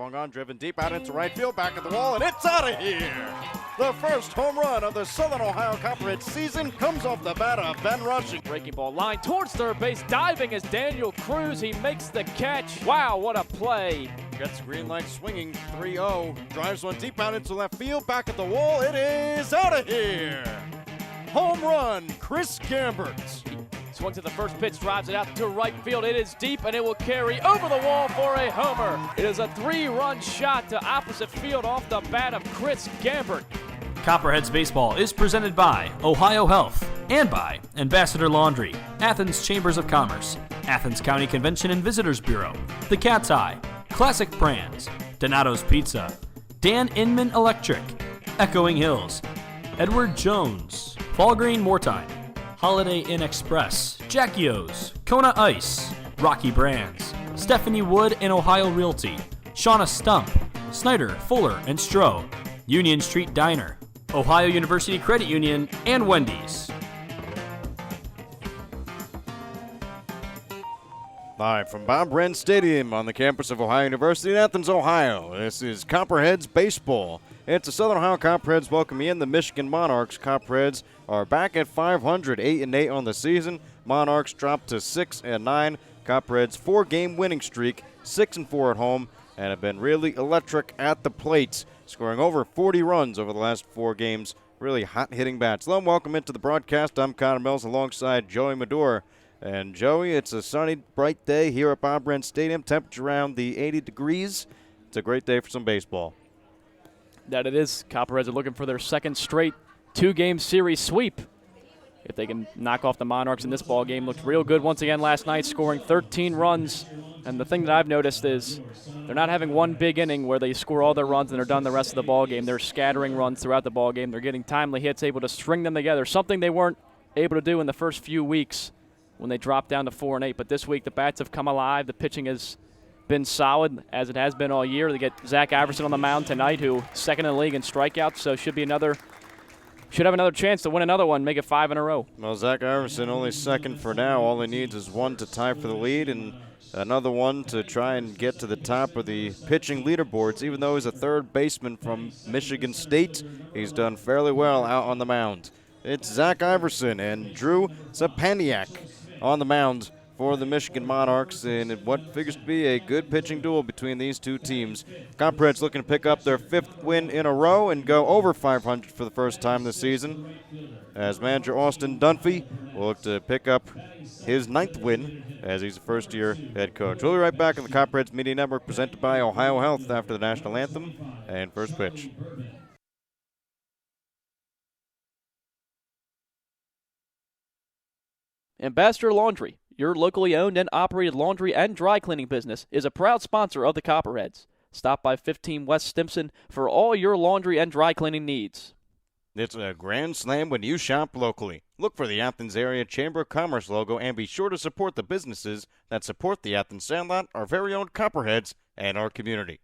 swung on, driven deep out into right field, back at the wall, and it's out of here. The first home run of the Southern Ohio Copperheads season comes off the bat of Ben Rushing. Breaking ball line towards third base, diving is Daniel Cruz. He makes the catch. Wow, what a play. Gets green light swinging, 3-0. Drives one deep out into left field, back at the wall. It is out of here. Home run, Chris Gambert. Swung to the first pitch, drives it out to right field. It is deep, and it will carry over the wall for a homer. It is a 3-run shot to opposite field off the bat of Chris Gambert. Copperheads Baseball is presented by Ohio Health and by Ambassador Laundry, Athens Chambers of Commerce, Athens County Convention and Visitors Bureau, The Cat's Eye, Classic Brands, Donato's Pizza, Dan Inman Electric, Echoing Hills, Edward Jones, Fall Green Mortine, Holiday Inn Express, Jackie O's, Kona Ice, Rocky Brands, Stephanie Wood and Ohio Realty, Shauna Stump, Snyder, Fuller, and Stroh, Union Street Diner, Ohio University Credit Union, and Wendy's. Live from Bob Wren Stadium on the campus of Ohio University in Athens, Ohio. This is Copperheads Baseball. It's the Southern Ohio Copperheads welcoming in the Michigan Monarchs. Copperheads are back at 500, 8-8 on the season. Monarchs dropped to 6-9. Copperheads' 4-game winning streak, 6-4 at home, and have been really electric at the plate, scoring over 40 runs over the last 4 games. Really hot-hitting bats. Hello and welcome into the broadcast. I'm Connor Mills alongside Joey Medore. And Joey, it's a sunny, bright day here at Bob Wren Stadium. Temperature around the 80 degrees. It's a great day for some baseball. That it is. Copperheads are looking for their second straight 2-game series sweep. If they can knock off the Monarchs in this ball game, looked real good once again last night, scoring 13 runs. And the thing that I've noticed is they're not having one big inning where they score all their runs and they're done the rest of the ball game. They're scattering runs throughout the ball game. They're getting timely hits, able to string them together, something they weren't able to do in the first few weeks when they dropped down to 4-8. But this week the bats have come alive. The pitching has been solid, as it has been all year. They get Zach Iverson on the mound tonight, who second in the league in strikeouts, so should have another chance to win another one, make it 5 in a row. Well, Zach Iverson only second for now. All he needs is one to tie for the lead and another one to try and get to the top of the pitching leaderboards. Even though he's a third baseman from Michigan State, he's done fairly well out on the mound. It's Zach Iverson and Drew Zapaniak on the mound for the Michigan Monarchs in what figures to be a good pitching duel between these two teams. Copperheads looking to pick up their 5th win in a row and go over 500 for the first time this season, as manager Austin Dunphy will look to pick up his 9th win as he's a first-year head coach. We'll be right back on the Copperheads Media Network, presented by Ohio Health after the national anthem and first pitch. Ambassador Laundry, your locally owned and operated laundry and dry cleaning business, is a proud sponsor of the Copperheads. Stop by 15 West Stimson for all your laundry and dry cleaning needs. It's a grand slam when you shop locally. Look for the Athens Area Chamber of Commerce logo and be sure to support the businesses that support the Athens Sandlot, our very own Copperheads, and our community.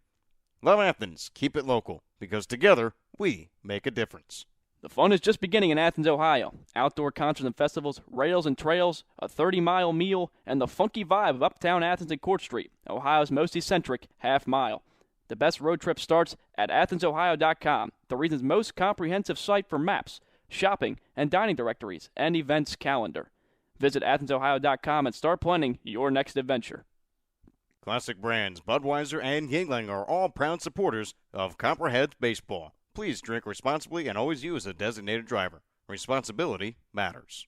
Love Athens. Keep it local, because together we make a difference. The fun is just beginning in Athens, Ohio. Outdoor concerts and festivals, rails and trails, a 30-mile meal, and the funky vibe of uptown Athens and Court Street, Ohio's most eccentric half-mile. The best road trip starts at AthensOhio.com, the region's most comprehensive site for maps, shopping, and dining directories, and events calendar. Visit AthensOhio.com and start planning your next adventure. Classic Brands, Budweiser, and Yingling are all proud supporters of Copperheads Baseball. Please drink responsibly and always use a designated driver. Responsibility matters.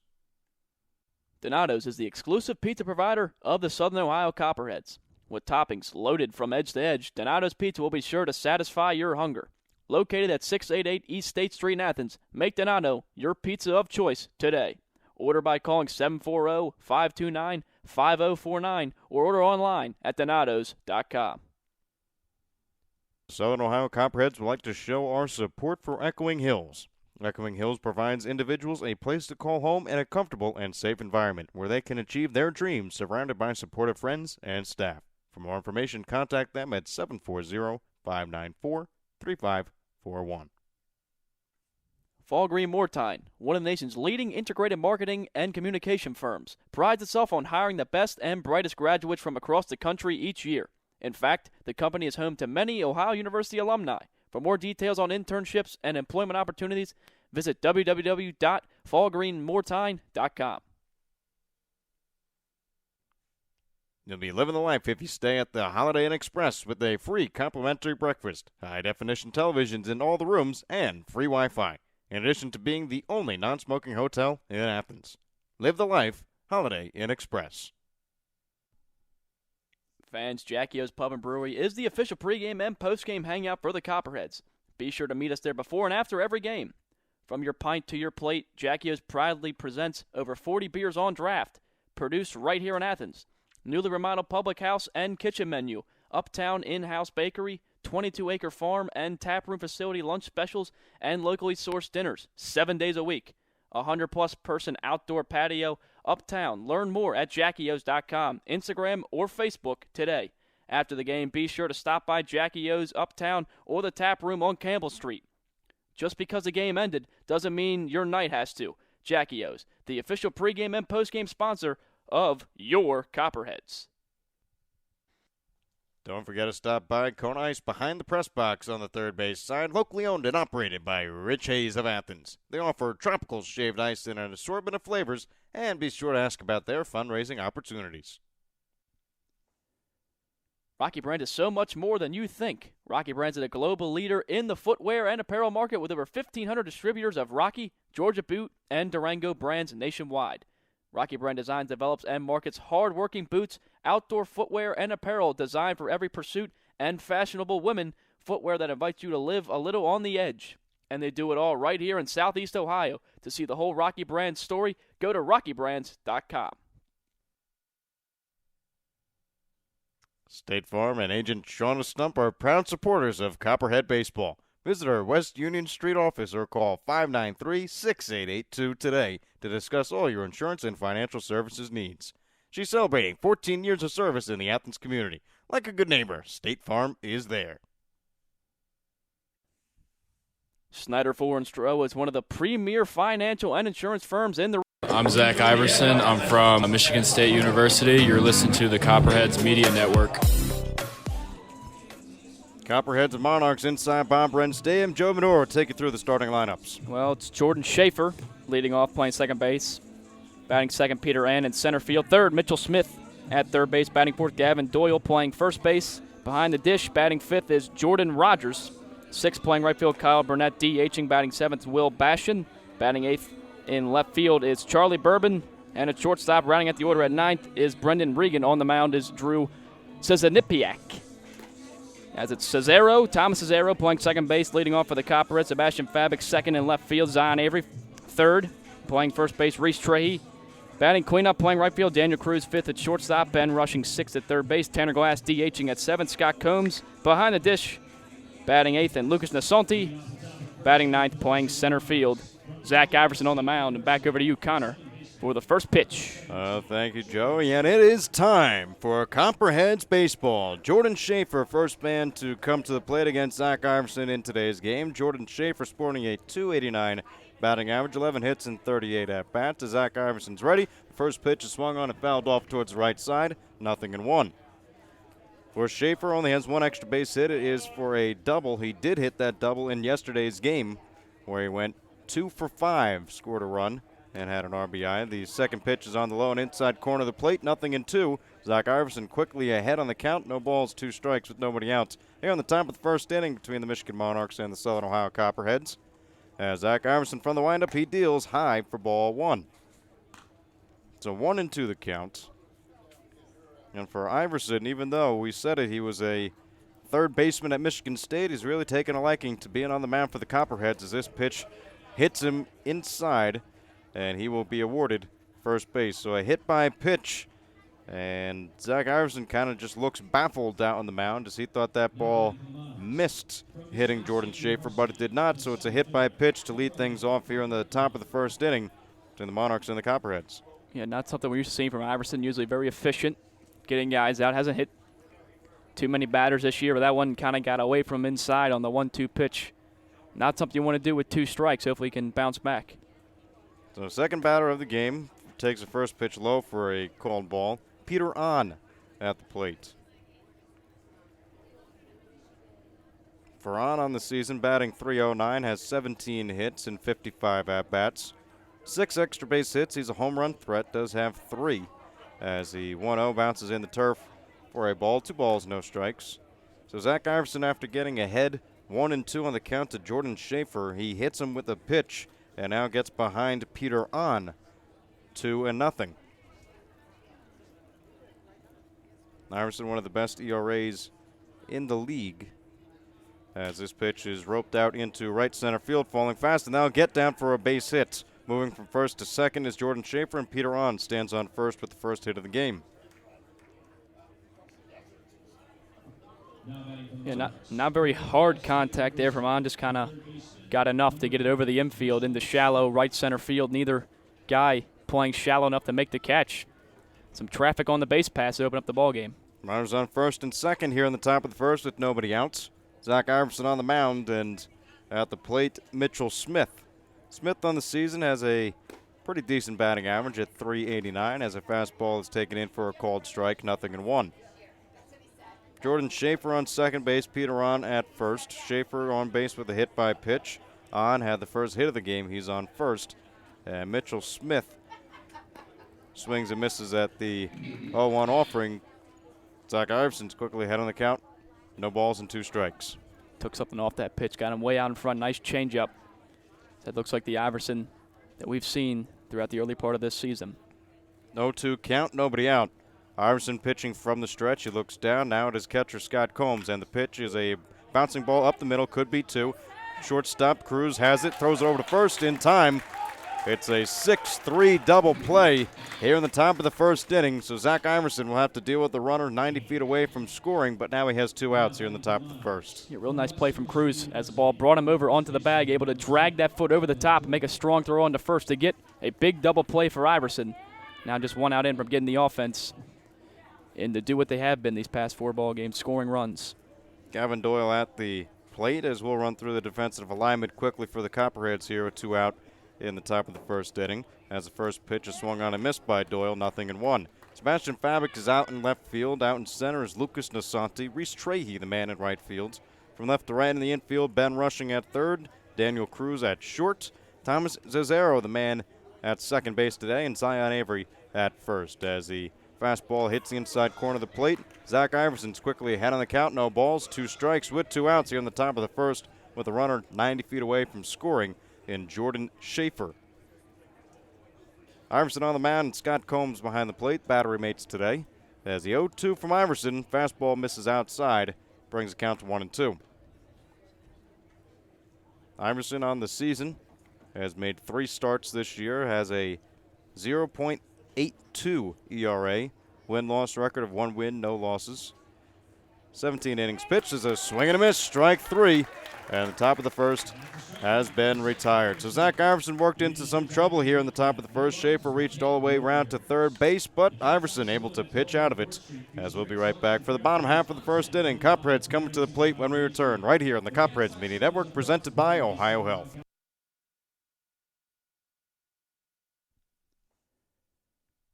Donato's is the exclusive pizza provider of the Southern Ohio Copperheads. With toppings loaded from edge to edge, Donato's Pizza will be sure to satisfy your hunger. Located at 688 East State Street in Athens, make Donato your pizza of choice today. Order by calling 740-529-5049 or order online at donatos.com. Southern Ohio Copperheads would like to show our support for Echoing Hills. Echoing Hills provides individuals a place to call home and a comfortable and safe environment where they can achieve their dreams surrounded by supportive friends and staff. For more information, contact them at 740-594-3541. Fall Green Mortine, one of the nation's leading integrated marketing and communication firms, prides itself on hiring the best and brightest graduates from across the country each year. In fact, the company is home to many Ohio University alumni. For more details on internships and employment opportunities, visit www.fallgreenmoretine.com. You'll be living the life if you stay at the Holiday Inn Express with a free complimentary breakfast, high-definition televisions in all the rooms, and free Wi-Fi, in addition to being the only non-smoking hotel in Athens. Live the life, Holiday Inn Express. Fans, Jackie O's Pub and Brewery is the official pregame and postgame hangout for the Copperheads. Be sure to meet us there before and after every game. From your pint to your plate, Jackie O's proudly presents over 40 beers on draft, produced right here in Athens. Newly remodeled public house and kitchen menu, uptown in-house bakery, 22-acre farm and taproom facility lunch specials, and locally sourced dinners, 7 days a week. 100-plus person outdoor patio, uptown. Learn more at JackieO's.com, Instagram, or Facebook today. After the game, be sure to stop by Jackie O's Uptown or the tap room on Campbell Street. Just because the game ended doesn't mean your night has to. Jackie O's, the official pregame and postgame sponsor of your Copperheads. Don't forget to stop by Kona Ice behind the press box on the third base side, locally owned and operated by Rich Hayes of Athens. They offer tropical shaved ice in an assortment of flavors, and be sure to ask about their fundraising opportunities. Rocky Brands is so much more than you think. Rocky Brands is a global leader in the footwear and apparel market with over 1,500 distributors of Rocky, Georgia Boot, and Durango brands nationwide. Rocky Brand designs, develops, and markets hard-working boots, outdoor footwear, and apparel designed for every pursuit and fashionable women, footwear that invites you to live a little on the edge. And they do it all right here in Southeast Ohio. To see the whole Rocky Brand story, go to rockybrands.com. State Farm and Agent Shauna Stump are proud supporters of Copperhead Baseball. Visit our West Union Street office or call 593-6882 today to discuss all your insurance and financial services needs. She's celebrating 14 years of service in the Athens community. Like a good neighbor, State Farm is there. Snyder Fuller & Stroh is one of the premier financial and insurance firms in the I'm Zach Iverson. I'm from Michigan State University. You're listening to the Copperheads Media Network. Copperheads and Monarchs inside Bob Bren Stadium. Joe Medora will take you through the starting lineups. Well, it's Jordan Schaefer leading off, playing second base. Batting second, Peter Ann in center field. Third, Mitchell Smith at third base. Batting fourth, Gavin Doyle playing first base. Behind the dish, batting fifth is Jordan Rogers. Sixth, playing right field, Kyle Burnett. DHing, batting seventh, Will Bashan. Batting eighth in left field is Charlie Bourbon. And at shortstop, rounding at the order at ninth, is Brendan Regan. On the mound is Drew Cezanipiak. As it's Thomas Cesaro playing second base, leading off for the Copperheads. Sebastian Fabic second in left field. Zion Avery third, playing first base. Reese Trahey batting cleanup, playing right field. Daniel Cruz fifth at shortstop. Ben Rushing sixth at third base. Tanner Glass DHing at seventh. Scott Combs behind the dish, batting eighth. And Lucas Nasanti batting ninth, playing center field. Zach Iverson on the mound. And back over to you, Connor, for the first pitch. Thank you, Joey. And it is time for Copperheads baseball. Jordan Schaefer, first man to come to the plate against Zach Iverson in today's game. Jordan Schaefer sporting a .289 batting average, 11 hits and 38 at-bats. As Zach Iverson's ready, the first pitch is swung on and fouled off towards the right side, 0-1. For Schaefer, only has one extra base hit. It is for a double. He did hit that double in yesterday's game, where he went 2 for 5, scored a run, and had an RBI. The second pitch is on the low and inside corner of the plate, 0-2. Zach Iverson quickly ahead on the count. No balls, 2 strikes with nobody out. Here on the top of the first inning between the Michigan Monarchs and the Southern Ohio Copperheads. As Zach Iverson from the windup, he deals high for ball 1. It's a 1-2 the count. And for Iverson, even though we said it, he was a third baseman at Michigan State, he's really taken a liking to being on the mound for the Copperheads as this pitch hits him inside, and he will be awarded first base. So a hit by pitch, and Zach Iverson kind of just looks baffled out on the mound as he thought that ball missed hitting Jordan Schaefer, but it did not. So it's a hit by pitch to lead things off here on the top of the first inning between the Monarchs and the Copperheads. Yeah, not something we're used to seeing from Iverson. Usually very efficient, getting guys out. Hasn't hit too many batters this year, but that one kind of got away from inside on the 1-2 pitch. Not something you want to do with 2 strikes. Hopefully he can bounce back. So second batter of the game takes the first pitch low for a called ball. Peter Ahn at the plate. Ferran on the season, batting .309, has 17 hits and 55 at-bats. 6 extra base hits. He's a home run threat, does have 3. As the 1-0 bounces in the turf for a ball. 2 balls, no strikes. So Zach Iverson, after getting ahead 1-2 on the count to Jordan Schaefer, he hits him with a pitch and now gets behind Peter on 2-0. Iverson, one of the best ERAs in the league, as this pitch is roped out into right center field, falling fast, and now get down for a base hit. Moving from first to second is Jordan Schaefer, and Peter on stands on first with the first hit of the game. Yeah, not very hard contact there from On. Just kind of got enough to get it over the infield into shallow right center field. Neither guy playing shallow enough to make the catch. Some traffic on the base pass to open up the ball game. Runners on first and second here in the top of the first with nobody out. Zach Iverson on the mound, and at the plate, Mitchell Smith. Smith on the season has a pretty decent batting average at .389 as a fastball is taken in for a called strike, 0-1. Jordan Schaefer on second base, Peter on at first. Schaefer on base with a hit by pitch. On had the first hit of the game. He's on first. And Mitchell Smith swings and misses at the 0-1 offering. Zach Iverson's quickly ahead on the count. No balls and 2 strikes. Took something off that pitch, got him way out in front. Nice changeup. That looks like the Iverson that we've seen throughout the early part of this season. 0-2 count, nobody out. Iverson pitching from the stretch. He looks down. Now it is catcher Scott Combs, and the pitch is a bouncing ball up the middle. Could be 2. Shortstop Cruz has it, throws it over to first in time. It's a 6-3 double play here in the top of the first inning. So Zach Iverson will have to deal with the runner 90 feet away from scoring, but now he has 2 outs here in the top of the first. Yeah, real nice play from Cruz as the ball brought him over onto the bag, able to drag that foot over the top and make a strong throw on to first to get a big double play for Iverson. Now just 1 out in from getting the offense and to do what they have been these past 4 ball games, scoring runs. Gavin Doyle at the plate as we'll run through the defensive alignment quickly for the Copperheads here with 2 out in the top of the first inning. As the first pitch is swung on and missed by Doyle, 0-1. Sebastian Fabic is out in left field. Out in center is Lucas Nasanti. Reese Trahey, the man in right field. From left to right in the infield, Ben Rushing at third. Daniel Cruz at short. Thomas Zazaro, the man at second base today. And Zion Avery at first. As the fastball hits the inside corner of the plate, Zach Iverson's quickly ahead on the count. No balls, 2 strikes with 2 outs here in the top of the first with a runner 90 feet away from scoring in Jordan Schaefer. Iverson on the mound and Scott Combs behind the plate, battery mates today. As the 0-2 from Iverson, fastball misses outside, brings the count to 1-2. Iverson on the season has made 3 starts this year, has a 0.82 ERA, win-loss record of 1 win, no losses. 17 innings pitched is a swing and a miss, strike 3. And the top of the first has been retired. So Zach Iverson worked into some trouble here in the top of the first. Schaefer reached all the way around to third base, but Iverson able to pitch out of it. As we'll be right back for the bottom half of the first inning. Copperheads coming to the plate when we return right here on the Copperheads Media Network, presented by Ohio Health.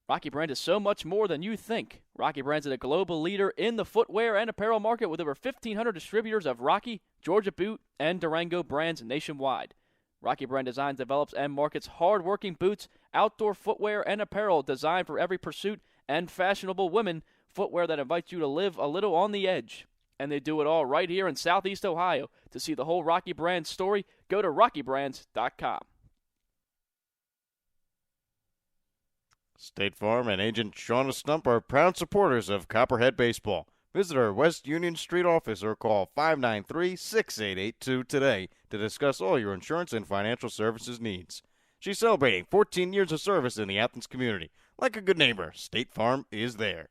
Rocky Brands is so much more than you think. Rocky Brands is a global leader in the footwear and apparel market with over 1,500 distributors of Rocky, Georgia Boot, and Durango brands nationwide. Rocky Brand designs, develops, and markets hard-working boots, outdoor footwear, and apparel designed for every pursuit and fashionable women, footwear that invites you to live a little on the edge. And they do it all right here in Southeast Ohio. To see the whole Rocky Brand story, go to rockybrands.com. State Farm and Agent Shauna Stump are proud supporters of Copperhead Baseball. Visit our West Union Street office or call 593-6882 today to discuss all your insurance and financial services needs. She's celebrating 14 years of service in the Athens community. Like a good neighbor, State Farm is there.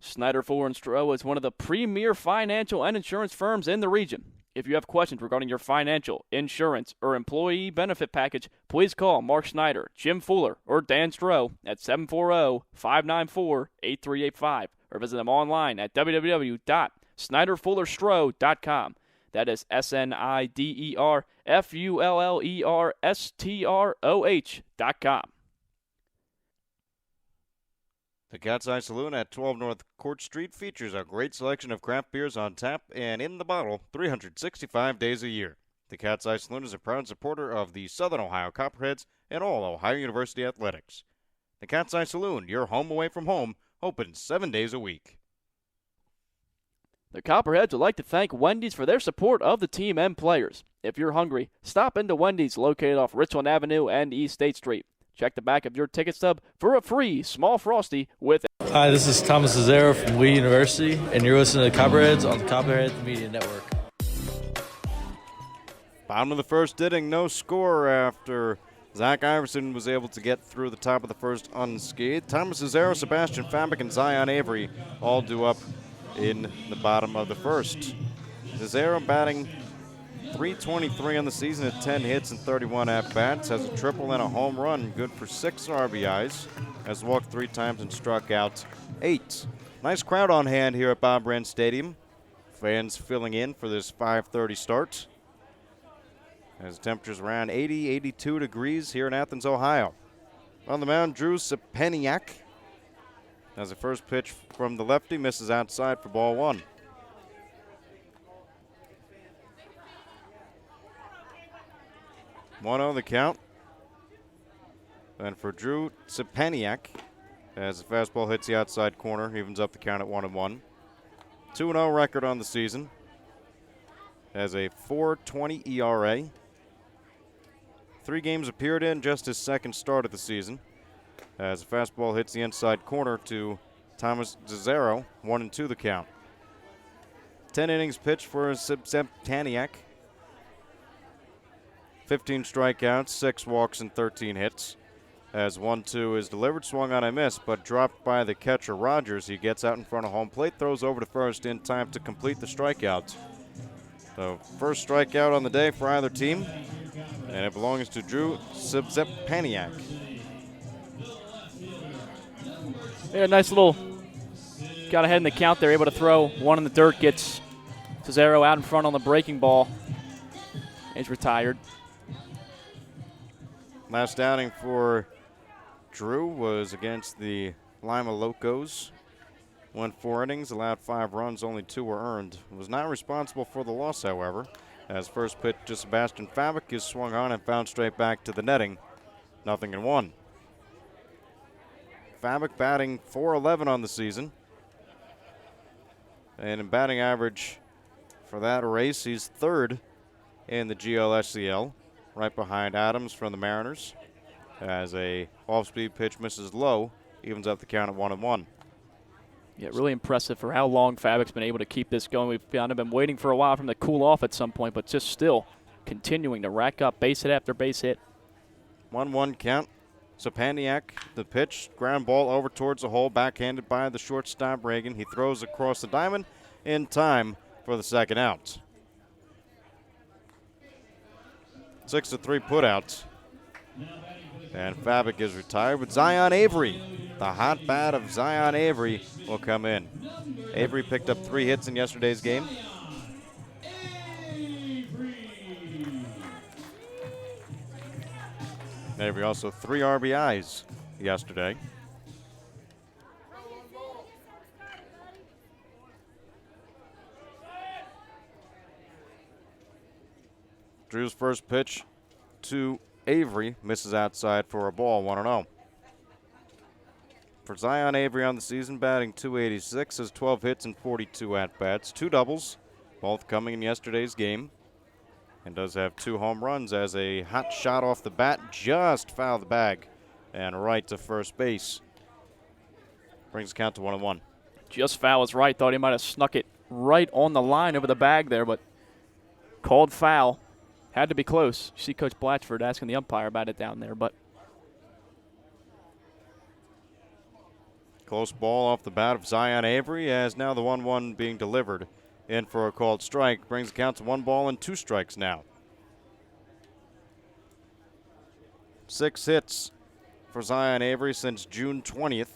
Snyder Fuller & Stroh is one of the premier financial and insurance firms in the region. If you have questions regarding your financial, insurance, or employee benefit package, please call Mark Snyder, Jim Fuller, or Dan Stroh at 740-594-8385 or visit them online at www.snyderfullerstroh.com. That is SNIDERFULLERSTROH.com. The Cat's Eye Saloon at 12 North Court Street features a great selection of craft beers on tap and in the bottle 365 days a year. The Cat's Eye Saloon is a proud supporter of the Southern Ohio Copperheads and all Ohio University athletics. The Cat's Eye Saloon, your home away from home, open 7 days a week. The Copperheads would like to thank Wendy's for their support of the team and players. If you're hungry, stop into Wendy's located off Richland Avenue and East State Street. Check the back of your ticket stub for a free small Frosty with. Hi, this is Thomas Cesaro from Lee University, and you're listening to Copperheads on the Copperheads Media Network. Bottom of the first inning, no score after Zach Iverson was able to get through the top of the first unscathed. Thomas Cesaro, Sebastian Fabic, and Zion Avery all due up in the bottom of the first. Cesaro batting .323 on the season at 10 hits and 31 at-bats, has a triple and a home run, good for 6 RBIs, has walked 3 times and struck out 8. Nice crowd on hand here at Bob Wrenn Stadium. Fans filling in for this 5:30 start. As temperatures around 80, 82 degrees here in Athens, Ohio. On the mound, Drew Sepeniak has a first pitch from the lefty, misses outside for ball 1. One-0 the count. And for Drew Sepeniak, as the fastball hits the outside corner, evens up the count at 1-1. 2-0 record on the season. Has a .420 ERA. 3 games appeared in, just his second start of the season. As the fastball hits the inside corner to Thomas Cesaro, 1-2 the count. 10 innings pitched for Sepeniak. 15 strikeouts, 6 walks, and 13 hits. As 1-2 is delivered, swung on a miss, but dropped by the catcher Rogers. He gets out in front of home plate, throws over to first in time to complete the strikeout. So first strikeout on the day for either team, and it belongs to Drew Sepeniak. Yeah, nice little, got ahead in the count there, able to throw one in the dirt, gets Cesaro out in front on the breaking ball. He's retired. Last outing for Drew was against the Lima Locos. Went 4 innings, allowed 5 runs, only 2 were earned. Was not responsible for the loss, however, as first pitch to Sebastian Fabic is swung on and found straight back to the netting. 0-1. Fabic batting .411 on the season. And in batting average for that race, he's 3rd in the GLSCL, right behind Adams from the Mariners. As a off-speed pitch misses low, evens up the count at 1-1. Yeah, really impressive for how long Fabic's been able to keep this going. We've kind of been waiting for a while for him to cool off at some point, but just still continuing to rack up base hit after base hit. 1-1 count. Sepeniak, the pitch, ground ball over towards the hole, backhanded by the shortstop Reagan. He throws across the diamond in time for the second out. 6-3 putouts. And Fabic is retired with Zion Avery. The hot bat of Zion Avery will come in. Avery picked up 3 hits in yesterday's game. Avery also 3 RBIs yesterday. Drew's first pitch to Avery misses outside for a ball, 1-0. For Zion Avery on the season, batting .286, has 12 hits and 42 at-bats, 2 doubles, both coming in yesterday's game. And does have 2 home runs as a hot shot off the bat just fouled the bag and right to first base. Brings the count to 1-1. Just foul is right. Thought he might have snuck it right on the line over the bag there, but called foul. Had to be close. You see Coach Blatchford asking the umpire about it down there, but close ball off the bat of Zion Avery, as now the 1-1 being delivered in for a called strike. Brings the count to 1 ball and 2 strikes now. 6 hits for Zion Avery since June 20th.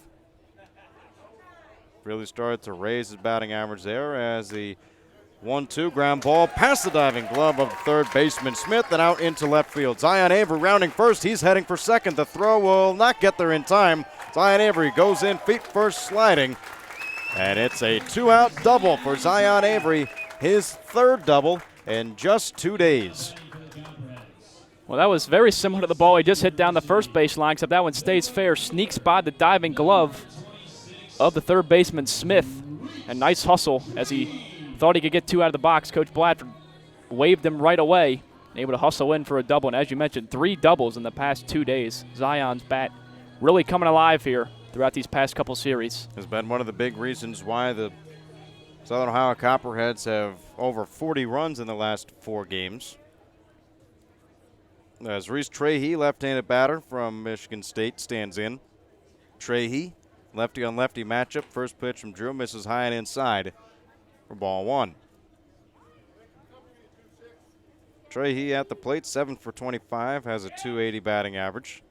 Really started to raise his batting average there as the 1-2 ground ball past the diving glove of third baseman Smith and out into left field. Zion Avery rounding first. He's heading for second. The throw will not get there in time. Zion Avery goes in feet first sliding. And it's a 2-out double for Zion Avery. His third double in just 2 days. Well, that was very similar to the ball he just hit down the first baseline, except that one stays fair. Sneaks by the diving glove of the third baseman Smith. A nice hustle as he thought he could get 2 out of the box. Coach Bladford waved him right away, able to hustle in for a double. And as you mentioned, 3 doubles in the past 2 days. Zion's bat really coming alive here throughout these past couple series. Has been one of the big reasons why the Southern Ohio Copperheads have over 40 runs in the last 4 games. As Reese Trahey, left-handed batter from Michigan State, stands in. Trahey, lefty-on-lefty matchup. First pitch from Drew misses high and inside for ball 1. Trahey at the plate, 7 for 25, has a .280 batting average.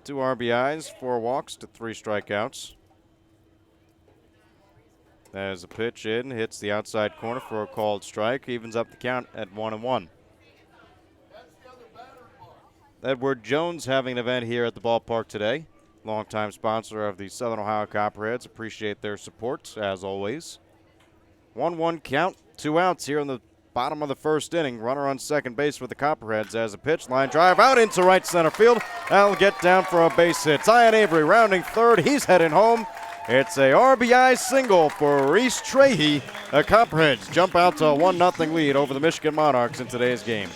2 RBIs, 4 walks to 3 strikeouts. As a pitch in, hits the outside corner for a called strike, evens up the count at 1-1. Edward Jones having an event here at the ballpark today. Longtime sponsor of the Southern Ohio Copperheads. Appreciate their support, as always. 1-1 count, 2 outs here in the bottom of the first inning. Runner on second base for the Copperheads as a pitch. Line drive out into right center field. That'll get down for a base hit. Zion Avery rounding third. He's heading home. It's a RBI single for Reese Trahey. The Copperheads jump out to a 1-0 lead over the Michigan Monarchs in today's game.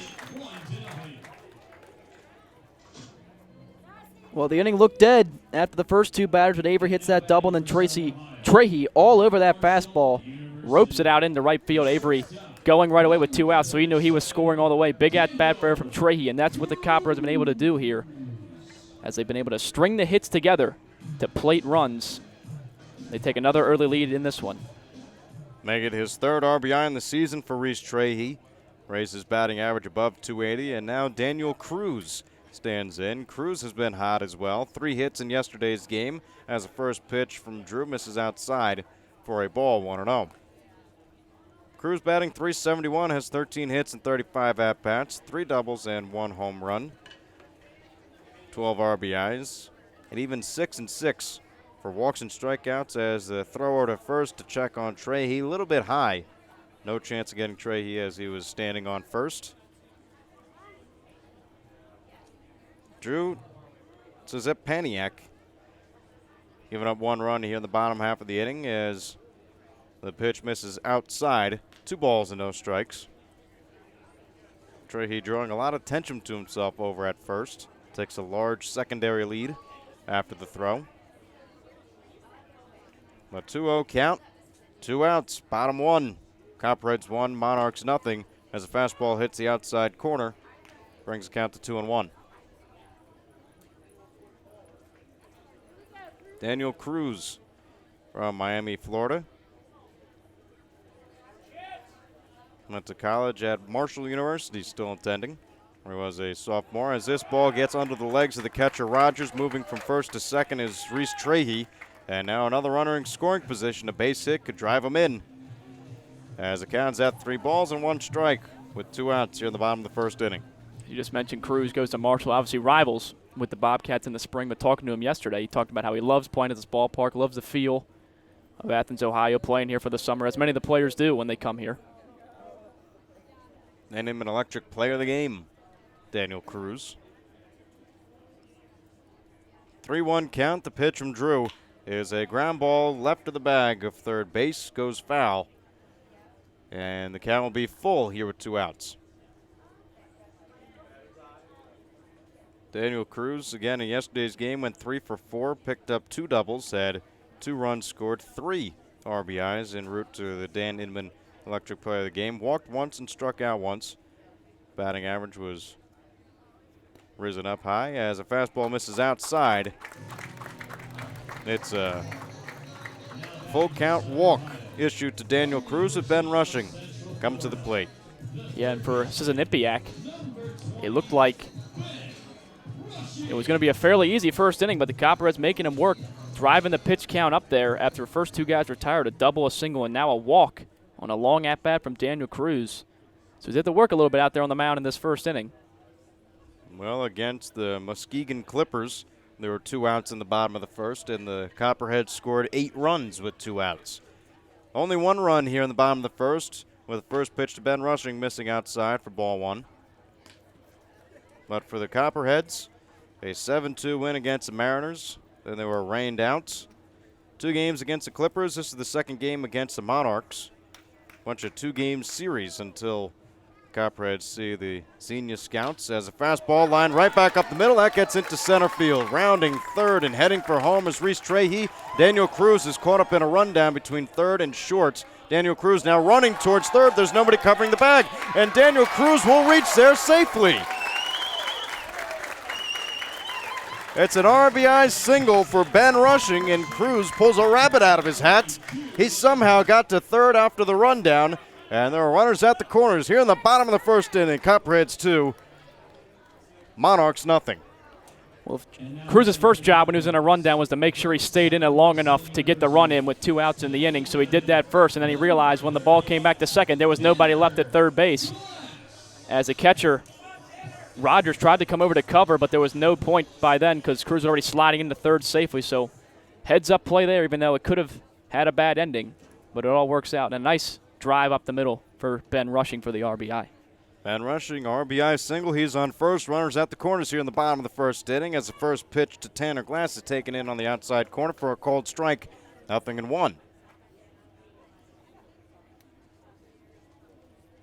Well, the inning looked dead after the first 2 batters, but Avery hits that double, and then Trahey all over that fastball, ropes it out into right field. Avery going right away with 2 outs, so he knew he was scoring all the way. Big at-bat there from Trahey, and that's what the Copperheads have been able to do here, as they've been able to string the hits together to plate runs. They take another early lead in this one. Make it his 3rd RBI in the season for Reese Trahey. Raised his batting average above .280, and now Daniel Cruz stands in. Cruz has been hot as well. 3 hits in yesterday's game as a first pitch from Drew misses outside for a ball, 1-0. Cruz batting .371, has 13 hits and 35 at-bats, 3 doubles and 1 home run, 12 RBIs, and even 6 and 6 for walks and strikeouts as the thrower to first to check on Trahey. A little bit high. No chance of getting Trahey as he was standing on first. Drew Czepaniak giving up 1 run here in the bottom half of the inning as the pitch misses outside. 2 balls and no strikes. Trahey drawing a lot of attention to himself over at first. Takes a large secondary lead after the throw. A 2-0 count. 2 outs, bottom 1. Copperheads 1, Monarchs nothing as a fastball hits the outside corner. Brings the count to 2-1. Daniel Cruz from Miami, Florida. Went to college at Marshall University, still attending, where he was a sophomore. As this ball gets under the legs of the catcher Rogers, moving from first to second is Reese Trahey. And now another runner in scoring position. A base hit could drive him in. As the count's at 3 balls and 1 strike with 2 outs here in the bottom of the first inning. You just mentioned Cruz goes to Marshall, obviously rivals with the Bobcats in the spring, but talking to him yesterday, he talked about how he loves playing at this ballpark, loves the feel of Athens, Ohio, playing here for the summer, as many of the players do when they come here. And him an electric player of the game, Daniel Cruz. 3-1 count. The pitch from Drew is a ground ball left of the bag of third base, goes foul. And the count will be full here with 2 outs. Daniel Cruz, again, in yesterday's game, went 3 for 4, picked up 2 doubles, had 2 runs scored, 3 RBIs en route to the Dan Inman Electric Player of the Game. Walked once and struck out once. Batting average was risen up high as a fastball misses outside. It's a full count walk issued to Daniel Cruz with Ben Rushing. Come to the plate. Yeah, and for Sizanipiak, it looked like it was going to be a fairly easy first inning, but the Copperheads making him work. driving the pitch count up there after the first two guys retired, a double, a single, and now a walk on a long at-bat from Daniel Cruz. So he's had to work a little bit out there on the mound in this first inning. Well, against the Muskegon Clippers, there were 2 outs in the bottom of the first, and the Copperheads scored 8 runs with 2 outs. Only 1 run here in the bottom of the first, with the first pitch to Ben Rushing missing outside for ball 1. But for the Copperheads, a 7-2 win against the Mariners. Then they were rained out. 2 games against the Clippers. This is the second game against the Monarchs. Bunch of 2-game series until Copperheads see the Xenia Scouts as a fastball line right back up the middle. That gets into center field. Rounding third and heading for home is Reese Trahey. Daniel Cruz is caught up in a rundown between third and short. Daniel Cruz now running towards third. There's nobody covering the bag, and Daniel Cruz will reach there safely. It's an RBI single for Ben Rushing, and Cruz pulls a rabbit out of his hat. He somehow got to third after the rundown, and there are runners at the corners here in the bottom of the first inning. Copperheads 2, Monarchs nothing. Well, Cruz's first job when he was in a rundown was to make sure he stayed in it long enough to get the run in with 2 outs in the inning, so he did that first, and then he realized when the ball came back to second, there was nobody left at third base. As a catcher, Rogers tried to come over to cover, but there was no point by then because Cruz was already sliding into third safely. So heads-up play there, even though it could have had a bad ending. But it all works out. And a nice drive up the middle for Ben Rushing for the RBI. Ben Rushing, RBI single. He's on first. Runners at the corners here in the bottom of the first inning as the first pitch to Tanner Glass is taken in on the outside corner for a called strike. 0-1.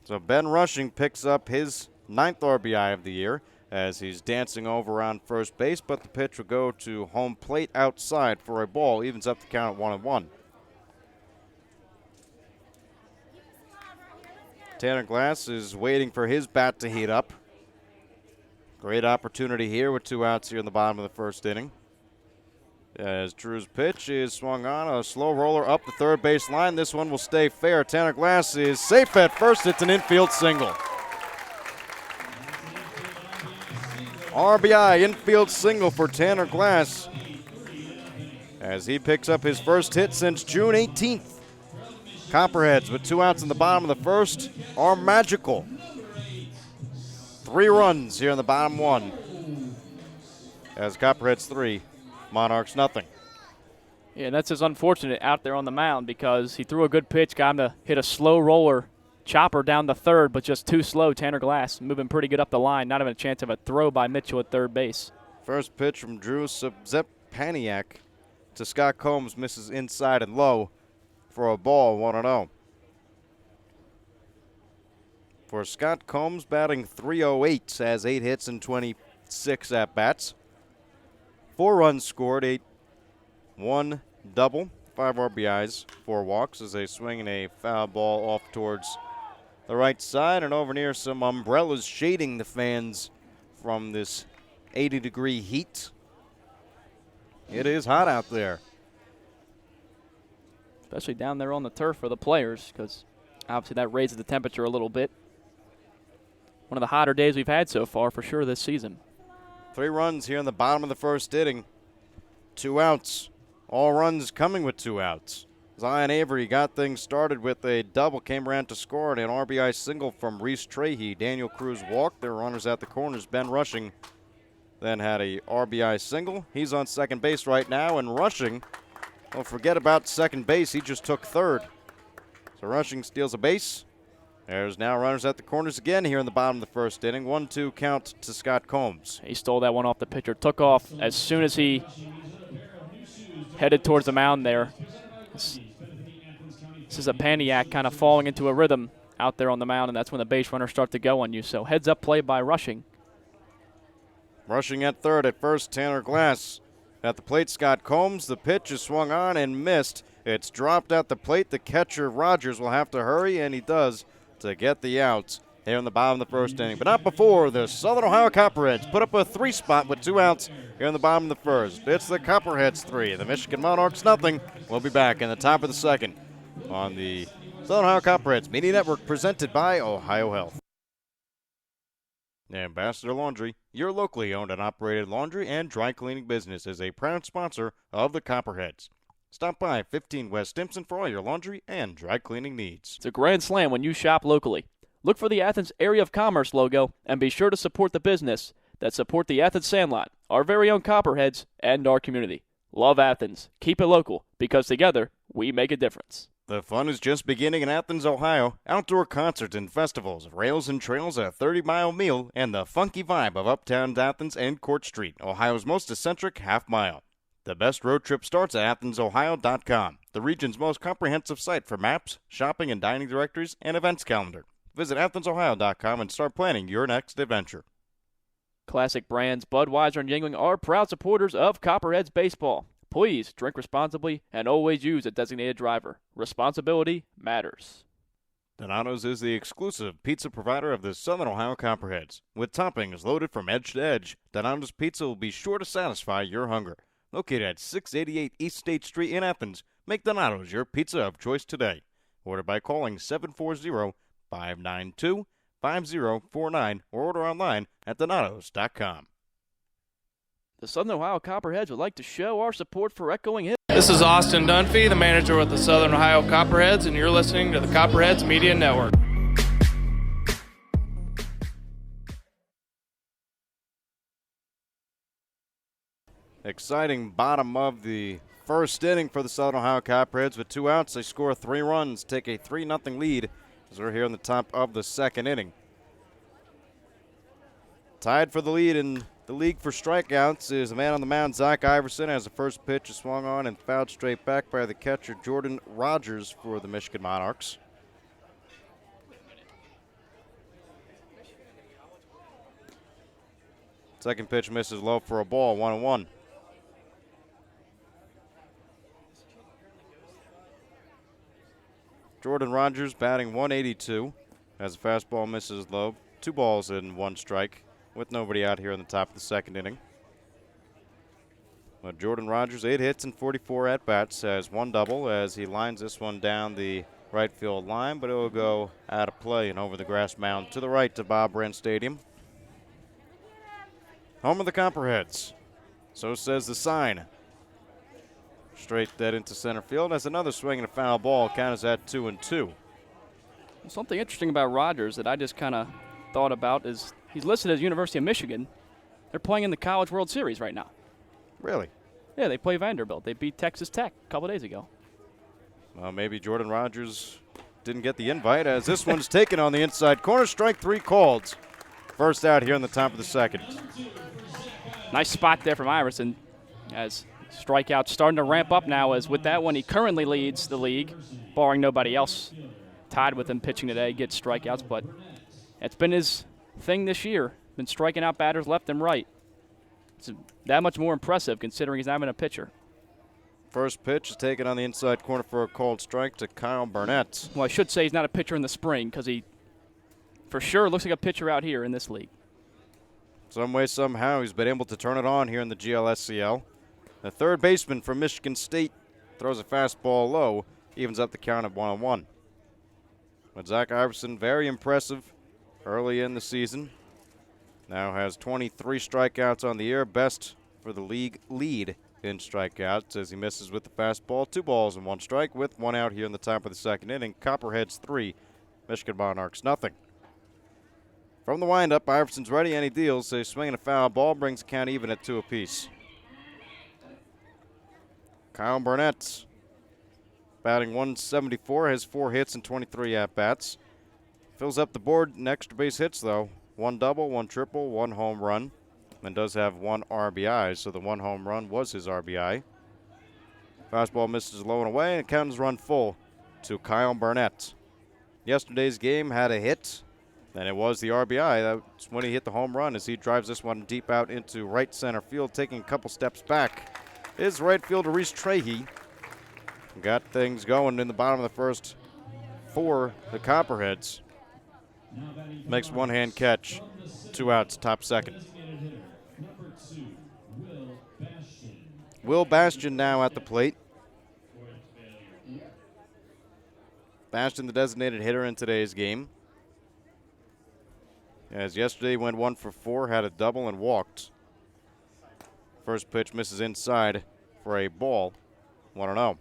So Ben Rushing picks up his 9th RBI of the year as he's dancing over on first base, but the pitch will go to home plate outside for a ball. Evens up the count at 1-1. Tanner Glass is waiting for his bat to heat up. Great opportunity here with 2 outs here in the bottom of the first inning. As Drew's pitch is swung on, a slow roller up the third base line. This one will stay fair. Tanner Glass is safe at first. It's an infield single. RBI infield single for Tanner Glass as he picks up his first hit since June 18th. Copperheads with 2 outs in the bottom of the first are magical. 3 runs here in the bottom 1 as Copperheads 3, Monarchs nothing. Yeah, and that's just unfortunate out there on the mound because he threw a good pitch, got him to hit a slow roller chopper down the third, but just too slow. Tanner Glass moving pretty good up the line, not having a chance of a throw by Mitchell at third base. First pitch from Drew Zepaniak to Scott Combs, misses inside and low for a ball, 1-0. For Scott Combs, batting .308, has 8 hits and 26 at-bats. 4 runs scored, 1 double, 5 RBIs, 4 walks as they swing a foul ball off towards the right side and over near some umbrellas shading the fans from this 80-degree heat. It is hot out there. Especially down there on the turf for the players because obviously that raises the temperature a little bit. One of the hotter days we've had so far for sure this season. 3 runs here in the bottom of the first inning. 2 outs. All runs coming with 2 outs. Zion Avery got things started with a double, came around to score, and an RBI single from Reese Trahey. Daniel Cruz walked. There were runners at the corners. Ben Rushing then had a RBI single. He's on second base right now, and Rushing, well, forget about second base. He just took third. So Rushing steals a base. There's now runners at the corners again here in the bottom of the first inning. 1-2 count to Scott Combs. He stole that one off the pitcher, took off as soon as he headed towards the mound there. This is a Paniac kind of falling into a rhythm out there on the mound, and that's when the base runners start to go on you. So heads up play by Rushing. Rushing at third. At first, Tanner Glass. At the plate, Scott Combs. The pitch is swung on and missed. It's dropped at the plate. The catcher, Rogers, will have to hurry, and he does, to get the outs here in the bottom of the first inning. But not before the Southern Ohio Copperheads put up a 3 spot with 2 outs here in the bottom of the first. It's the Copperheads 3, the Michigan Monarchs nothing. We'll be back in the top of the second on the Southern Ohio Copperheads Media Network, presented by Ohio Health. Ambassador Laundry, your locally owned and operated laundry and dry cleaning business, is a proud sponsor of the Copperheads. Stop by 15 West Stimson for all your laundry and dry cleaning needs. It's a grand slam when you shop locally. Look for the Athens Area of Commerce logo and be sure to support the business that support the Athens Sandlot, our very own Copperheads, and our community. Love Athens. Keep it local, because together we make a difference. The fun is just beginning in Athens, Ohio. Outdoor concerts and festivals, rails and trails, a 30-mile meal, and the funky vibe of Uptown Athens and Court Street, Ohio's most eccentric half-mile. The best road trip starts at AthensOhio.com, the region's most comprehensive site for maps, shopping and dining directories, and events calendar. Visit AthensOhio.com and start planning your next adventure. Classic brands Budweiser and Yuengling are proud supporters of Copperheads baseball. Please drink responsibly and always use a designated driver. Responsibility matters. Donato's is the exclusive pizza provider of the Southern Ohio Copperheads. With toppings loaded from edge to edge, Donato's Pizza will be sure to satisfy your hunger. Located at 688 East State Street in Athens, make Donato's your pizza of choice today. Order by calling 740-592-5049 or order online at donatos.com. The Southern Ohio Copperheads would like to show our support for Echoing Hills. This is Austin Dunphy, the manager with the Southern Ohio Copperheads, and you're listening to the Copperheads Media Network. Exciting bottom of the first inning for the Southern Ohio Copperheads. With 2 outs, they score 3 runs, take a 3-0 lead as we're here in the top of the second inning. Tied for the lead in the league for strikeouts is the man on the mound, Zach Iverson, as the first pitch is swung on and fouled straight back by the catcher, Jordan Rogers, for the Michigan Monarchs. Second pitch misses low for a ball, 1-1. Jordan Rogers batting .182 as the fastball misses low. 2 balls and 1 strike with nobody out here in the top of the second inning. But Jordan Rogers, 8 hits and 44 at-bats, has 1 double as he lines this one down the right field line, but it will go out of play and over the grass mound to the right to Bob Brent Stadium. Home of the Copperheads. So says the sign. Straight dead into center field as another swing and a foul ball. Count is at 2-2. Something interesting about Rogers that I just kind of thought about is he's listed as University of Michigan. They're playing in the College World Series right now. Really? Yeah, they play Vanderbilt. They beat Texas Tech a couple days ago. Well, maybe Jordan Rogers didn't get the invite as this one's taken on the inside corner. Strike 3 called. First out here in the top of the second. Nice spot there from Iverson as strikeouts starting to ramp up now, as with that one he currently leads the league, barring nobody else tied with him pitching today, gets strikeouts, but it's been his thing this year, been striking out batters left and right. It's that much more impressive considering he's not even a pitcher. First pitch is taken on the inside corner for a called strike to Kyle Burnett. Well, I should say he's not a pitcher in the spring because he for sure looks like a pitcher out here in this league. Some way, somehow, he's been able to turn it on here in the GLSCL. The third baseman from Michigan State throws a fastball low, evens up the count at 1-1. But Zach Iverson, very impressive early in the season. Now has 23 strikeouts on the year, best for the league lead in strikeouts as he misses with the fastball. 2 balls and 1 strike with 1 out here in the top of the second inning. Copperheads 3, Michigan Monarchs nothing. From the windup, Iverson's ready and he deals. A swing and a foul ball brings the count even at 2 apiece. Kyle Burnett batting .174, has 4 hits and 23 at-bats. Fills up the board in extra base hits, though. 1 double, 1 triple, 1 home run, and does have 1 RBI, so the 1 home run was his RBI. Fastball misses low and away, and count is run full to Kyle Burnett. Yesterday's game had a hit, and it was the RBI. That's when he hit the home run as he drives this one deep out into right center field, taking a couple steps back. Is right fielder Reese Trahey. Got things going in the bottom of the first for the Copperheads. Makes one-hand catch, 2 outs, top second. Will Bastian now at the plate. Bastian, the designated hitter in today's game. As yesterday went 1 for 4, had a double and walked. First pitch misses inside for a ball. 1-0.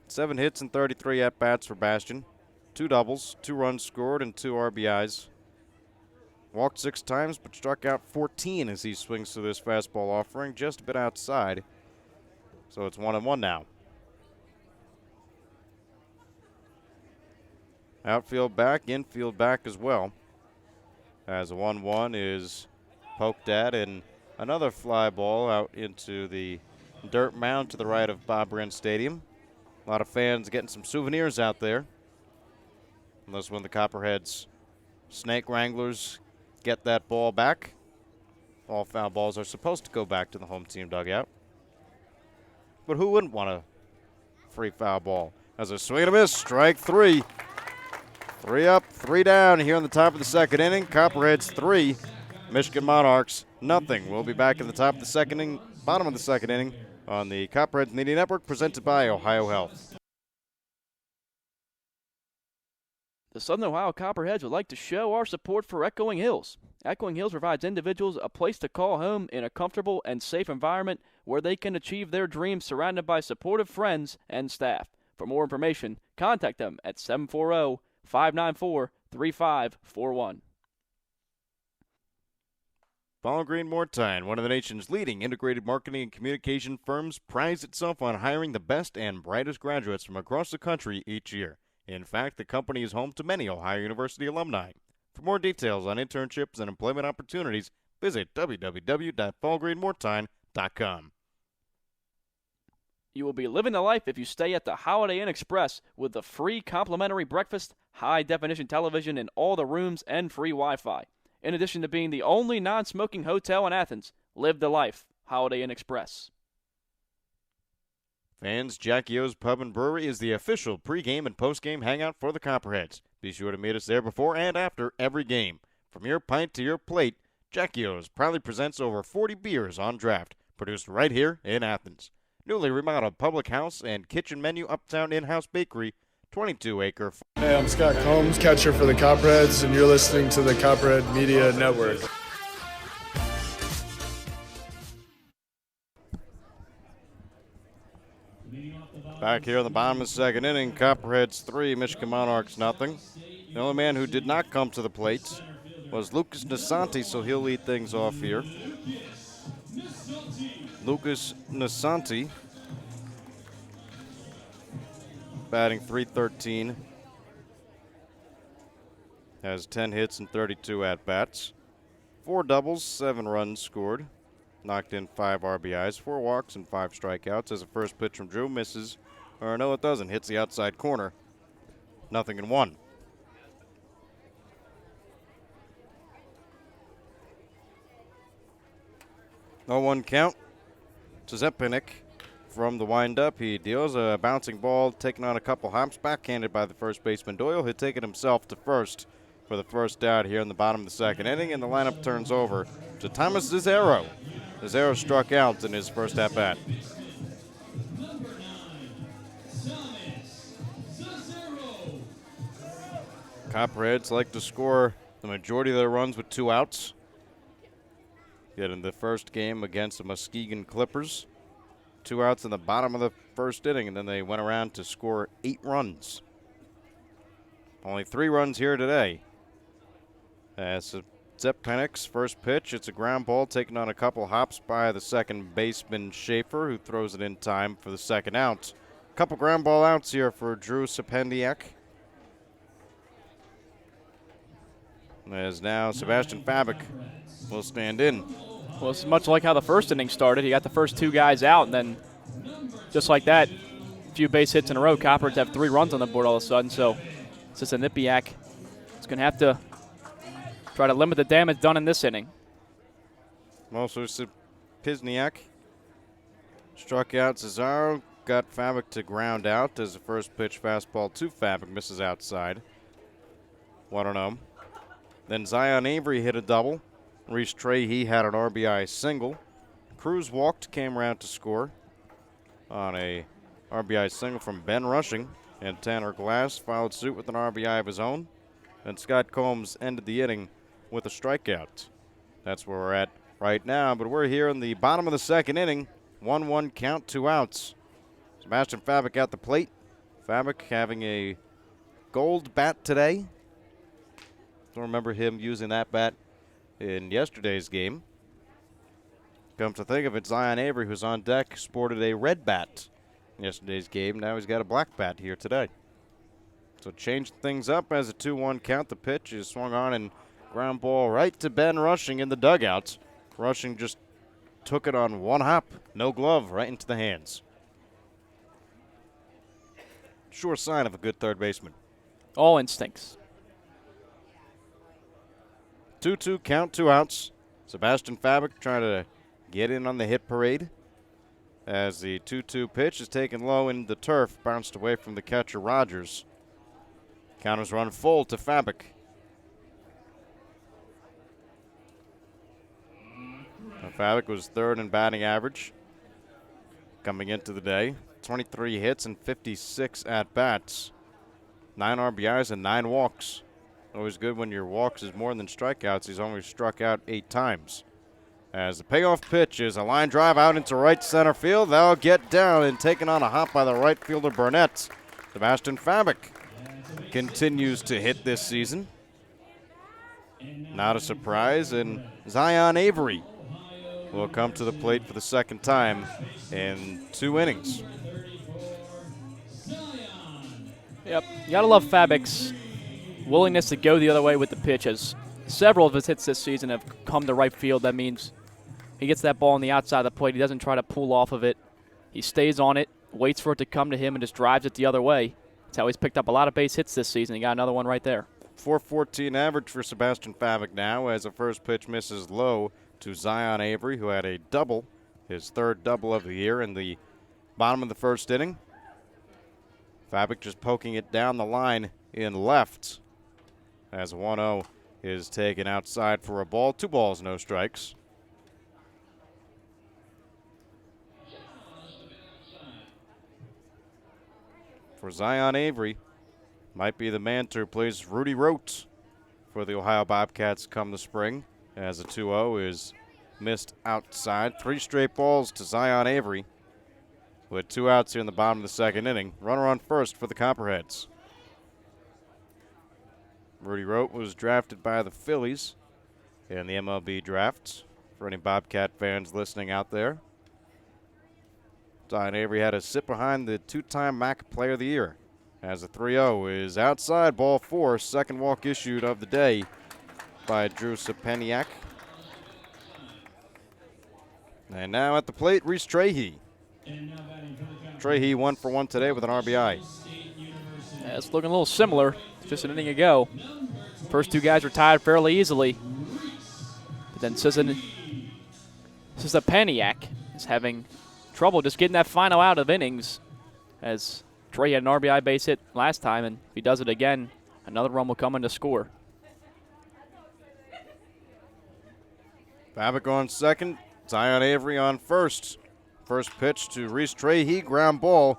7 hits and 33 at-bats for Bastian. 2 doubles, 2 runs scored, and 2 RBIs. Walked 6 times, but struck out 14 as he swings through this fastball offering, just a bit outside. So it's 1-1 now. Outfield back, infield back as well. As a 1-1 is poked at, and another fly ball out into the dirt mound to the right of Bob Brent Stadium. A lot of fans getting some souvenirs out there. Unless when the Copperheads Snake Wranglers get that ball back. All foul balls are supposed to go back to the home team dugout. But who wouldn't want a free foul ball? As a swing and a miss, strike 3. 3 up, 3 down here in the top of the second inning. Copperheads 3, Michigan Monarchs nothing. We'll be back in the top of the second inning, bottom of the second inning on the Copperheads Media Network, presented by Ohio Health. The Southern Ohio Copperheads would like to show our support for Echoing Hills. Echoing Hills provides individuals a place to call home in a comfortable and safe environment where they can achieve their dreams surrounded by supportive friends and staff. For more information, contact them at 740-594-3541. Ball Green Mortine, one of the nation's leading integrated marketing and communication firms, prides itself on hiring the best and brightest graduates from across the country each year. In fact, the company is home to many Ohio University alumni. For more details on internships and employment opportunities, visit www.ballgreenmortine.com. You will be living the life if you stay at the Holiday Inn Express with the free complimentary breakfast, high-definition television in all the rooms, and free Wi-Fi. In addition to being the only non-smoking hotel in Athens, live the life. Holiday Inn Express. Fans, Jackie O's Pub and Brewery is the official pregame and postgame hangout for the Copperheads. Be sure to meet us there before and after every game. From your pint to your plate, Jackie O's proudly presents over 40 beers on draft, produced right here in Athens. Newly remodeled public house and kitchen menu uptown in-house bakery, 22-acre. Hey, I'm Scott Combs, catcher for the Copperheads, and you're listening to the Copperhead Media Network. Back here in the bottom of the second inning, Copperheads 3, Michigan Monarchs nothing. The only man who did not come to the plate was Lucas Nasanti, so he'll lead things off here. Lucas Nasanti, batting .313, has 10 hits and 32 at-bats. 4 doubles, 7 runs scored, knocked in 5 RBIs, 4 walks, and 5 strikeouts. As a first pitch from Drew misses, or no, it doesn't, hits the outside corner. 0-1. No 1 count to Zepinik from the windup. He deals a bouncing ball, taking on a couple hops, backhanded by the first baseman Doyle. He'll take it himself to first for the first out here in the bottom of the second inning, and the lineup turns over to Thomas Zizero. Zizero struck out in his first at-bat. Copperheads like to score the majority of their runs with 2 outs. Yet in the first game against the Muskegon Clippers, 2 outs in the bottom of the first inning, and then they went around to score 8 runs. Only 3 runs here today. As Zepinik's first pitch, it's a ground ball taken on a couple hops by the second baseman Schaefer, who throws it in time for the second out. Couple ground ball outs here for Drew Sependiak. As now Sebastian Fabik will stand in. Well, it's much like how the first inning started. He got the first 2 guys out, and then just like that, a few base hits in a row, Copperheads have 3 runs on the board all of a sudden. So Sependiak is going to have to try to limit the damage done in this inning. Also, Sependiak struck out Cesaro, got Fabik to ground out as the first pitch fastball to Fabik misses outside. 1-0. Then Zion Avery hit a double. Reese Trahey had an RBI single. Cruz walked, came around to score on a RBI single from Ben Rushing. And Tanner Glass followed suit with an RBI of his own. And Scott Combs ended the inning with a strikeout. That's where we're at right now, but we're here in the bottom of the second inning. 1-1 count, 2 outs. Sebastian Fabic at the plate. Fabic having a gold bat today. Don't remember him using that bat in yesterday's game. Come to think of it, Zion Avery, who's on deck, sported a red bat in yesterday's game. Now he's got a black bat here today. So changed things up as a 2-1 count. The pitch is swung on and ground ball right to Ben Rushing in the dugouts. Rushing just took it on one hop, no glove, right into the hands. Sure sign of a good third baseman. All instincts. 2-2 count, 2 outs. Sebastian Fabic trying to get in on the hit parade as the 2-2 pitch is taken low in the turf, bounced away from the catcher Rogers. Counters run full to Fabic. Fabic was third in batting average coming into the day. 23 hits and 56 at-bats. 9 RBIs and 9 walks. Always good when your walks is more than strikeouts. He's only struck out 8 times. As the payoff pitch is a line drive out into right center field. That'll get down and taken on a hop by the right fielder Burnett. Sebastian Fabic continues to hit this season. Not a surprise, and Zion Avery will come to the plate for the second time in 2 innings. Yep, you gotta love Fabic's willingness to go the other way with the pitch, as several of his hits this season have come to right field. That means he gets that ball on the outside of the plate. He doesn't try to pull off of it. He stays on it, waits for it to come to him, and just drives it the other way. That's how he's picked up a lot of base hits this season. He got another one right there. 414 average for Sebastian Fabic now as the first pitch misses low to Zion Avery, who had a double, his third double of the year in the bottom of the first inning. Fabic just poking it down the line in left as 1-0 is taken outside for a ball. 2 balls, no strikes. For Zion Avery, might be the man to replace Rudy Rote for the Ohio Bobcats come the spring, as a 2-0 is missed outside. 3 straight balls to Zion Avery with 2 outs here in the bottom of the second inning. Runner on first for the Copperheads. Rudy Rote was drafted by the Phillies in the MLB draft, for any Bobcat fans listening out there. Zion Avery had a sit behind the 2-time MAC Player of the Year. As a 3-0 is outside, ball 4, second walk issued of the day by Drew Sapeniak. And now at the plate, Reese Trahey. Trahey 1 for 1 today with an RBI. Yeah, it's looking a little similar, just an inning ago. First 2 guys retired fairly easily. But then Sapeniak is having trouble just getting that final out of innings, as Trey had an RBI base hit last time, and if he does it again, another run will come in to score. Fabic on second, Zion Avery on first. First pitch to Reese Trahey, ground ball.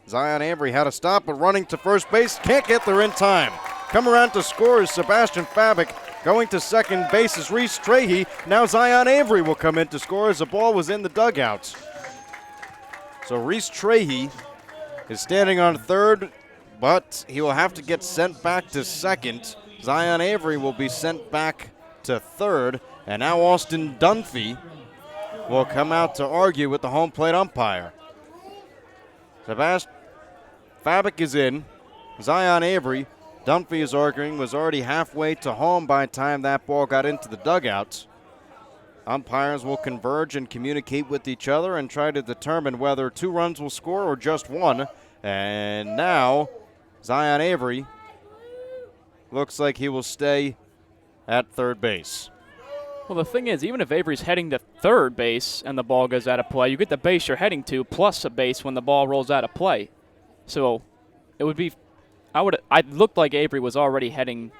Zion Avery had to stop, but running to first base, can't get there in time. Come around to score is Sebastian Fabic. Going to second base is Reese Trahey. Now Zion Avery will come in to score as the ball was in the dugouts. So Reese Trahey is standing on third, but he will have to get sent back to second. Zion Avery will be sent back to third, and now Austin Dunphy will come out to argue with the home plate umpire. Sebastian Fabic is in. Zion Avery, Dunphy is arguing, was already halfway to home by the time that ball got into the dugouts. Umpires will converge and communicate with each other and try to determine whether 2 runs will score or just 1. And now Zion Avery looks like he will stay at third base. Well, the thing is, even if Avery's heading to third base and the ball goes out of play, you get the base you're heading to plus a base when the ball rolls out of play. So it would be, I looked like Avery was already heading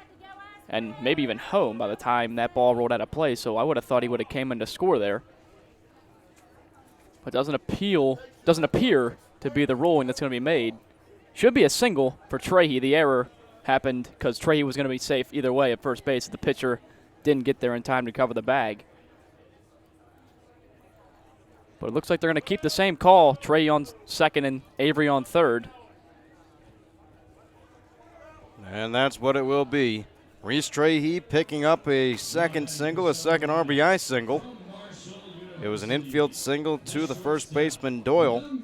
and maybe even home by the time that ball rolled out of play, so I would have thought he would have came in to score there. But doesn't appear to be the ruling that's going to be made. Should be a single for Trahey. The error happened because Trahey was going to be safe either way at first base. The pitcher didn't get there in time to cover the bag. But it looks like they're going to keep the same call. Trey on second and Avery on third. And that's what it will be. Reese Trahey picking up a second single, a second RBI single. It was an infield single to the first baseman, Doyle.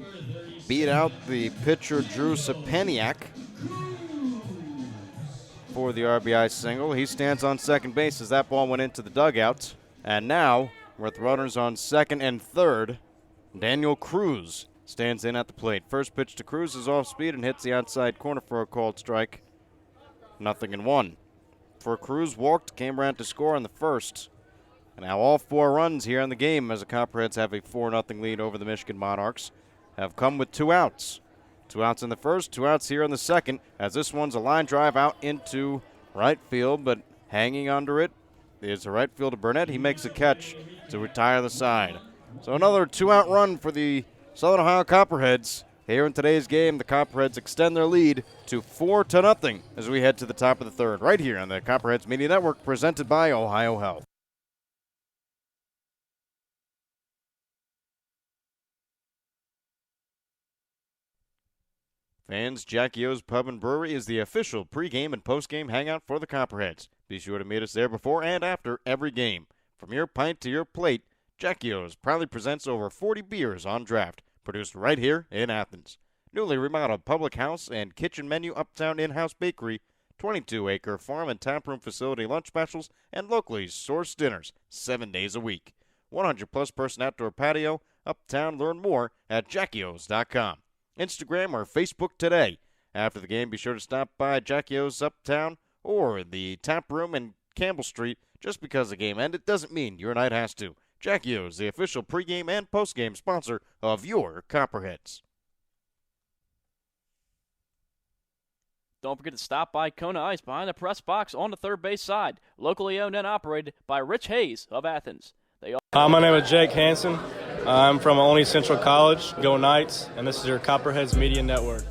Beat out the pitcher, Drew Sapeniak, for the RBI single. He stands on second base as that ball went into the dugout. And now, with runners on second and third, Daniel Cruz stands in at the plate. First pitch to Cruz is off speed and hits the outside corner for a called strike. 0-1. For Cruz, walked, came around to score in the first. And now all 4 runs here in the game as the Copperheads have a 4-0 lead over the Michigan Monarchs have come with 2 outs. 2 outs in the first, 2 outs here in the second, as this one's a line drive out into right field, but hanging under it is the right fielder Burnett. He makes a catch to retire the side. So another 2-out run for the Southern Ohio Copperheads. Here in today's game, the Copperheads extend their lead to 4-0 as we head to the top of the third, right here on the Copperheads Media Network, presented by Ohio Health. Fans, Jackie O's Pub and Brewery is the official pregame and postgame hangout for the Copperheads. Be sure to meet us there before and after every game. From your pint to your plate, Jackie O's proudly presents over 40 beers on draft, produced right here in Athens. Newly remodeled public house and kitchen menu, uptown in-house bakery, 22-acre farm and taproom facility lunch specials, and locally sourced dinners 7 days a week. 100-plus person outdoor patio, uptown. Learn more at jackios.com. Instagram or Facebook today. After the game, be sure to stop by Jackie O's Uptown or the tap room in Campbell Street. Just because the game ended doesn't mean your night has to. Jackie O's, the official pregame and postgame sponsor of your Copperheads. Don't forget to stop by Kona Ice behind the press box on the third base side. Locally owned and operated by Rich Hayes of Athens. My name is Jake Hansen. I'm from Olney Central College. Go Knights, and this is your Copperheads Media Network.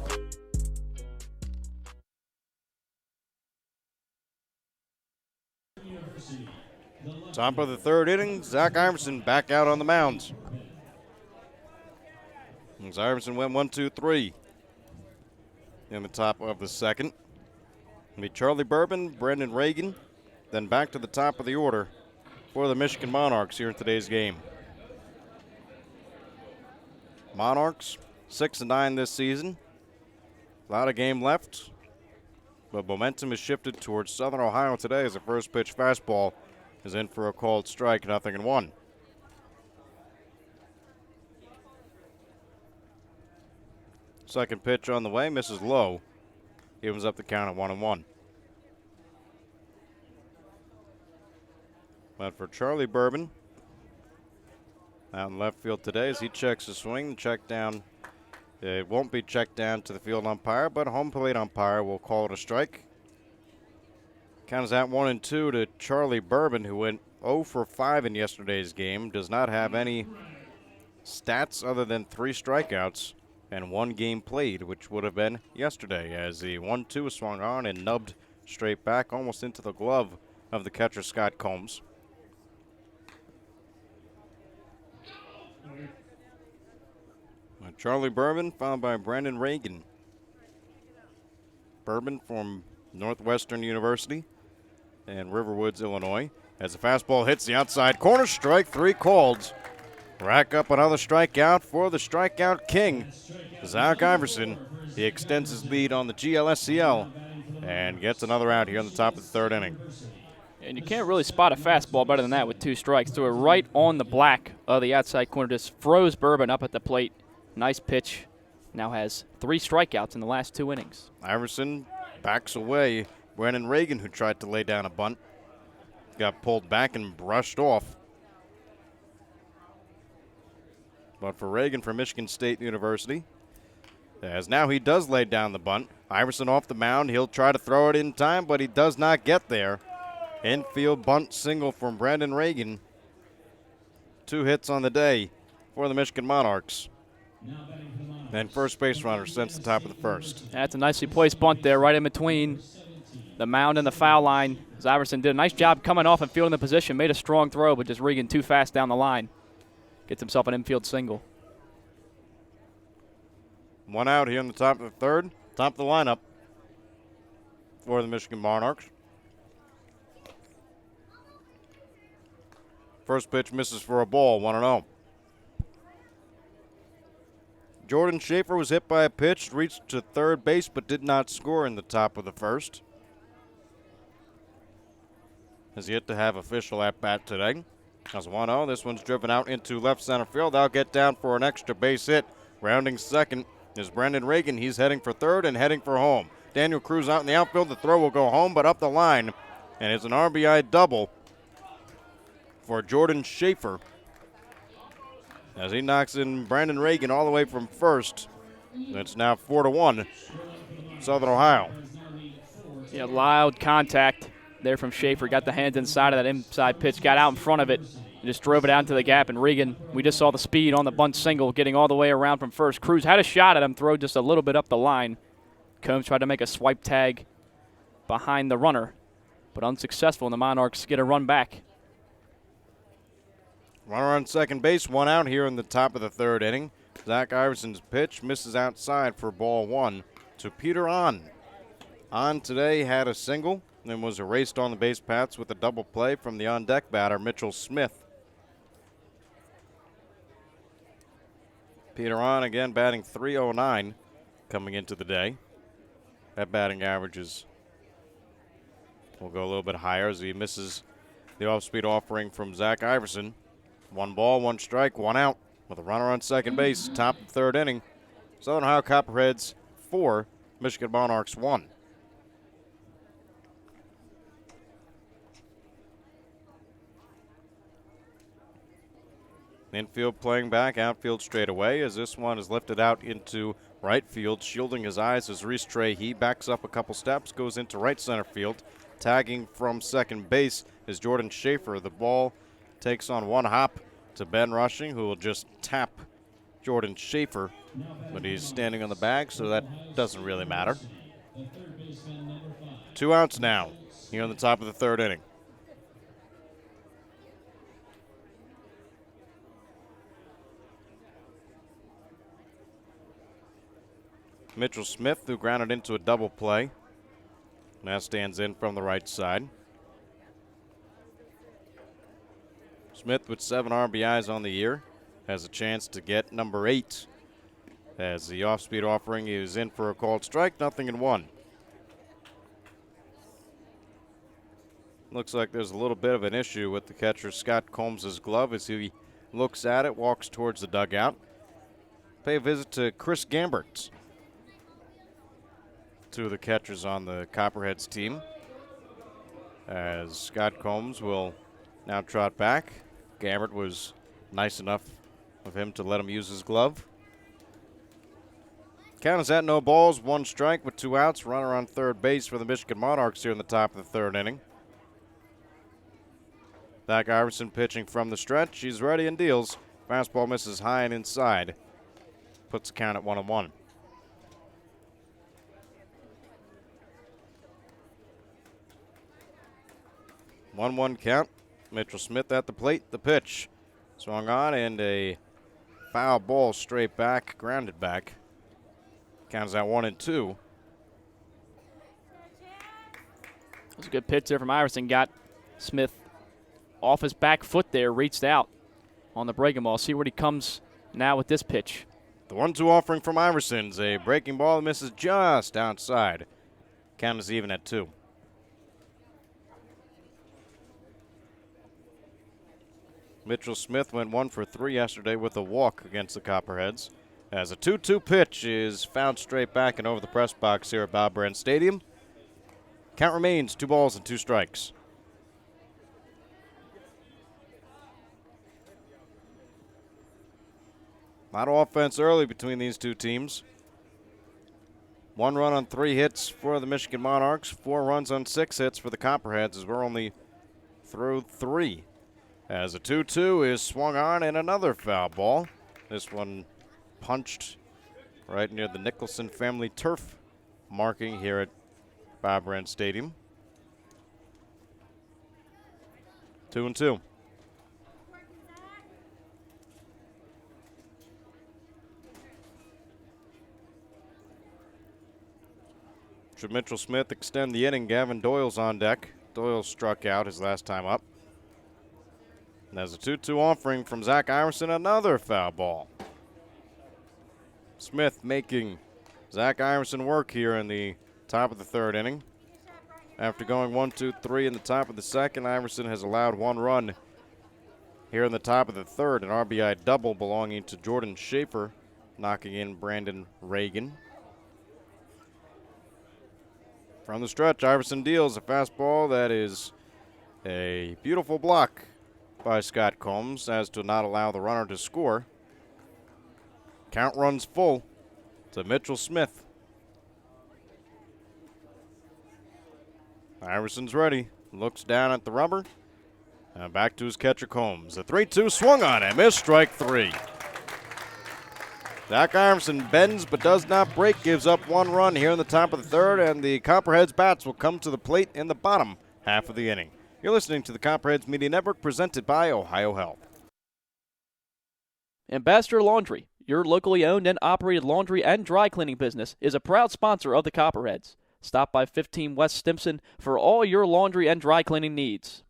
Top of the third inning, Zach Iverson back out on the mound. As Iverson went 1-2-3 in the top of the second. It'll be Charlie Bourbon, Brendan Reagan, then back to the top of the order for the Michigan Monarchs here in today's game. Monarchs 6-9 this season. A lot of game left, but momentum is shifted towards Southern Ohio today as the first pitch fastball is in for a called strike, 0-1. Second pitch on the way, misses low. Evens up the count at 1-1. But for Charlie Bourbon, out in left field today as he checks the swing. The check down, it won't be checked down to the field umpire, but home plate umpire will call it a strike. Count is at 1-2 to Charlie Bourbon, who went 0 for 5 in yesterday's game. Does not have any stats other than 3 strikeouts and 1 game played, which would have been yesterday, as the 1-2 was swung on and nubbed straight back almost into the glove of the catcher, Scott Combs. Charlie Bourbon, followed by Brandon Reagan. Bourbon from Northwestern University and Riverwoods, Illinois. As the fastball hits the outside corner, strike 3 called. Rack up another strikeout for the strikeout king, Zach Iverson. He extends his lead on the GLSCL and gets another out here in the top of the third inning. And you can't really spot a fastball better than that with 2 strikes. Threw it right on the black of the outside corner. Just froze Bourbon up at the plate. Nice pitch. Now has 3 strikeouts in the last 2 innings. Iverson backs away. Brandon Reagan, who tried to lay down a bunt, got pulled back and brushed off. But for Reagan from Michigan State University, as now he does lay down the bunt. Iverson off the mound. He'll try to throw it in time, but he does not get there. Infield bunt single from Brandon Reagan. 2 hits on the day for the Michigan Monarchs. And first base runner since the top of the first. That's a nicely placed bunt there, right in between the mound and the foul line. As Iverson did a nice job coming off and fielding the position, made a strong throw, but just Regan too fast down the line. Gets himself an infield single. One out here in the top of the third. Top of the lineup for the Michigan Monarchs. First pitch misses for a ball, 1-0. Jordan Schaefer was hit by a pitch, reached to third base, but did not score in the top of the first. Has yet to have official at-bat today. As 1-0, this one's driven out into left center field. They'll get down for an extra base hit. Rounding second is Brendan Reagan. He's heading for third and heading for home. Daniel Cruz out in the outfield. The throw will go home, but up the line. And it's an RBI double for Jordan Schaefer as he knocks in Brandon Reagan all the way from first. It's now 4-1, Southern Ohio. Yeah, loud contact there from Schaefer. Got the hands inside of that inside pitch, got out in front of it, and just drove it out into the gap. And Regan, we just saw the speed on the bunt single, getting all the way around from first. Cruz had a shot at him, throw just a little bit up the line. Combs tried to make a swipe tag behind the runner, but unsuccessful, and the Monarchs get a run back. Runner on second base, one out here in the top of the third inning. Zach Iverson's pitch misses outside for ball one to Peter Ahn. Ahn today had a single and was erased on the base paths with a double play from the on-deck batter, Mitchell Smith. Peter Ahn again batting .309 coming into the day. That batting average will go a little bit higher as he misses the off-speed offering from Zach Iverson. 1 ball, 1 strike, 1 out with a runner on second base. Top of the third inning. Southern Ohio Copperheads 4, Michigan Monarchs 1. Infield playing back, outfield straight away as this one is lifted out into right field. Shielding his eyes is Reese Trey. He backs up a couple steps, goes into right center field. Tagging from second base is Jordan Schaefer. The ball takes on one hop to Ben Rushing, who will just tap Jordan Schaefer, but he's standing on the bag, so that doesn't really matter. 2 outs now here on the top of the third inning. Mitchell Smith, who grounded into a double play, now stands in from the right side. Smith with 7 RBIs on the year has a chance to get number 8 as the off-speed offering is in for a called strike, 0-1. Looks like there's a little bit of an issue with the catcher Scott Combs' glove as he looks at it, walks towards the dugout. Pay a visit to Chris Gambert, 2 of the catchers on the Copperheads team, as Scott Combs will now trot back. Gambert was nice enough of him to let him use his glove. Count is at no balls, 1 strike with 2 outs. Runner on third base for the Michigan Monarchs here in the top of the third inning. Zach Iverson pitching from the stretch. He's ready and deals. Fastball misses high and inside. Puts the count at 1-1. One count. Mitchell Smith at the plate. The pitch swung on and a foul ball straight back, grounded back. Counts at 1-2. That was a good pitch there from Iverson. Got Smith off his back foot there, reached out on the breaking ball. See where he comes now with this pitch. The 1-2 offering from Iverson's a breaking ball that misses just outside. Count is even at 2. Mitchell Smith went 1 for 3 yesterday with a walk against the Copperheads. As a 2-2 pitch is fouled straight back and over the press box here at Bob Brandt Stadium. Count remains 2 balls and 2 strikes. A lot of offense early between these two teams. 1 run on 3 hits for the Michigan Monarchs, 4 runs on 6 hits for the Copperheads as we're only through 3. As a 2-2 is swung on and another foul ball. This one punched right near the Nicholson family turf marking here at Bob Brandt Stadium. 2-2. Should Mitchell Smith extend the inning, Gavin Doyle's on deck. Doyle struck out his last time up. And there's a 2-2 offering from Zach Iverson, another foul ball. Smith making Zach Iverson work here in the top of the third inning. After going 1-2-3 in the top of the second, Iverson has allowed one run here in the top of the third, an RBI double belonging to Jordan Schaefer, knocking in Brandon Reagan. From the stretch, Iverson deals a fastball that is a beautiful block by Scott Combs as to not allow the runner to score. Count runs full to Mitchell Smith. Iverson's ready, looks down at the rubber, and back to his catcher Combs. The 3-2 swung on and missed, strike three. Zach Iverson bends but does not break, gives up one run here in the top of the third, and the Copperheads bats will come to the plate in the bottom half of the inning. You're listening to the Copperheads Media Network, presented by Ohio Health. Ambassador Laundry, your locally owned and operated laundry and dry cleaning business, is a proud sponsor of the Copperheads. Stop by 15 West Stimson for all your laundry and dry cleaning needs.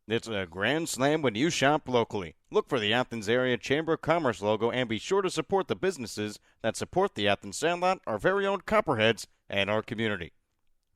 It's a grand slam when you shop locally. Look for the Athens Area Chamber of Commerce logo and be sure to support the businesses that support the Athens Sandlot, our very own Copperheads, and our community.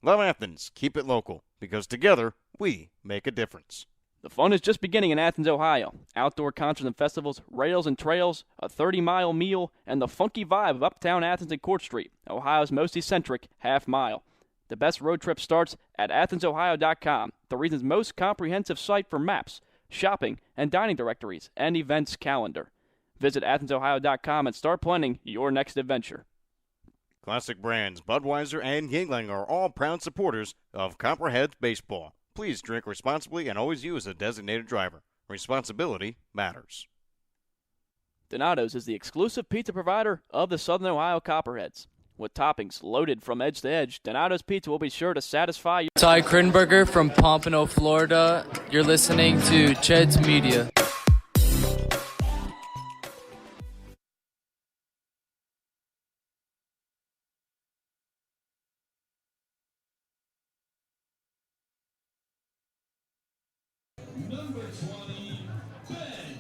Love Athens. Keep it local, because together we make a difference. The fun is just beginning in Athens, Ohio. Outdoor concerts and festivals, rails and trails, a 30-mile meal, and the funky vibe of uptown Athens and Court Street, Ohio's most eccentric half-mile. The best road trip starts at AthensOhio.com, the region's most comprehensive site for maps, shopping, and dining directories, and events calendar. Visit AthensOhio.com and start planning your next adventure. Classic brands Budweiser and Yingling are all proud supporters of Copperheads Baseball. Please drink responsibly and always use a designated driver. Responsibility matters. Donato's is the exclusive pizza provider of the Southern Ohio Copperheads. With toppings loaded from edge to edge, Donato's Pizza will be sure to satisfy you. Ty Krinberger from Pompano, Florida. You're listening to Ched's Media.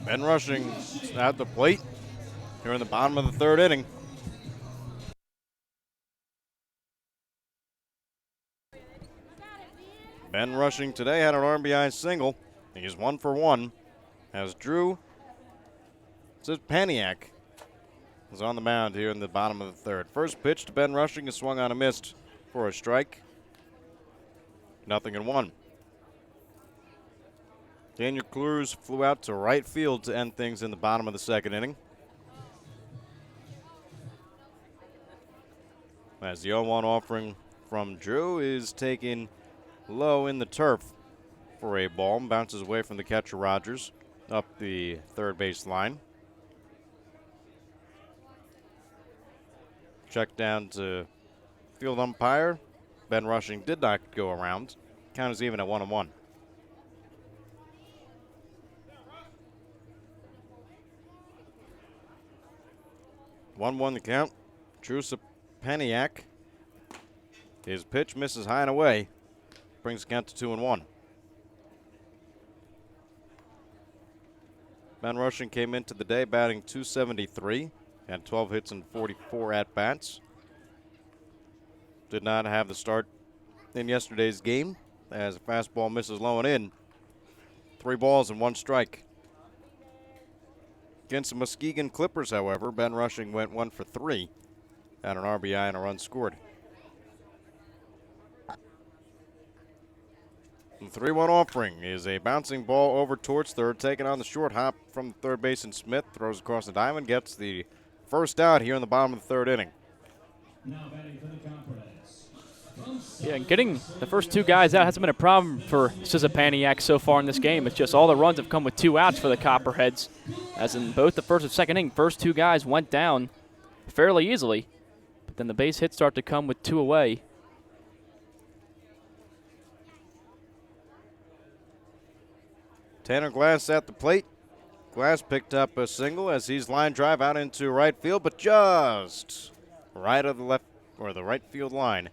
Ben Rushing at the plate here in the bottom of the third inning. Ben Rushing today had an RBI single. He's 1 for 1. As Drew Paniak is on the mound here in the bottom of the third. First pitch to Ben Rushing is swung on and missed for a strike. 0-1. Daniel Cruz flew out to right field to end things in the bottom of the second inning. As the 0-1 offering from Drew is taken low in the turf for a ball. Bounces away from the catcher Rogers up the third base line. Check down to field umpire. Ben Rushing did not go around. Count is even at 1-1. One the count. Drew Paniak. His pitch misses high and away. Brings the count to 2-1. Ben Rushing came into the day batting .273, had 12 hits and 44 at-bats. Did not have the start in yesterday's game as a fastball misses low and in. 3 balls and 1 strike. Against the Muskegon Clippers, however, Ben Rushing went 1 for 3, had an RBI and a run scored. The 3-1 offering is a bouncing ball over towards third, taken on the short hop from the third baseman Smith, throws across the diamond, gets the first out here in the bottom of the third inning. Yeah, and getting the first 2 guys out hasn't been a problem for Sizapaniak so far in this game. It's just all the runs have come with 2 outs for the Copperheads, as in both the first and second inning, first 2 guys went down fairly easily, but then the base hits start to come with 2 away. Tanner Glass at the plate. Glass picked up a single as he's line drive out into right field, but just right of the left or the right field line.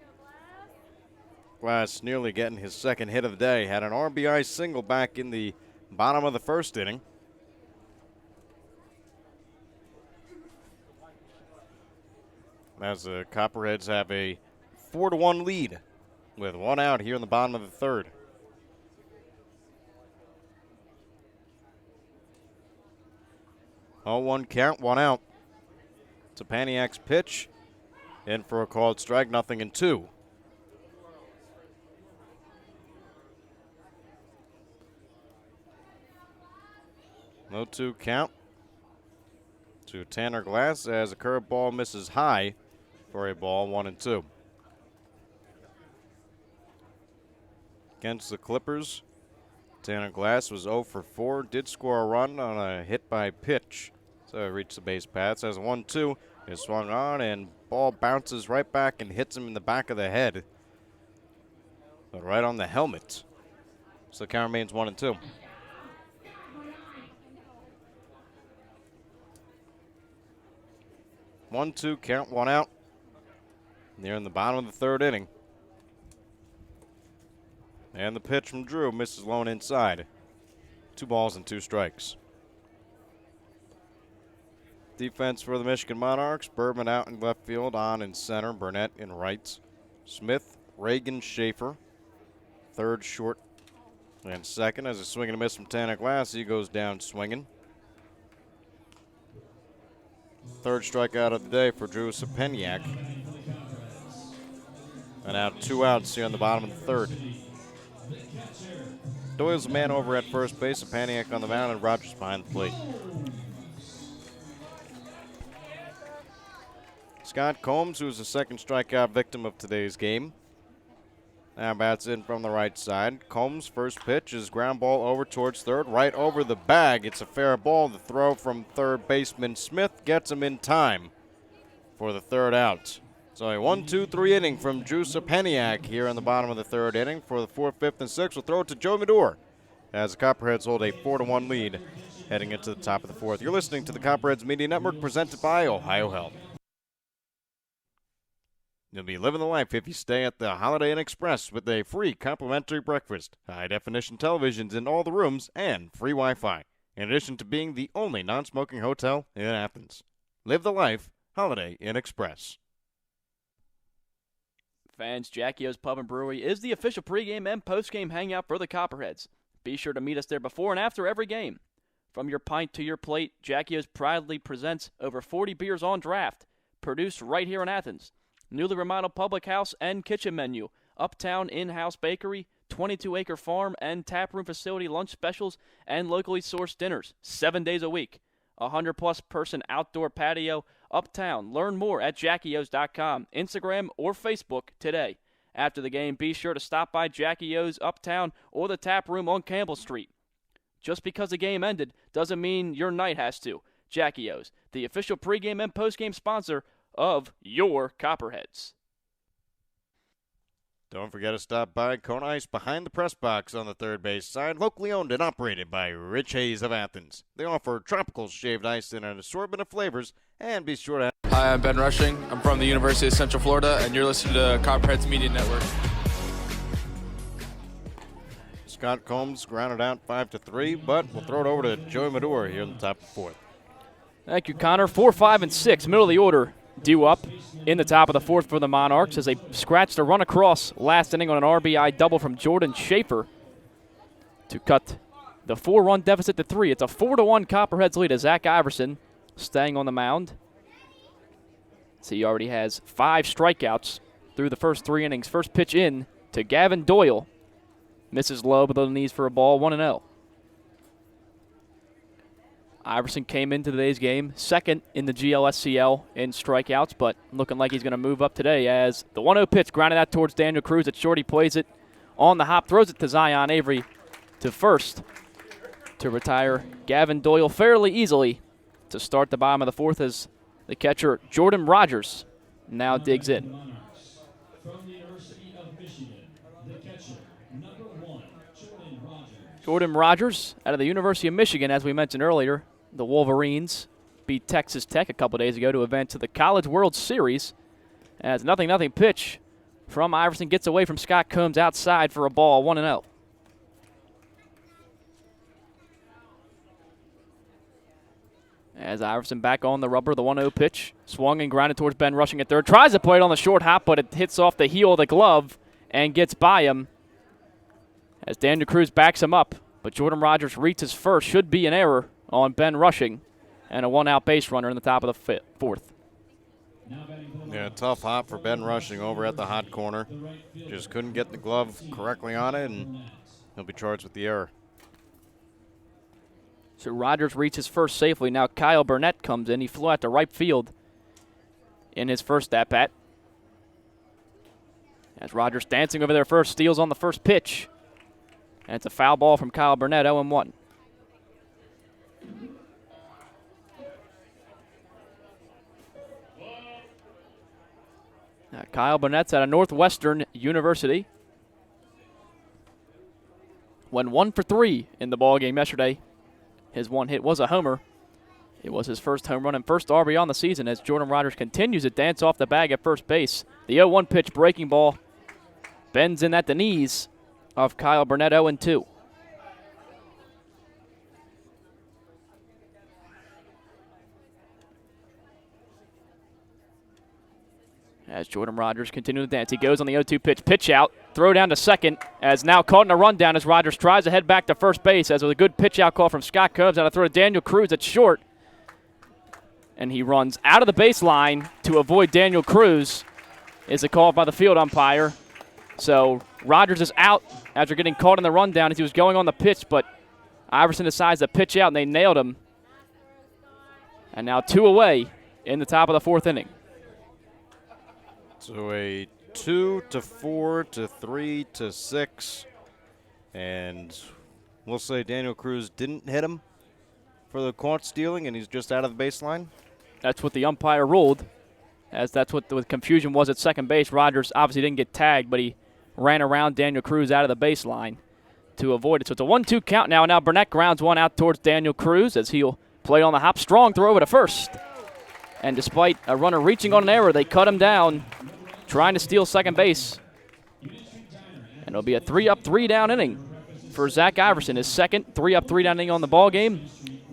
Glass nearly getting his second hit of the day. Had an RBI single back in the bottom of the first inning. As the Copperheads have a 4-1 lead with one out here in the bottom of the third. Oh, 1 count, 1 out. Sapaniak's pitch. In for a called strike, 0-2. 0-2 count to Tanner Glass as a curveball misses high for a ball, 1-2. Against the Clippers, Tanner Glass was 0 for 4, did score a run on a hit by pitch. So he reached the base paths as 1-2 is swung on and ball bounces right back and hits him in the back of the head. But right on the helmet. So the count remains 1-2. One, 2 count, 1 out. Near in the bottom of the third inning. And the pitch from Drew misses low and inside. 2 balls and 2 strikes. Defense for the Michigan Monarchs. Bergman out in left field, on in center, Burnett in right. Smith, Reagan, Schaefer. Third, short, and second. As a swing and a miss from Tanner Glass, he goes down swinging. Third strikeout of the day for Drew Sapaniak. And now 2 outs here on the bottom of the third. Doyle's the man over at first base, Sapaniak on the mound, and Rogers behind the plate. Scott Combs, who's the second strikeout victim of today's game. Now bats in from the right side. Combs' first pitch is ground ball over towards third, right over the bag. It's a fair ball. The throw from third baseman Smith gets him in time for the third out. So a 1-2-3 inning from Drew Sapaniak here in the bottom of the third inning. For the 4th, 5th, and 6th, we'll throw it to Joe Medor as the Copperheads hold a 4-1 lead heading into the top of the 4th. You're listening to the Copperheads Media Network presented by Ohio Health. You'll be living the life if you stay at the Holiday Inn Express with a free complimentary breakfast, high-definition televisions in all the rooms, and free Wi-Fi, in addition to being the only non-smoking hotel in Athens. Live the life, Holiday Inn Express. Fans, Jackie O's Pub and Brewery is the official pregame and postgame hangout for the Copperheads. Be sure to meet us there before and after every game. From your pint to your plate, Jackie O's proudly presents over 40 beers on draft, produced right here in Athens. Newly remodeled public house and kitchen menu, uptown in-house bakery, 22-acre farm and taproom facility lunch specials, and locally sourced dinners, 7 days a week. 100-plus person outdoor patio, uptown. Learn more at JackieO's.com, Instagram, or Facebook today. After the game, be sure to stop by Jackie O's Uptown or the tap room on Campbell Street. Just because the game ended doesn't mean your night has to. Jackie O's, the official pregame and postgame sponsor of your Copperheads. Don't forget to stop by Kona Ice behind the press box on the third base side, locally owned and operated by Rich Hayes of Athens. They offer tropical shaved ice in an assortment of flavors, and be sure to... Hi, I'm Ben Rushing. I'm from the University of Central Florida, and you're listening to Copperheads Media Network. Scott Combs grounded out 5-3, but we'll throw it over to Joey Medor here in the top of the 4th. Thank you, Connor. 4, 5, and 6, middle of the order, due up in the top of the 4th for the Monarchs as they scratched a run across last inning on an RBI double from Jordan Schaefer to cut the 4-run deficit to 3. It's a 4-1 Copperheads lead as Zach Iverson staying on the mound. So he already has 5 strikeouts through the first 3 innings. First pitch in to Gavin Doyle. Misses low below the knees for a ball, 1-0. Iverson came into today's game second in the GLSCL in strikeouts, but looking like he's going to move up today as the 1-0 pitch grounded out towards Daniel Cruz at short. He plays it on the hop, throws it to Zion Avery to first to retire Gavin Doyle fairly easily to start the bottom of the 4th as the catcher Jordan Rogers now digs in. From the University of Michigan, the catcher, number 1, Jordan Rogers. Jordan Rogers out of the University of Michigan, as we mentioned earlier. The Wolverines beat Texas Tech a couple days ago to advance to the College World Series. As 0-0 pitch from Iverson gets away from Scott Combs outside for a ball, 1-0. As Iverson back on the rubber, the 1-0 pitch. Swung and grounded towards Ben Rushing at third. Tries to play it on the short hop, but it hits off the heel of the glove and gets by him. As Daniel Cruz backs him up, but Jordan Rogers reaches first. Should be an error on Ben Rushing, and a one-out base runner in the top of the fourth. Yeah, tough hop for Ben Rushing over at the hot corner. Just couldn't get the glove correctly on it, and he'll be charged with the error. So Rogers reaches first safely. Now Kyle Burnett comes in. He flew out to right field in his first at-bat. As Rogers dancing over there first, steals on the first pitch. And it's a foul ball from Kyle Burnett, 0-1. Now Kyle Burnett's out of Northwestern University. Went 1 for 3 in the ball game yesterday. His one hit was a homer. It was his first home run and first RBI on the season as Jordan Rogers continues to dance off the bag at first base. The 0-1 pitch breaking ball bends in at the knees of Kyle Burnett, 0-2. As Jordan Rogers continues to dance, he goes on the 0-2 pitch. Pitch out, throw down to second, as now caught in a rundown as Rogers tries to head back to first base. As with a good pitch out call from Scott Combs, and a throw to Daniel Cruz at short. And he runs out of the baseline to avoid Daniel Cruz, is a call by the field umpire. So Rogers is out after getting caught in the rundown as he was going on the pitch, but Iverson decides to pitch out, and they nailed him. And now 2 away in the top of the fourth inning. So a 2-4 to 3-6, and we'll say Daniel Cruz didn't hit him for the caught stealing, and he's just out of the baseline. That's what the umpire ruled, as that's what the confusion was at second base. Rogers obviously didn't get tagged, but he ran around Daniel Cruz out of the baseline to avoid it. So it's a 1-2 count now. Now Burnett grounds one out towards Daniel Cruz as he'll play on the hop. Strong throw over to first. And despite a runner reaching on an error, they cut him down, trying to steal second base. And it'll be a 3-up, 3-down inning for Zach Iverson, his second 3-up, 3-down inning on the ball game.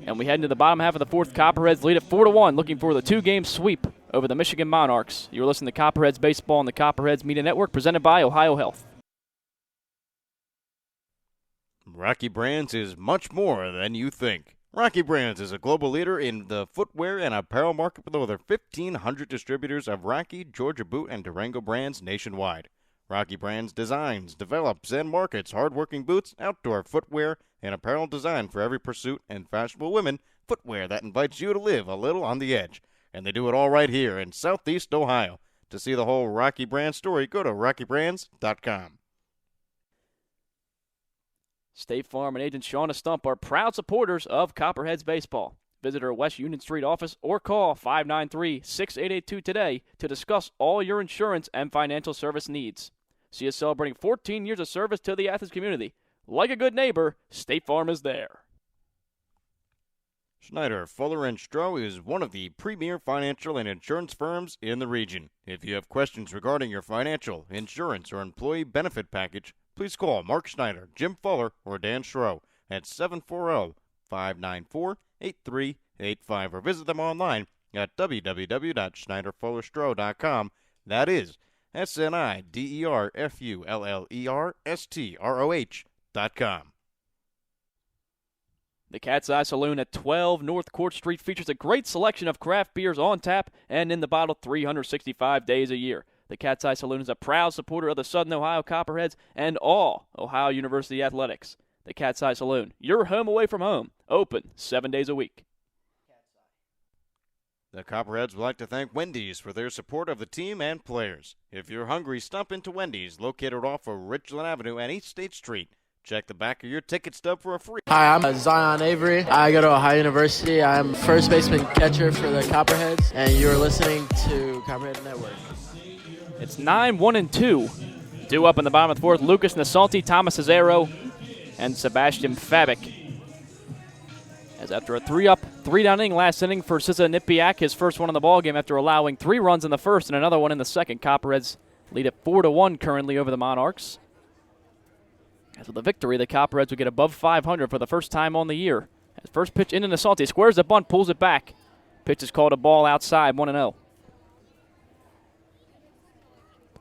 And we head into the bottom half of the fourth. Copperheads lead at 4-1, looking for the 2-game sweep over the Michigan Monarchs. You're listening to Copperheads Baseball on the Copperheads Media Network, presented by Ohio Health. Rocky Brands is much more than you think. Rocky Brands is a global leader in the footwear and apparel market with over 1,500 distributors of Rocky, Georgia Boot, and Durango brands nationwide. Rocky Brands designs, develops, and markets hard-working boots, outdoor footwear, and apparel designed for every pursuit and fashionable women, footwear that invites you to live a little on the edge. And they do it all right here in Southeast Ohio. To see the whole Rocky Brands story, go to rockybrands.com. State Farm and agent Shauna Stump are proud supporters of Copperheads Baseball. Visit our West Union Street office or call 593-6882 today to discuss all your insurance and financial service needs. She is celebrating 14 years of service to the Athens community. Like a good neighbor, State Farm is there. Schneider, Fuller & Stroh is one of the premier financial and insurance firms in the region. If you have questions regarding your financial, insurance, or employee benefit package, please call Mark Schneider, Jim Fuller, or Dan Stroh at 740-594-8385 or visit them online at www.schneiderfullerstroh.com. That is SNIDERFULLERSTROH.com. The Cat's Eye Saloon at 12 North Court Street features a great selection of craft beers on tap and in the bottle 365 days a year. The Cat's Eye Saloon is a proud supporter of the Southern Ohio Copperheads and all Ohio University athletics. The Cat's Eye Saloon, your home away from home, open 7 days a week. The Copperheads would like to thank Wendy's for their support of the team and players. If you're hungry, stop into Wendy's, located off of Richland Avenue and East State Street. Check the back of your ticket stub for a free. Hi, I'm Zion Avery. I go to Ohio University. I'm first baseman catcher for the Copperheads, and you're listening to Copperhead Network. It's 9-1-2. Due up in the bottom of the fourth, Lucas Nasalti, Thomas Cesaro, and Sebastian Fabic. As after a 3-up, 3-down inning last inning for Sisanipiak, his first one in the ballgame after allowing 3 runs in the first and another one in the second. Copperheads lead at 4-1 currently over the Monarchs. As with the victory, the Copperheads would get above 500 for the first time on the year. As first pitch into Nasanti, squares the bunt, pulls it back. Pitch is called a ball outside, 1-0.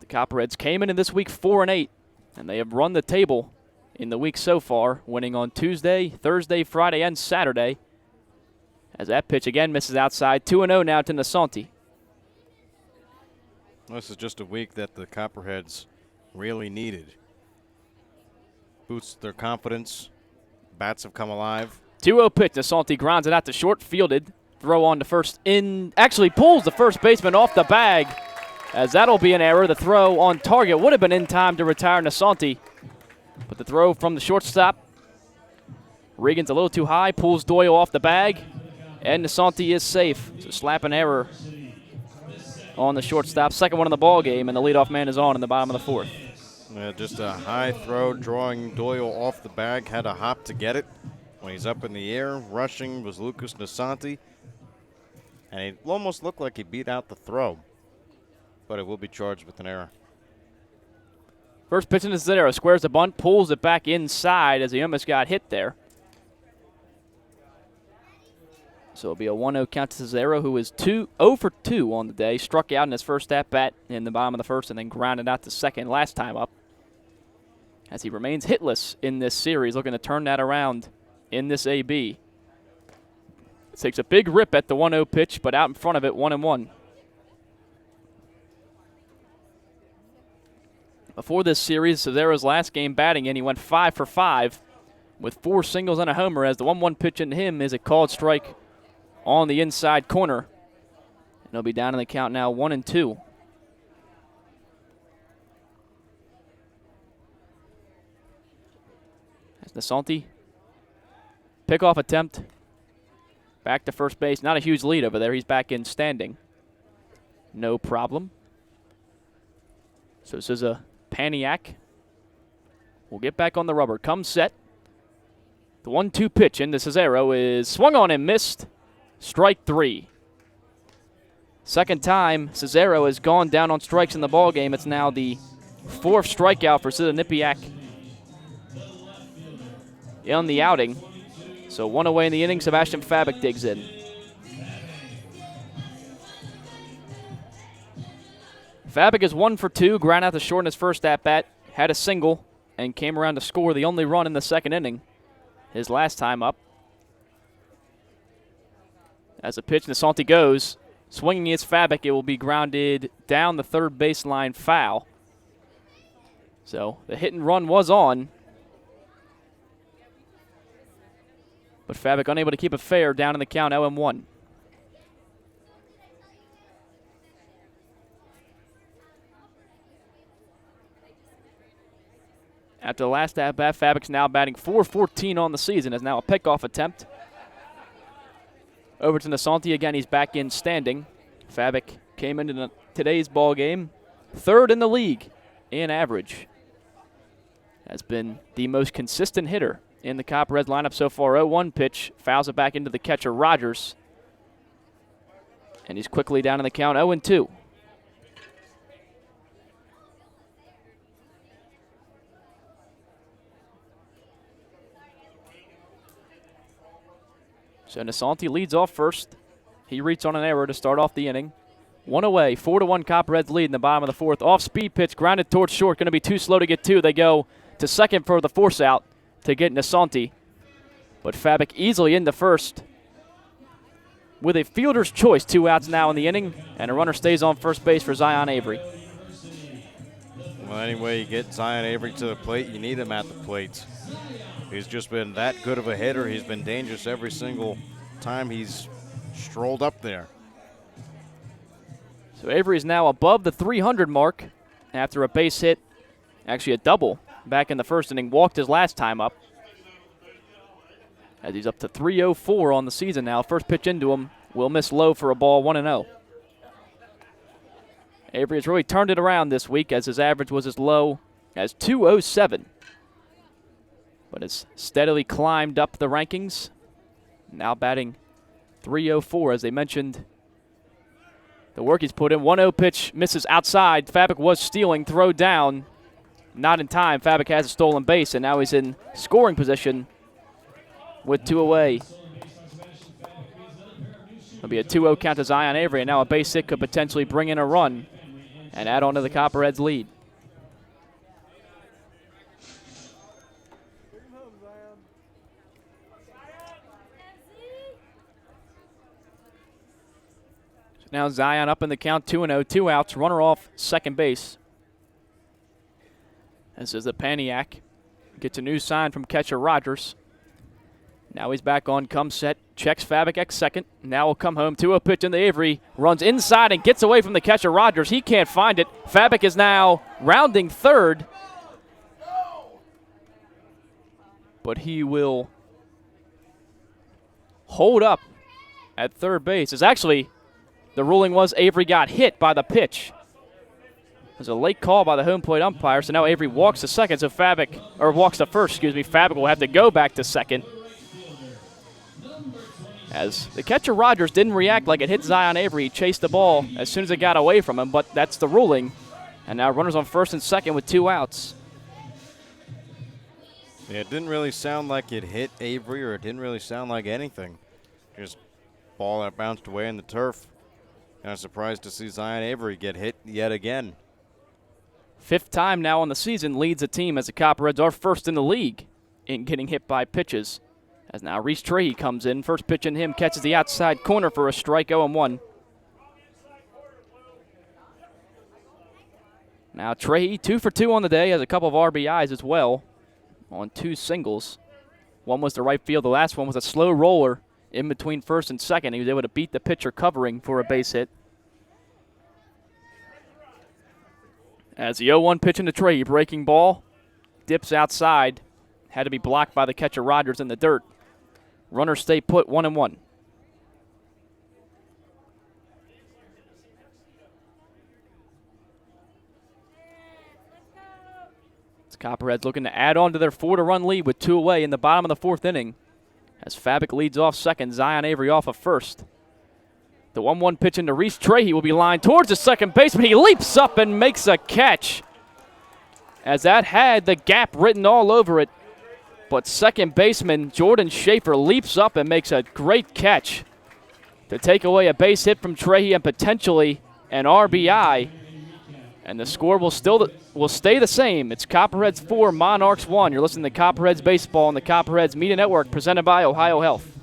The Copperheads came in this week 4-8, and they have run the table in the week so far, winning on Tuesday, Thursday, Friday, and Saturday. As that pitch again misses outside, 2-0 now to Nasanti. This is just a week that the Copperheads really needed. Boosts their confidence. Bats have come alive. 2-0 pitch. Nasanti grounds it out to short, fielded. Throw on to first in. Actually pulls the first baseman off the bag, as that'll be an error. The throw on target would have been in time to retire Nasanti. But the throw from the shortstop, Regan's a little too high, pulls Doyle off the bag, and Nasanti is safe. So slap an error on the shortstop. Second one in the ball game, and the leadoff man is on in the bottom of the fourth. Just a high throw, drawing Doyle off the bag. Had a hop to get it. When he's up in the air, rushing was Lucas Nasanti. And it almost looked like he beat out the throw. But it will be charged with an error. First pitch into Cesaro, squares the bunt, pulls it back inside as he almost got hit there. So it'll be a 1-0 count to Cesaro, who is 0 for 2 on the day. Struck out in his first at-bat in the bottom of the first and then grounded out to second last time up. As he remains hitless in this series, looking to turn that around in this AB. Takes a big rip at the 1-0 pitch, but out in front of it, 1-1. Before this series, Cesaro's last game batting in, he went 5 for 5 with 4 singles and a homer, as the 1-1 pitch into him is a called strike on the inside corner. And he'll be down in the count now, 1-2. As Nasanti, pickoff attempt, back to first base. Not a huge lead over there. He's back in standing. No problem. So this is a Paniak will get back on the rubber. Come set. The 1-2 pitch into Cesaro is swung on and missed. Strike 3. Second time Cesaro has gone down on strikes in the ball game. It's now the 4th strikeout for Sisanipiak on the outing. So 1 away in the inning. Sebastian Fabic digs in. Fabic is 1 for 2, ground out to short in his first at-bat, had a single, and came around to score the only run in the second inning, his last time up. As the pitch, Nasanti goes, swinging against Fabic, it will be grounded down the third baseline foul. So the hit and run was on, but Fabic unable to keep it fair, down in the count, 0-1. After the last at-bat, Fabic's now batting .414 on the season, as now a pickoff attempt. Over to Nasanti again, he's back in standing. Fabic came into today's ball game 3rd in the league in average. Has been the most consistent hitter in the Copperheads lineup so far. 0-1 pitch, fouls it back into the catcher, Rogers. And he's quickly down in the count, 0-2. So Nasanti leads off first. He reads on an error to start off the inning. 1 away, 4-1 Copperheads lead in the bottom of the 4th. Off-speed pitch, grounded towards short. Going to be too slow to get to. They go to second for the force out to get Nasanti. But Fabic easily into first with a fielder's choice. 2 outs now in the inning, and a runner stays on first base for Zion Avery. Well, anyway, you get Zion Avery to the plate, you need him at the plate. He's just been that good of a hitter. He's been dangerous every single time he's strolled up there. So Avery is now above the 300 mark after a base hit, actually a double, back in the first inning. Walked his last time up. As he's up to 304 on the season now. First pitch into him will miss low for a ball, 1-0. Avery has really turned it around this week, as his average was as low as 207. But but has steadily climbed up the rankings. Now batting .304, as they mentioned. The work he's put in. 1-0 pitch misses outside. Fabic was stealing, throw down. Not in time. Fabic has a stolen base, and now he's in scoring position with 2 away. It'll be a 2-0 count to Zion Avery, and now a base hit could potentially bring in a run and add on to the Copperheads' lead. So now Zion up in the count, 2-0, 2 outs, runner off second base. This is the Paniac. Gets a new sign from catcher Rogers. Now he's back on, comes set, checks Fabic at second. Now will come home, 2-0 pitch into Avery. Runs inside and gets away from the catcher Rogers. He can't find it. Fabic is now rounding third. But he will hold up at third base. It's actually, the ruling was Avery got hit by the pitch. There's a late call by the home plate umpire, so now Avery walks to second, so walks to first, excuse me. Fabic will have to go back to second. As the catcher Rogers didn't react like it hit Zion Avery. He chased the ball as soon as it got away from him, but that's the ruling. And now runners on first and second with 2 outs. Yeah, it didn't really sound like it hit Avery, or it didn't really sound like anything. Just ball that bounced away in the turf. Kind of surprised to see Zion Avery get hit yet again. 5th time now on the season leads the team, as the Copperheads are first in the league in getting hit by pitches. As now Reese Trahey comes in. First pitch in him catches the outside corner for a strike, 0-1. Now Trahey 2 for 2 on the day, has a couple of RBIs as well on 2 singles. One was to right field. The last one was a slow roller in between first and second. He was able to beat the pitcher covering for a base hit. As the 0-1 pitch into Trahey, breaking ball, dips outside. Had to be blocked by the catcher Rogers in the dirt. Runners stay put, 1-1. It's Copperheads looking to add on to their 4-run lead with 2 away in the bottom of the 4th inning. As Fabic leads off second, Zion Avery off of first. The 1-1 pitch into Reese Trahey will be lined towards the second baseman. He leaps up and makes a catch, as that had the gap written all over it. But second baseman Jordan Schaefer leaps up and makes a great catch to take away a base hit from Trahey and potentially an RBI. And the score will stay the same. It's Copperheads 4, Monarchs 1. You're listening to Copperheads Baseball on the Copperheads Media Network, presented by Ohio Health.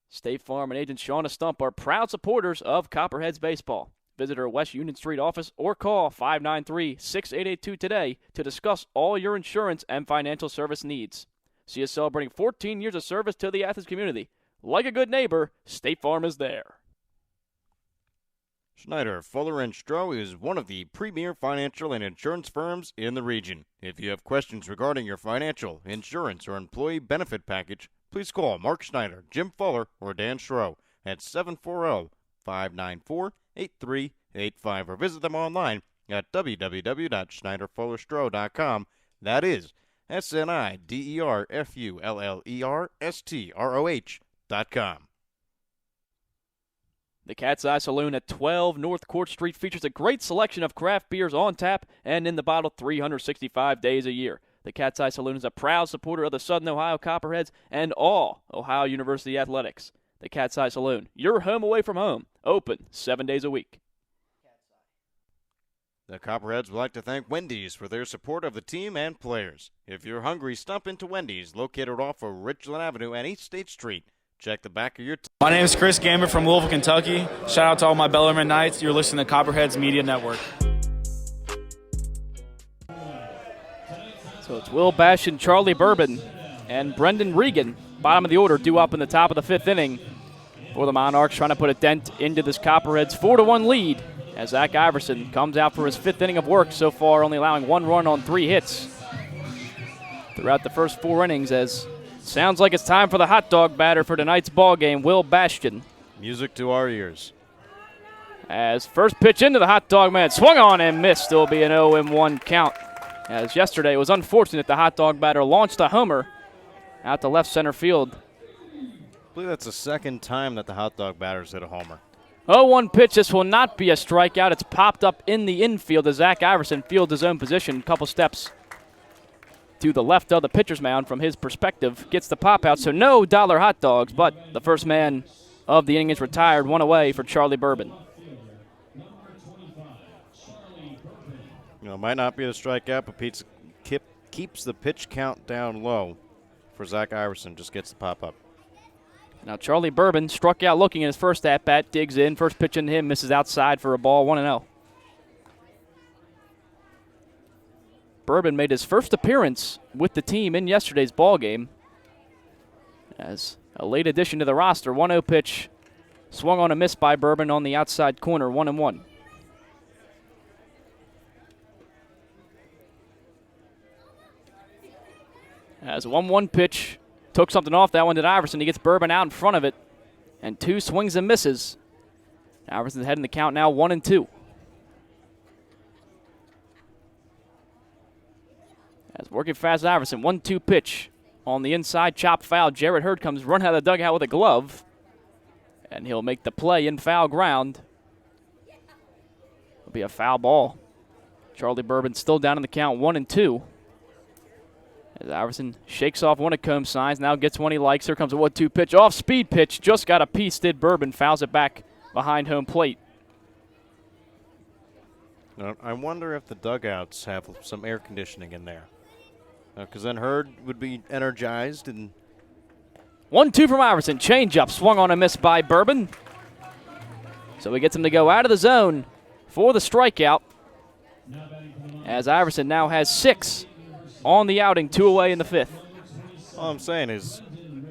State Farm and agent Shauna Stump are proud supporters of Copperheads Baseball. Visit our West Union Street office or call 593-6882 today to discuss all your insurance and financial service needs. See us celebrating 14 years of service to the Athens community. Like a good neighbor, State Farm is there. Schneider, Fuller & Stroh is one of the premier financial and insurance firms in the region. If you have questions regarding your financial, insurance, or employee benefit package, please call Mark Schneider, Jim Fuller, or Dan Stroh at 740-594-8385 or visit them online at www.schneiderfullerstroh.com. That is SNIDERFULLERSTROH.com. The Cat's Eye Saloon at 12 North Court Street features a great selection of craft beers on tap and in the bottle 365 days a year. The Cat's Eye Saloon is a proud supporter of the Southern Ohio Copperheads and all Ohio University athletics. The Cat's Eye Saloon, your home away from home, open 7 days a week. The Copperheads would like to thank Wendy's for their support of the team and players. If you're hungry, stop into Wendy's, located off of Richland Avenue and East State Street. Check the back of your My name is Chris Gambit from Louisville, Kentucky. Shout out to all my Bellarmine Knights. You're listening to Copperheads Media Network. So it's Will Bash and Charlie Bourbon and Brendan Regan, bottom of the order, due up in the top of the 5th inning for the Monarchs, trying to put a dent into this Copperheads 4-1 lead as Zach Iverson comes out for his 5th inning of work so far, only allowing 1 run on 3 hits throughout the first 4 innings, as sounds like it's time for the hot dog batter for tonight's ball game, Will Bastion. Music to our ears. As first pitch into the hot dog man, swung on and missed. It'll be an 0-1 count As yesterday, it was unfortunate the hot dog batter launched a homer out to left center field. I believe that's the second time that the hot dog batter's hit a homer. 0-1 pitch. This will not be a strikeout. It's popped up in the infield as Zach Iverson fields his own position. A couple steps to the left of the pitcher's mound from his perspective. Gets the pop out, so no dollar hot dogs, but the first man of the inning is retired. One away for Charlie Bourbon. Might not be a strikeout, but keeps the pitch count down low for Zach Iverson. Just gets the pop up. Now Charlie Bourbon struck out looking in his first at-bat, digs in, first pitch into him, misses outside for a ball, 1-0. Bourbon made his first appearance with the team in yesterday's ball game as a late addition to the roster. 1-0 pitch, swung on a miss by Bourbon on the outside corner, 1-1. As 1-1 pitch, took something off that one to Iverson. He gets Bourbon out in front of it, and 2 swings and misses. Iverson's heading the count now 1-2. As working fast, Iverson, 1-2 pitch on the inside, chop foul. Jared Hurd comes running out of the dugout with a glove, and he'll make the play in foul ground. It'll be a foul ball. Charlie Bourbon still down in the count, 1-2. As Iverson shakes off one of Combs' signs, now gets one he likes. Here comes a 1-2 pitch, off-speed pitch. Just got a piece, did Bourbon. Fouls it back behind home plate. Now, I wonder if the dugouts have some air conditioning in there. Because then Hurd would be energized. And 1-2 from Iverson. Change-up, swung on a miss by Bourbon. So he gets him to go out of the zone for the strikeout. As Iverson now has 6 on the outing, 2 away in the 5th. All I'm saying is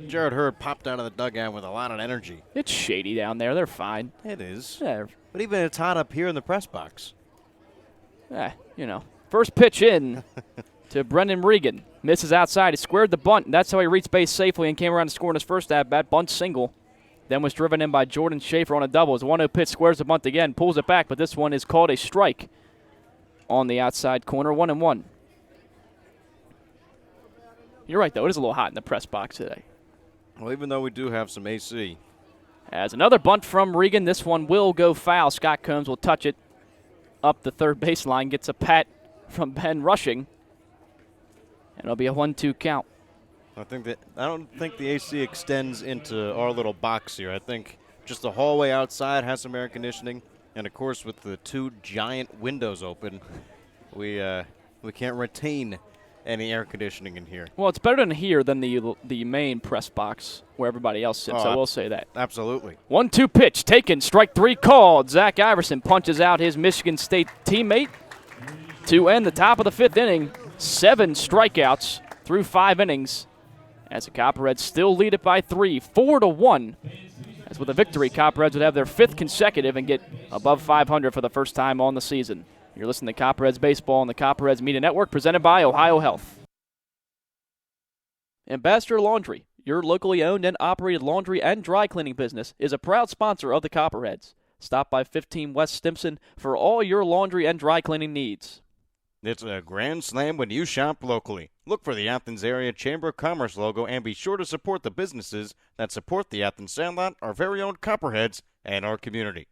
Jared Hurd popped out of the dugout with a lot of energy. It's shady down there. They're fine. It is. Yeah. But even it's hot up here in the press box. First pitch in to Brendan Regan. Misses outside. He squared the bunt. That's how he reached base safely and came around to score in his first at-bat. Bunt single. Then was driven in by Jordan Schaefer on a double. His 1-0 pitch, squares the bunt again, pulls it back, but this one is called a strike on the outside corner, 1-1. You're right, though. It is a little hot in the press box today. Well, even though we do have some AC. As another bunt from Regan. This one will go foul. Scott Combs will touch it up the third baseline. Gets a pat from Ben Rushing. And it'll be a 1-2 count. I don't think the AC extends into our little box here. I think just the hallway outside has some air conditioning. And, of course, with the 2 giant windows open, we can't retain any air conditioning in here. Well, it's better than here than the main press box where everybody else sits. I will say that. Absolutely. 1-2 pitch taken, strike 3 called. Zach Iverson punches out his Michigan State teammate to end the top of the 5th inning. 7 strikeouts through 5 innings as the Copperheads still lead it by 3, 4-1. As with a victory, Copperheads would have their 5th consecutive and get above 500 for the first time on the season. You're listening to Copperheads Baseball on the Copperheads Media Network, presented by Ohio Health. Ambassador Laundry, your locally owned and operated laundry and dry cleaning business, is a proud sponsor of the Copperheads. Stop by 15 West Stimson for all your laundry and dry cleaning needs. It's a grand slam when you shop locally. Look for the Athens Area Chamber of Commerce logo and be sure to support the businesses that support the Athens Sandlot, our very own Copperheads, and our community.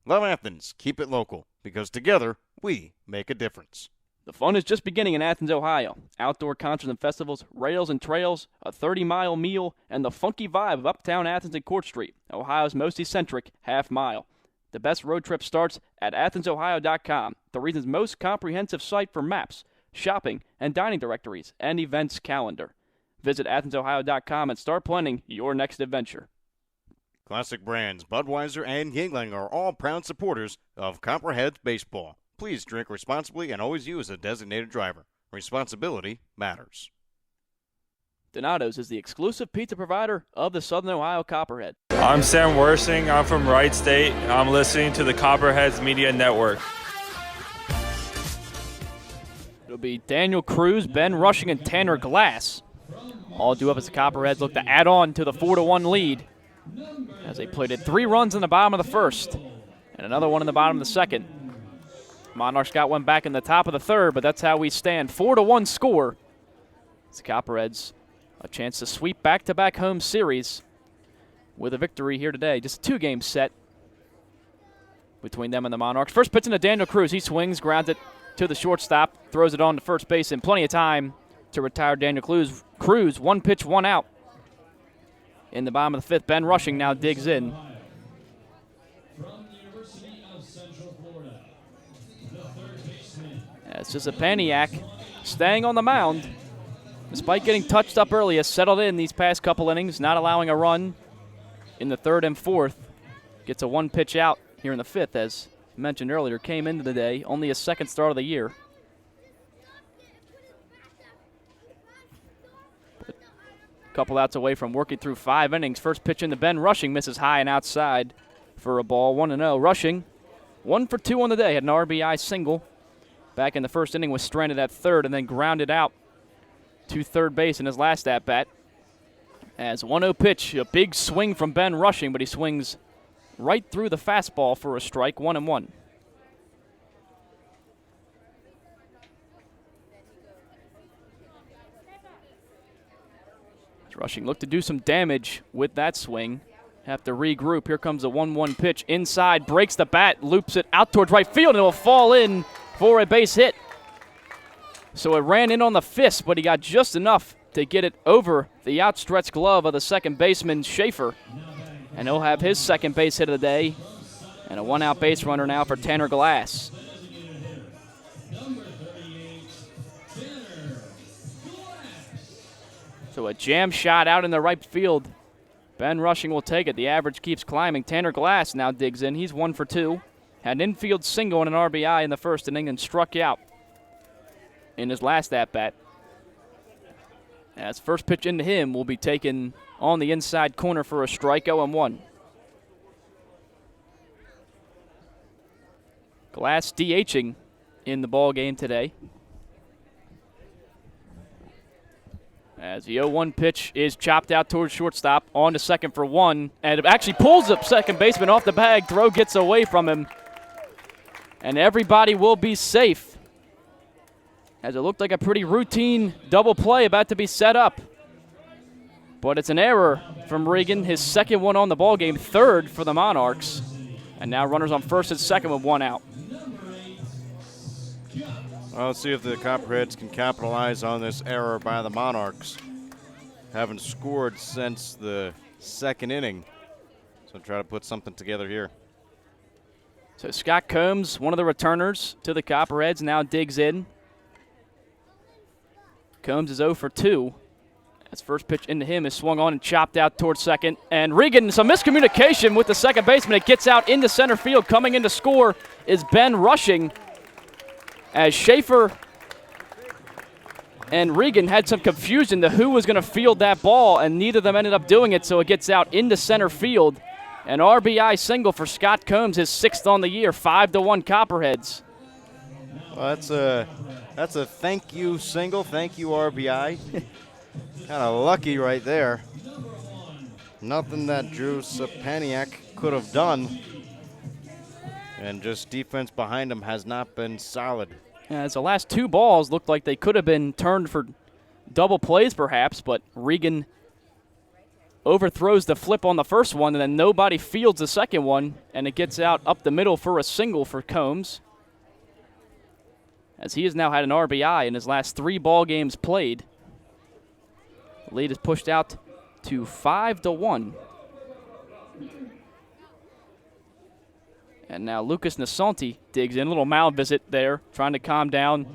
Love Athens. Keep it local, because together we make a difference. The fun is just beginning in Athens, Ohio. Outdoor concerts and festivals, rails and trails, a 30-mile meal, and the funky vibe of uptown Athens and Court Street, Ohio's most eccentric half-mile. The best road trip starts at AthensOhio.com, the region's most comprehensive site for maps, shopping, and dining directories, and events calendar. Visit AthensOhio.com and start planning your next adventure. Classic brands Budweiser and Yingling are all proud supporters of Copperheads Baseball. Please drink responsibly and always use a designated driver. Responsibility matters. Donato's is the exclusive pizza provider of the Southern Ohio Copperhead. I'm Sam Worsing. I'm from Wright State. I'm listening to the Copperheads Media Network. It'll be Daniel Cruz, Ben Rushing, and Tanner Glass. All due up as the Copperheads look to add on to the 4-1 lead as they plated 3 runs in the bottom of the first and another one in the bottom of the second. Monarchs got one back in the top of the third, but that's how we stand. 4-1 score. It's Copperheads a chance to sweep back-to-back home series with a victory here today. Just a two-game set between them and the Monarchs. First pitch into Daniel Cruz. He swings, grounds it to the shortstop, throws it on to first base, and plenty of time to retire Daniel Cruz. One pitch, one out. In the bottom of the fifth, Ben Rushing now digs in. It's just a Paniak staying on the mound. Despite getting touched up early, has settled in these past couple innings, not allowing a run in the third and fourth. Gets a one pitch out here in the fifth, as mentioned earlier. Came into the day, only his second start of the year. But a couple outs away from working through 5 innings. First pitch into Ben Rushing, misses high and outside for a ball, 1-0. Rushing, 1 for 2 on the day, had an RBI single. Back in the first inning, was stranded at third and then grounded out to third base in his last at-bat. As 1-0 pitch, a big swing from Ben Rushing, but he swings right through the fastball for a strike, 1-1. Rushing looked to do some damage with that swing. Have to regroup. Here comes a 1-1 pitch. Inside, breaks the bat, loops it out towards right field, and it will fall in for a base hit. So it ran in on the fist, but he got just enough to get it over the outstretched glove of the second baseman, Schaefer. And he'll have his second base hit of the day. And a one-out base runner now for Tanner Glass. So a jam shot out in the right field. Ben Rushing will take it. The average keeps climbing. Tanner Glass now digs in. He's 1 for 2. Had an infield single and an RBI in the first inning and struck out in his last at-bat. As first pitch into him will be taken on the inside corner for a strike, 0-1. Glass DHing in the ball game today. As the 0-1 pitch is chopped out towards shortstop, on to second for 1, and it actually pulls the second baseman off the bag. Throw gets away from him, and everybody will be safe, as it looked like a pretty routine double play about to be set up. But it's an error from Regan, his second one on the ball game, third for the Monarchs. And now runners on first and second with 1 out. Well, let's see if the Copperheads can capitalize on this error by the Monarchs. Haven't scored since the second inning. So try to put something together here. So Scott Combs, one of the returners to the Copperheads, now digs in. Combs is 0 for 2. As first pitch into him is swung on and chopped out towards second. And Regan, some miscommunication with the second baseman. It gets out into center field. Coming in to score is Ben Rushing. As Schaefer and Regan had some confusion to who was going to field that ball, and neither of them ended up doing it, so it gets out into center field. An RBI single for Scott Combs, his 6th on the year, 5-1 Copperheads. Well, that's a thank you single, thank you RBI. Kind of lucky right there. Nothing that Drew Sapaniak could have done. And just defense behind him has not been solid. As the last 2 balls looked like they could have been turned for double plays perhaps, but Regan overthrows the flip on the first one, and then nobody fields the second one, and it gets out up the middle for a single for Combs, as he has now had an RBI in his last 3 ball games played. The lead is pushed out to 5-1. And now Lucas Nasanti digs in. A little mound visit there, trying to calm down.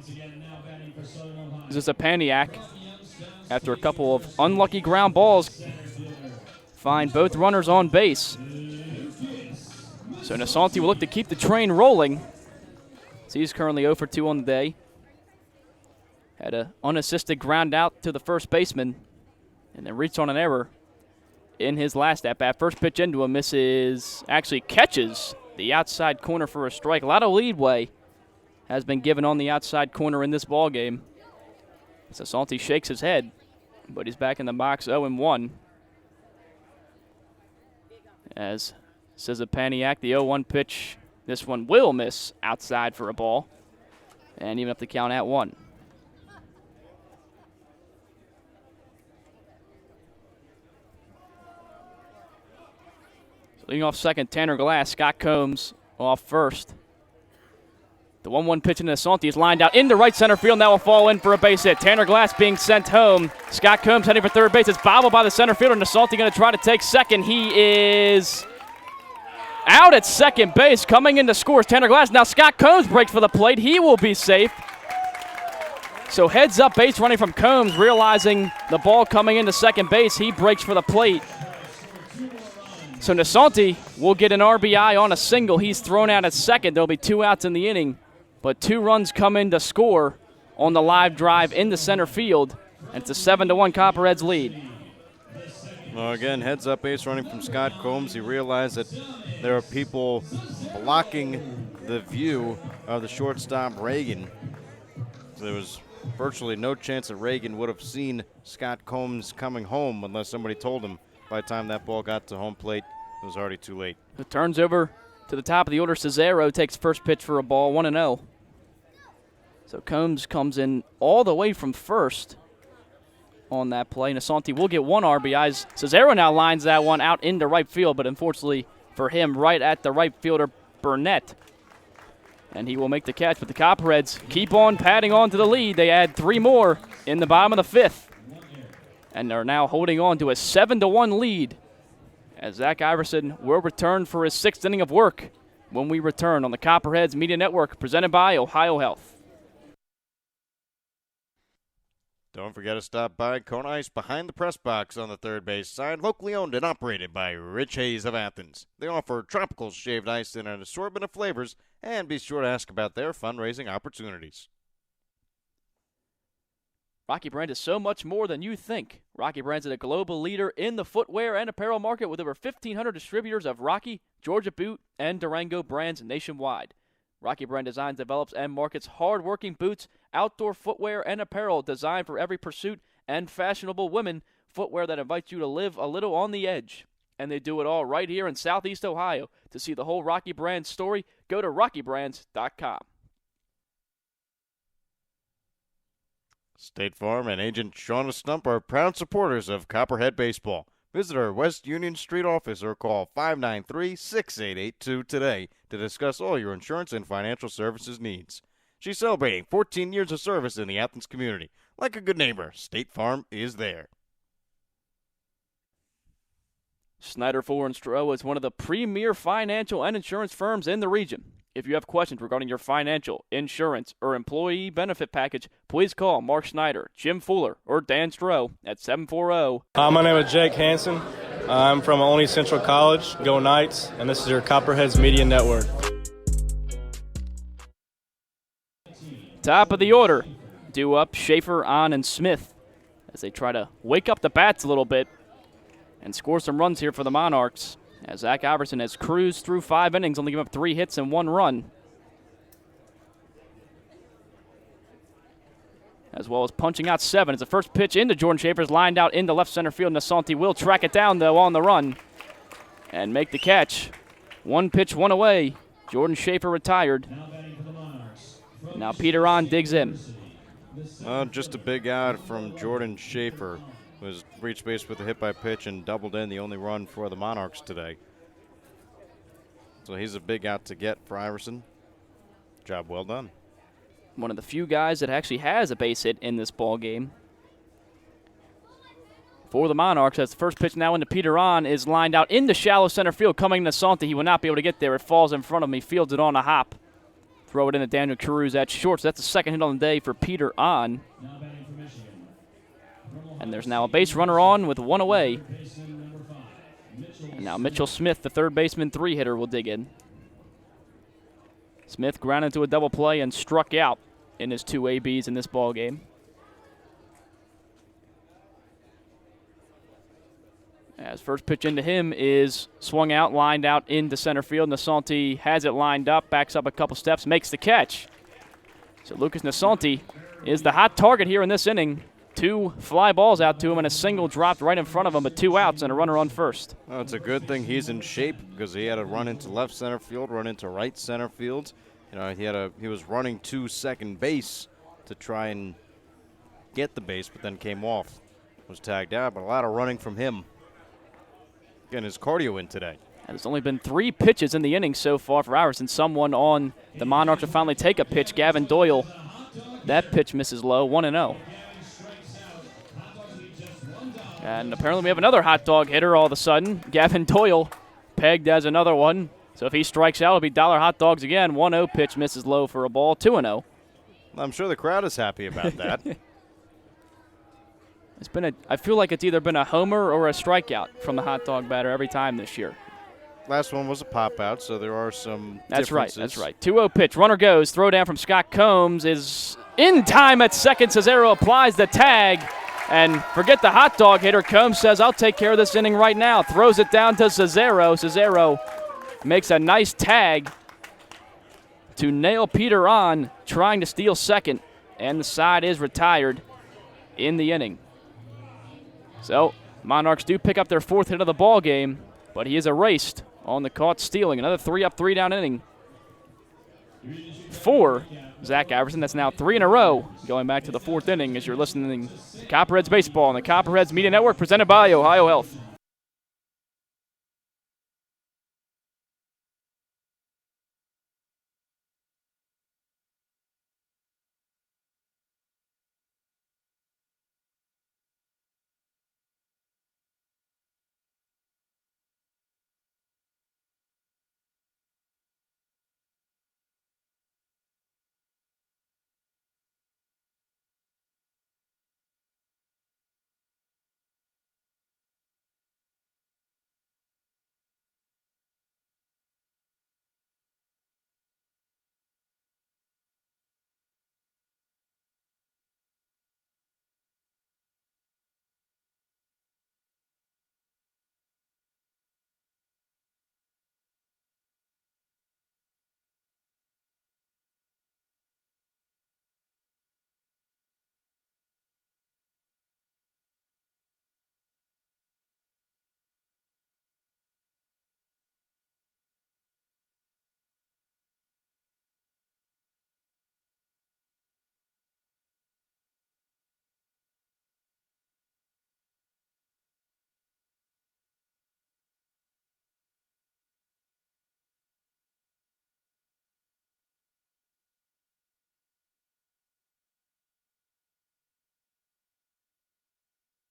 This is a Paniak. After a couple of unlucky ground balls, find both runners on base. So Nasanti will look to keep the train rolling. So he's currently 0 for 2 on the day. Had an unassisted ground out to the first baseman, and then reached on an error in his last at-bat. First pitch into him misses, actually catches the outside corner for a strike. A lot of leadway has been given on the outside corner in this ball game. So Salty shakes his head, but he's back in the box 0-1. As Sizapaniak, the 0-1 pitch This one will miss outside for a ball, and even up the count at 1. So leading off second, Tanner Glass. Scott Combs off first. The 1-1 pitch into Nassanti is lined out into right center field, and that will fall in for a base hit. Tanner Glass being sent home. Scott Combs heading for third base. It's bobbled by the center fielder. Nassanti going to try to take second. He is out at second base. Coming in to score is Tanner Glass. Now Scott Combs breaks for the plate. He will be safe. So heads up base running from Combs, realizing the ball coming into second base. He breaks for the plate. So Nassanti will get an RBI on a single. He's thrown out at second. There'll be 2 outs in the inning. But 2 runs come in to score on the live drive into center field. And it's a 7-1 Copperheads lead. Well, again, heads up base running from Scott Combs. He realized that there are people blocking the view of the shortstop, Reagan. So there was virtually no chance that Reagan would have seen Scott Combs coming home unless somebody told him. By the time that ball got to home plate, it was already too late. It turns over to the top of the order. Cesaro takes first pitch for a ball, 1-0. So Combs comes in all the way from first on that play. Nassanti will get 1 RBI. Cesaro now lines that one out into right field, but unfortunately for him, right at the right fielder, Burnett. And he will make the catch, but the Copperheads keep on padding on to the lead. They add 3 more in the bottom of the 5th. And they're now holding on to a 7-1 lead as Zach Iverson will return for his 6th inning of work when we return on the Copperheads Media Network, presented by Ohio Health. Don't forget to stop by Kona Ice behind the press box on the third base side, locally owned and operated by Rich Hayes of Athens. They offer tropical shaved ice in an assortment of flavors, and be sure to ask about their fundraising opportunities. Rocky Brand is so much more than you think. Rocky Brand is a global leader in the footwear and apparel market with over 1,500 distributors of Rocky, Georgia Boot, and Durango brands nationwide. Rocky Brand designs, develops, and markets hard-working boots, outdoor footwear, and apparel designed for every pursuit and fashionable women, footwear that invites you to live a little on the edge. And they do it all right here in Southeast Ohio. To see the whole Rocky Brand story, go to rockybrands.com. State Farm and Agent Shauna Stump are proud supporters of Copperhead Baseball. Visit our West Union Street office or call 593-6882 today to discuss all your insurance and financial services needs. She's celebrating 14 years of service in the Athens community. Like a good neighbor, State Farm is there. Snyder Fuller & Stroh is one of the premier financial and insurance firms in the region. If you have questions regarding your financial, insurance, or employee benefit package, please call Mark Snyder, Jim Fuller, or Dan Stroh at 740. My name is Jake Hansen. I'm from Olney Central College. Go Knights, and this is your Copperheads Media Network. Top of the order, due up Schaefer, On, and Smith as they try to wake up the bats a little bit and score some runs here for the Monarchs. As Zach Iverson has cruised through 5 innings, only give up 3 hits and 1 run. As well as punching out 7. As the first pitch into Jordan Schaefer's lined out into left center field. Nassanti will track it down, though, on the run and make the catch. 1 pitch, 1 away. Jordan Schaefer retired. Now Peter On digs in. Just a big out from Jordan Schaefer. Was reached base with a hit by pitch and doubled in, the only run for the Monarchs today. So he's a big out to get for Iverson. Job well done. One of the few guys that actually has a base hit in this ball game. For the Monarchs, as the first pitch now into Peter On is lined out into shallow center field, coming to Nassanti. He will not be able to get there. It falls in front of him. He fields it on a hop. Throw it into Daniel Carews at short. So that's the second hit on the day for Peter On. And there's now a base runner on with 1 away. And now Mitchell Smith, the third baseman 3-hitter, will dig in. Smith grounded into a double play and struck out in his 2 ABs in this ball game. As first pitch into him is swung out, lined out into center field. Nassanti has it lined up, backs up a couple steps, makes the catch. So Lucas Nassanti is the hot target here in this inning. 2 fly balls out to him and a single dropped right in front of him, but 2 outs and a runner on first. Well, it's a good thing he's in shape because he had to run into left center field, run into right center field. He was running to second base to try and get the base, but then came off. Was tagged out, but a lot of running from him. Getting his cardio in today. And there's only been 3 pitches in the inning so far for Iverson. Someone on the Monarchs to finally take a pitch. Gavin Doyle. That pitch misses low, 1-0. And apparently we have another hot dog hitter all of a sudden. Gavin Doyle pegged as another one. So if he strikes out, it'll be dollar hot dogs again. 1-0 pitch misses low for a ball, 2-0. I'm sure the crowd is happy about that. I feel like it's either been a homer or a strikeout from the hot dog batter every time this year. Last one was a pop out, so there are some differences. That's right. 2-0 pitch. Runner goes. Throw down from Scott Combs is in time at second. Cesaro applies the tag. And forget the hot dog hitter. Combs says, I'll take care of this inning right now. Throws it down to Cesaro. Cesaro makes a nice tag to nail Peter on, trying to steal second. And the side is retired in the inning. So, Monarchs do pick up their 4th hit of the ball game, but he is erased on the caught stealing. Another 3-up, 3-down inning for Zach Iverson. That's now 3 in a row, going back to the 4th inning as you're listening to Copperheads Baseball on the Copperheads Media Network, presented by Ohio Health.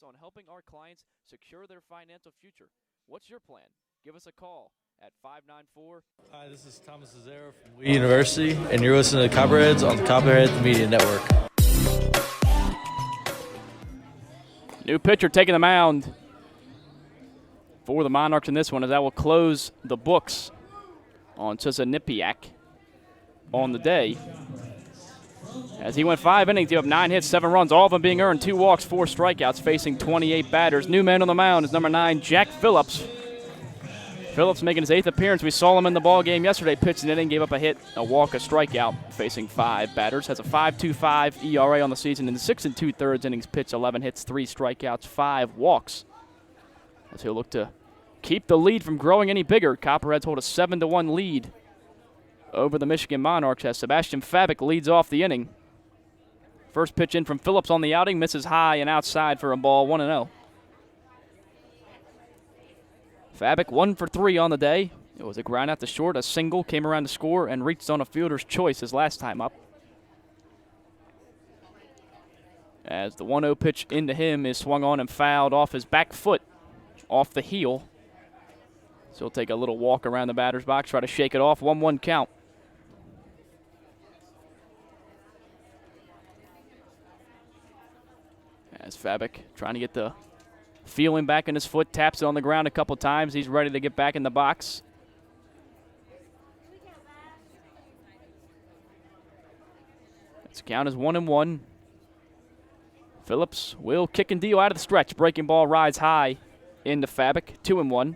On helping our clients secure their financial future. What's your plan? Give us a call at 594. Hi, this is Thomas Cesaro from Lee University, and you're listening to Copperheads on the Copperheads Media Network. New pitcher taking the mound for the Monarchs in this one, as that will close the books on Cesanipiak on the day. As he went 5 innings, he have 9 hits, 7 runs, all of them being earned, 2 walks, 4 strikeouts, facing 28 batters. New man on the mound is number 9, Jack Phillips. Phillips making his 8th appearance. We saw him in the ball game yesterday. Pitched an inning, gave up a hit, a walk, a strikeout, facing 5 batters. Has a 5.25 ERA on the season in 6 2/3 innings pitched, 11 hits, 3 strikeouts, 5 walks. As he'll look to keep the lead from growing any bigger. Copperheads hold a 7-1 lead over the Michigan Monarchs as Sebastian Fabic leads off the inning. First pitch in from Phillips on the outing, misses high and outside for a ball, 1-0. Fabic 1 for 3 on the day. It was a ground out to short, a single, came around to score, and reached on a fielder's choice his last time up. As the 1-0 pitch into him is swung on and fouled off his back foot, off the heel. So he'll take a little walk around the batter's box, try to shake it off, 1-1 count. As Fabic trying to get the feeling back in his foot, taps it on the ground a couple times. He's ready to get back in the box. Its count is 1-1. Phillips will kick and deal out of the stretch. Breaking ball rides high into Fabic, 2-1.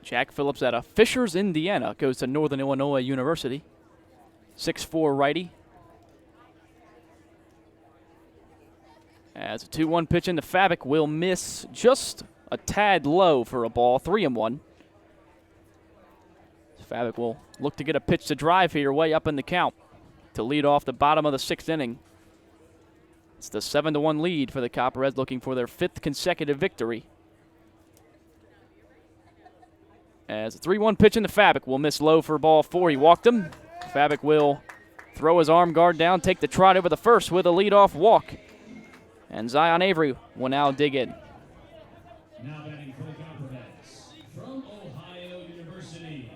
Jack Phillips out of Fishers, Indiana, goes to Northern Illinois University. 6'4" righty. As a 2-1 pitch into Fabic will miss just a tad low for a ball, 3-1. Fabic will look to get a pitch to drive here way up in the count to lead off the bottom of the 6th inning. It's the 7-1 lead for the Copperheads, looking for their 5th consecutive victory. As a 3-1 pitch into Fabic will miss low for ball 4. He walked him. Fabic will throw his arm guard down, take the trot over the first with a leadoff walk. And Zion Avery will now dig in. Now batting for the Copperheads from Ohio University,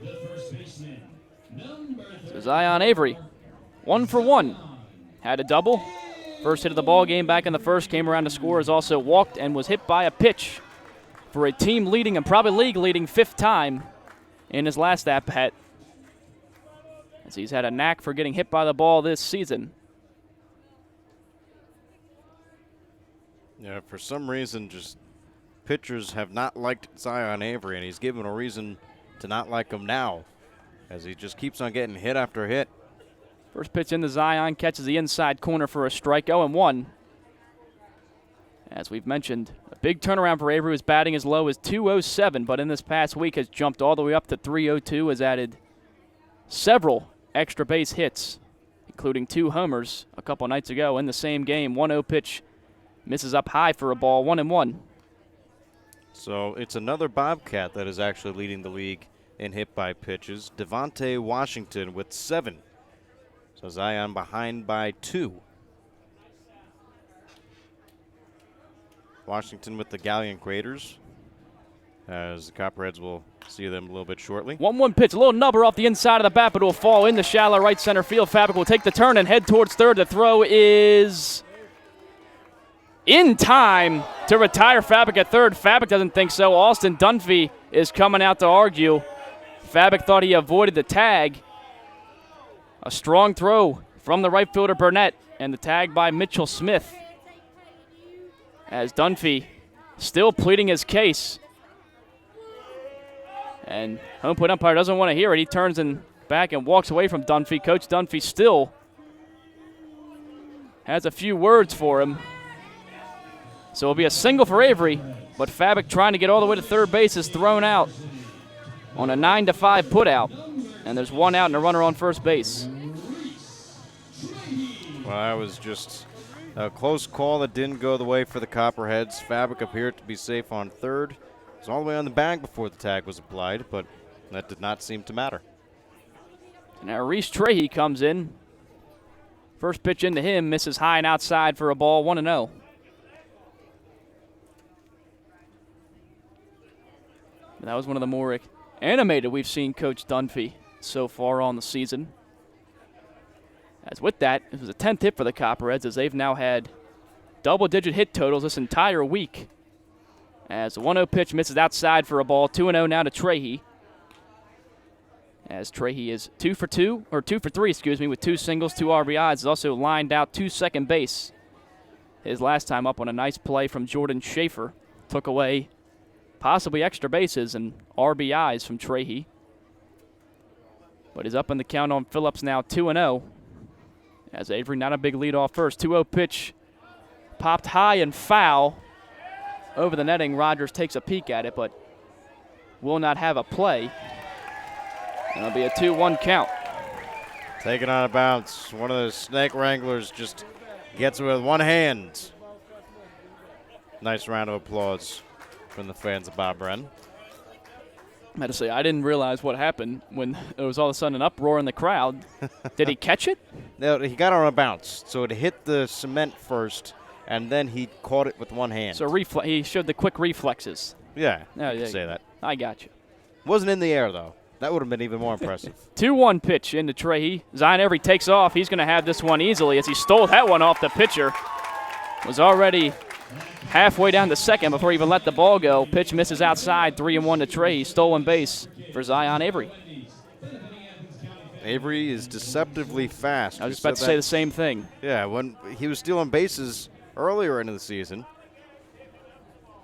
the first baseman, number 3. So Zion Avery, 1 for 1. Had a double. First hit of the ball game back in the first, came around to score, has also walked and was hit by a pitch for a team leading and probably league leading 5th time in his last at-bat. As he's had a knack for getting hit by the ball this season. Yeah, for some reason, just pitchers have not liked Zion Avery, and he's given a reason to not like him now, as he just keeps on getting hit after hit. First pitch into Zion, catches the inside corner for a strike, 0-1. As we've mentioned, a big turnaround for Avery, was batting as low as 207, but in this past week has jumped all the way up to 302, has added several extra base hits, including 2 homers a couple nights ago in the same game. 1-0 pitch misses up high for a ball, 1-1. So it's another Bobcat that is actually leading the league in hit by pitches. Devontae Washington with 7. So Zion behind by 2. Washington with the Galleon Graders, as the Copperheads will see them a little bit shortly. 1-1 pitch, a little nubber off the inside of the bat, but it will fall in the shallow right center field. Fabic will take the turn and head towards third. The throw is in time to retire Fabic at third. Fabic doesn't think so. Austin Dunphy is coming out to argue. Fabic thought he avoided the tag. A strong throw from the right fielder Burnett, and the tag by Mitchell Smith. As Dunphy still pleading his case. And home plate umpire doesn't want to hear it. He turns back and walks away from Dunphy. Coach Dunphy still has a few words for him. So it'll be a single for Avery, but Fabic, trying to get all the way to third base, is thrown out on a 9-5 putout. And there's 1 out and a runner on first base. Well, that was just a close call that didn't go the way for the Copperheads. Fabic appeared to be safe on third. It was all the way on the bag before the tag was applied, but that did not seem to matter. Now Reese Trahey comes in. First pitch into him, misses high and outside for a ball, 1-0. That was one of the more animated we've seen Coach Dunphy so far on the season. As with that, it was a 10th hit for the Copperheads, as they've now had double-digit hit totals this entire week. As the 1-0 pitch misses outside for a ball, 2-0 now to Trahey. As Trahey is 2 for 3, with 2 singles, 2 RBIs. He's also lined out to second base. His last time up on a nice play from Jordan Schaefer. Took away possibly extra bases and RBIs from Trahey. But he's up in the count on Phillips now, 2-0. As Avery, not a big lead off first. 2-0 pitch popped high and foul over the netting. Rogers takes a peek at it, but will not have a play. And it'll be a 2-1 count. Taken on a bounce. One of the snake wranglers just gets it with one hand. Nice round of applause from the fans of Bob Wren. I had to say, I didn't realize what happened when there was all of a sudden an uproar in the crowd. Did he catch it? No, he got on a bounce. So it hit the cement first, and then he caught it with one hand. So he showed the quick reflexes. Yeah, oh, you could say that. I got you. Wasn't in the air, though. That would have been even more impressive. 2-1 pitch into Trahey. Zion Avery takes off. He's going to have this one easily as he stole that one off the pitcher. Was already halfway down to second before he even let the ball go. Pitch misses outside, 3-1 to Trahey. Stolen base for Zion Avery. Avery is deceptively fast. I was just about to say the same thing. Yeah, when he was stealing bases earlier into the season.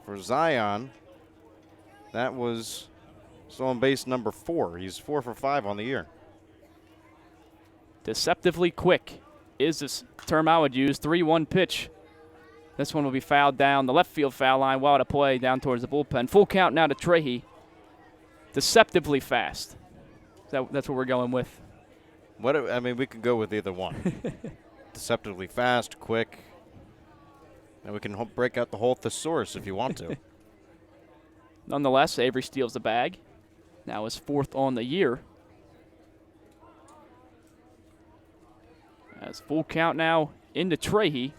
For Zion, that was stolen base number 4. He's 4 for 5 on the year. Deceptively quick is this term I would use. 3-1 pitch. This one will be fouled down the left field foul line while to play down towards the bullpen. Full count now to Trahey. Deceptively fast. That's what we're going with. I mean, we could go with either one. Deceptively fast, quick. And we can break out the whole thesaurus if you want to. Nonetheless, Avery steals the bag. Now is 4th on the year. As full count now into Trahey.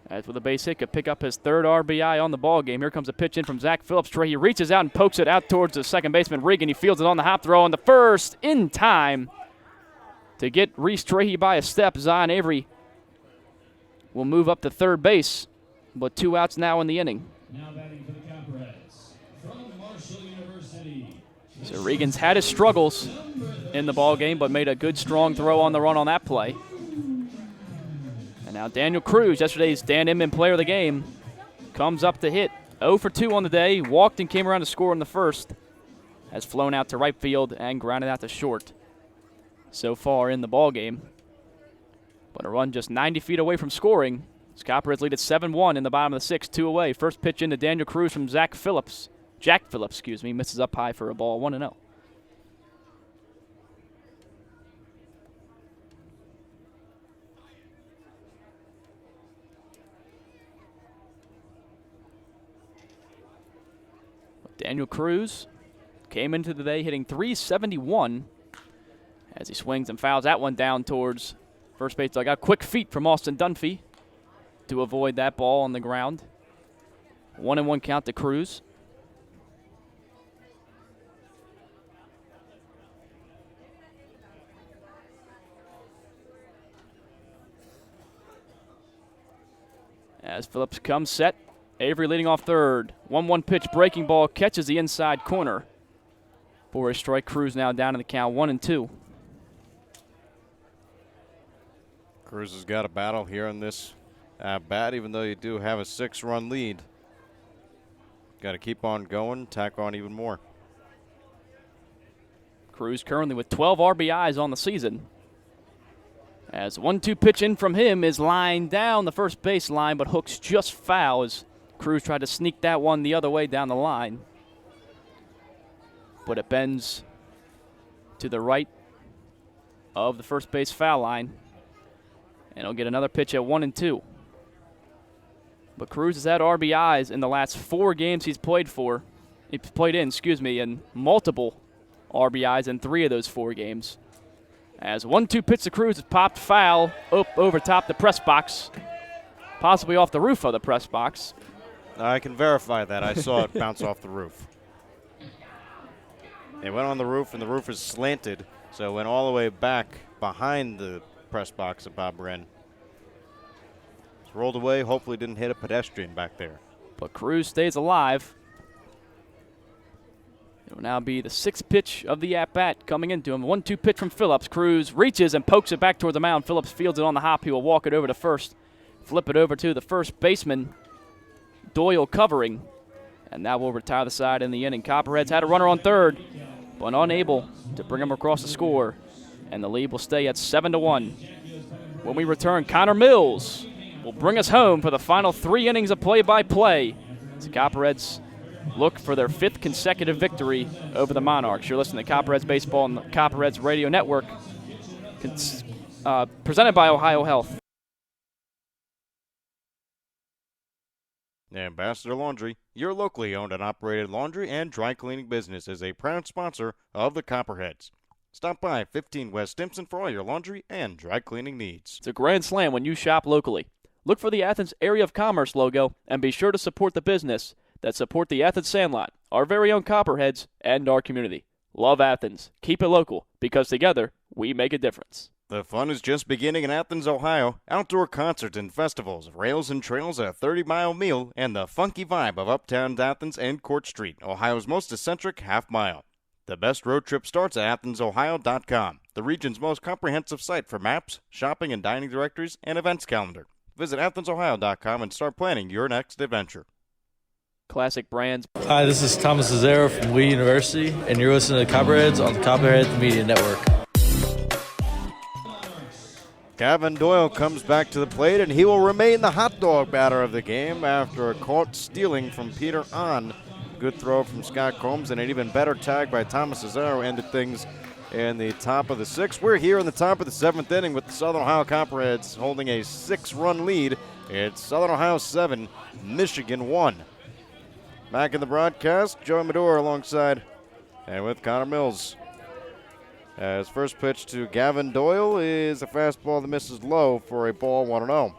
As with a base hit, could pick up his 3rd RBI on the ball game. Here comes a pitch in from Zach Phillips. Trahey reaches out and pokes it out towards the second baseman Regan. He fields it on the hop throw on the first in time to get Reese Trahey by a step. Zion Avery will move up to third base, but 2 outs now in the inning. Now batting for the Copperheads from Marshall University. So Regan's had his struggles in the ball game, but made a good, strong throw on the run on that play. And now Daniel Cruz, yesterday's Dan Inman player of the game, comes up to hit. 0 for 2 on the day, walked and came around to score in the first. Has flown out to right field and grounded out to short so far in the ball game. But a run just 90 feet away from scoring. Copperheads lead at 7-1 in the bottom of the 6th, 2 away. First pitch into Daniel Cruz from Jack Phillips, misses up high for a ball, 1-0. Daniel Cruz came into the day hitting .371 as he swings and fouls that one down towards first base dugout. Quick feet from Austin Dunphy to avoid that ball on the ground. 1-1 count to Cruz. As Phillips comes set, Avery leading off third. 1-1 pitch, breaking ball, catches the inside corner. For a strike, Cruz now down in the count, 1-2. Cruz has got a battle here in this bat, even though you do have a 6-run lead. Got to keep on going, tack on even more. Cruz currently with 12 RBIs on the season. As 1-2 pitch in from him is lined down the first base line, but hooks just foul as Cruz tried to sneak that one the other way down the line. But it bends to the right of the first base foul line. And he'll get another pitch at 1-2. But Cruz has had RBIs in the last 4 games he's played in, and multiple RBIs in 3 of those 4 games. As 1-2 pitch to Cruz is popped foul up over top the press box, possibly off the roof of the press box. I can verify that. I saw it bounce off the roof. It went on the roof, and the roof is slanted, so it went all the way back behind the press box at Bob Wren. It's rolled away, hopefully didn't hit a pedestrian back there. But Cruz stays alive. It will now be the 6th pitch of the at-bat coming into him. 1-2 pitch from Phillips. Cruz reaches and pokes it back toward the mound. Phillips fields it on the hop. He will walk it over to first, flip it over to the first baseman, Doyle covering, and that will retire the side in the inning. Copperheads had a runner on third, but unable to bring him across the score, and the lead will stay at 7-1. When we return, Connor Mills will bring us home for the final 3 innings of play-by-play. The Copperheads look for their 5th consecutive victory over the Monarchs. You're listening to Copperheads Baseball on the Copperheads Radio Network, presented by Ohio Health. Ambassador Laundry, your locally owned and operated laundry and dry cleaning business, is a proud sponsor of the Copperheads. Stop by 15 West Stimson for all your laundry and dry cleaning needs. It's a grand slam when you shop locally. Look for the Athens Area of Commerce logo and be sure to support the business that support the Athens Sandlot, our very own Copperheads, and our community. Love Athens. Keep it local, because together we make a difference. The fun is just beginning in Athens, Ohio. Outdoor concerts and festivals, rails and trails, a 30-mile meal, and the funky vibe of Uptown Athens and Court Street, Ohio's most eccentric half-mile. The best road trip starts at AthensOhio.com, the region's most comprehensive site for maps, shopping and dining directories, and events calendar. Visit AthensOhio.com and start planning your next adventure. Classic brands. Hi, this is Thomas Lazaro from Lee University, and you're listening to Copperheads on the Copperheads Media Network. Gavin Doyle comes back to the plate, and he will remain the hot dog batter of the game after a caught stealing from Peter Ahn. Good throw from Scott Combs, and an even better tag by Thomas Cesaro ended things in the top of the 6th. We're here in the top of the 7th inning with the Southern Ohio Copperheads holding a 6-run lead. It's Southern Ohio 7, Michigan 1. Back in the broadcast, Joey Medore alongside and with Connor Mills. As first pitch to Gavin Doyle is a fastball that misses low for a ball 1-0.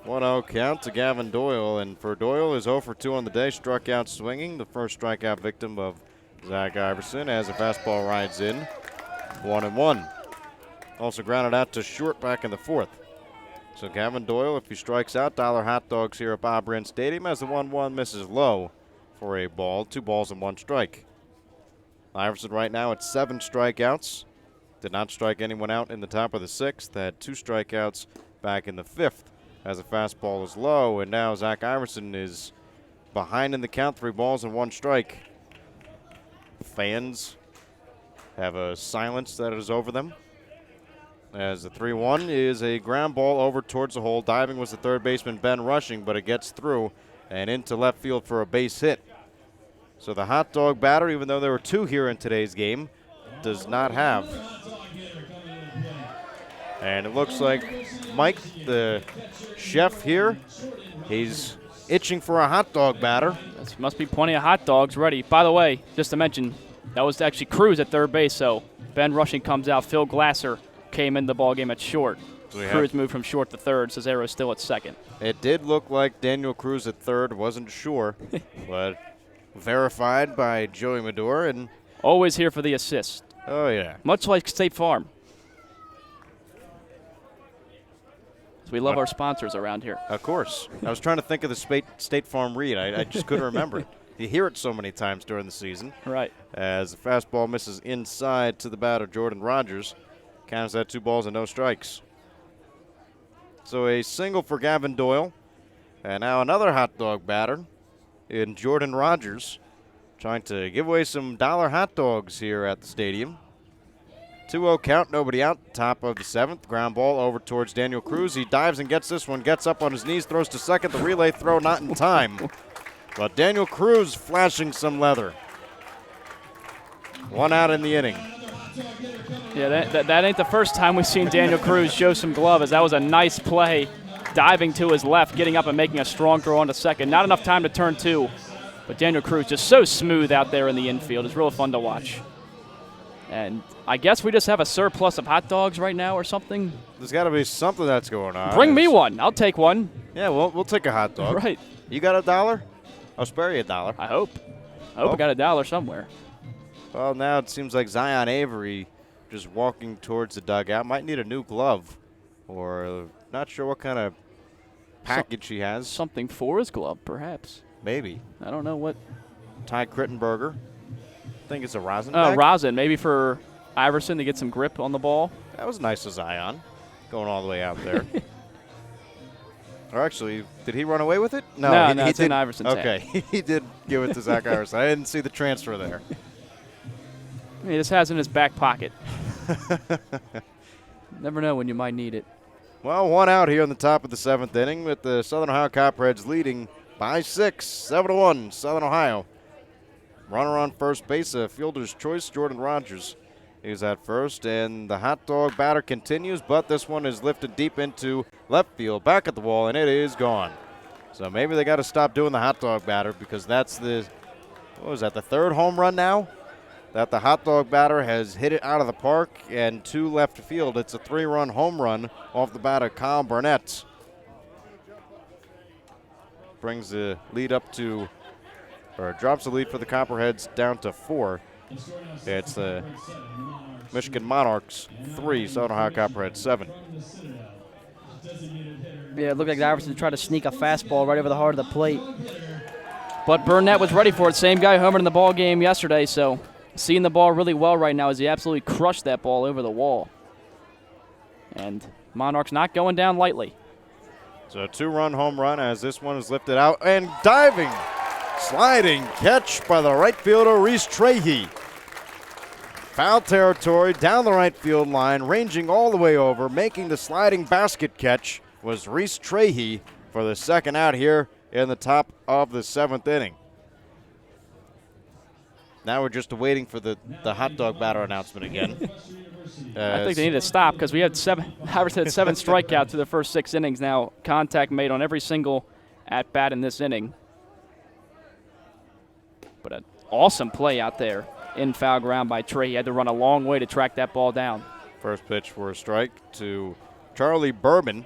1-0 count to Gavin Doyle, and for Doyle is 0 for 2 on the day, struck out swinging, the first strikeout victim of Zach Iverson as a fastball rides in, 1-1. Also grounded out to short back in the 4th. So Gavin Doyle, if he strikes out, Dollar Hot Dogs here at Bob Wrenn Stadium as the 1-1 misses low for a ball, 2 balls and 1 strike. Iverson right now at 7 strikeouts. Did not strike anyone out in the top of the 6th. Had 2 strikeouts back in the 5th as a fastball is low. And now Zach Iverson is behind in the count, 3 balls and 1 strike. Fans have a silence that is over them. As the 3-1 is a ground ball over towards the hole. Diving was the third baseman Ben Rushing, but it gets through and into left field for a base hit. So the hot dog batter, even though there were 2 here in today's game, does not have. And it looks like Mike, the chef here, he's itching for a hot dog batter. There must be plenty of hot dogs ready. By the way, just to mention, that was actually Cruz at third base, so Ben Rushing comes out. Phil Glasser came in the ballgame at short. So Cruz moved from short to third. Cesaro still at second. It did look like Daniel Cruz at third. Wasn't sure, but verified by Joey Medore. And always here for the assist. Oh, yeah. Much like State Farm. So we love our sponsors around here. Of course. I was trying to think of the State Farm read. I just couldn't remember it. You hear it so many times during the season. Right. As the fastball misses inside to the batter, Jordan Rogers. Counts that 2 balls and no strikes. So a single for Gavin Doyle. And now another hot dog batter in Jordan Rogers, trying to give away some dollar hot dogs here at the stadium. 2-0 count, nobody out, top of the 7th. Ground ball over towards Daniel Cruz. He dives and gets this one, gets up on his knees, throws to second. The relay throw not in time. But Daniel Cruz flashing some leather. 1 out in the inning. Yeah, that ain't the first time we've seen Daniel Cruz show some glove, as that was a nice play. Diving to his left, getting up and making a strong throw onto second. Not enough time to turn 2, but Daniel Cruz just so smooth out there in the infield. It's real fun to watch. And I guess we just have a surplus of hot dogs right now or something. There's got to be something that's going on. Bring me one. I'll take one. Yeah, we'll take a hot dog. Right. You got $1? I'll spare you $1. I hope. I hope I got $1 somewhere. Well, now it seems like Zion Avery just walking towards the dugout. Might need a new glove, or not sure what kind of package he has. Something for his glove, perhaps. Maybe. I don't know what. Ty Crittenberger. I think it's a rosin. Rosin, maybe for Iverson to get some grip on the ball. That was nice of Zion, going all the way out there. Or actually, did he run away with it? No, he it's in Iverson's hand. Okay, he did give it to Zach Iverson. I didn't see the transfer there. He just has it in his back pocket. Never know when you might need it. Well, 1 out here in the top of the 7th inning with the Southern Ohio Copperheads leading by 6, 7-1, Southern Ohio. Runner on first base, a fielder's choice, Jordan Rogers is at first, and the hot dog batter continues, but this one is lifted deep into left field, back at the wall, and it is gone. So maybe they got to stop doing the hot dog batter, because that's the 3rd home run now that the hot dog batter has hit it out of the park and to left field. It's a 3-run home run off the bat of Kyle Burnett. Brings the lead up to, or drops the lead for the Copperheads down to 4. It's the Michigan Monarchs 3, Southern Ohio Copperheads 7. Yeah, it looked like Iverson tried to sneak a fastball right over the heart of the plate. But Burnett was ready for it. Same guy homered in the ball game yesterday, so seeing the ball really well right now as he absolutely crushed that ball over the wall. And Monarchs not going down lightly. So a 2-run home run as this one is lifted out and diving, sliding catch by the right fielder Reese Trahey. foul territory down the right field line, ranging all the way over, making the sliding basket catch was Reese Trahey for the second out here in the top of the 7th inning. Now we're just waiting for the hot dog batter announcement again. I think they need to stop because we had Iverson had 7 strikeouts through the first 6 innings. Now contact made on every single at bat in this inning. But an awesome play out there in foul ground by Trey. He had to run a long way to track that ball down. First pitch for a strike to Charlie Bourbon.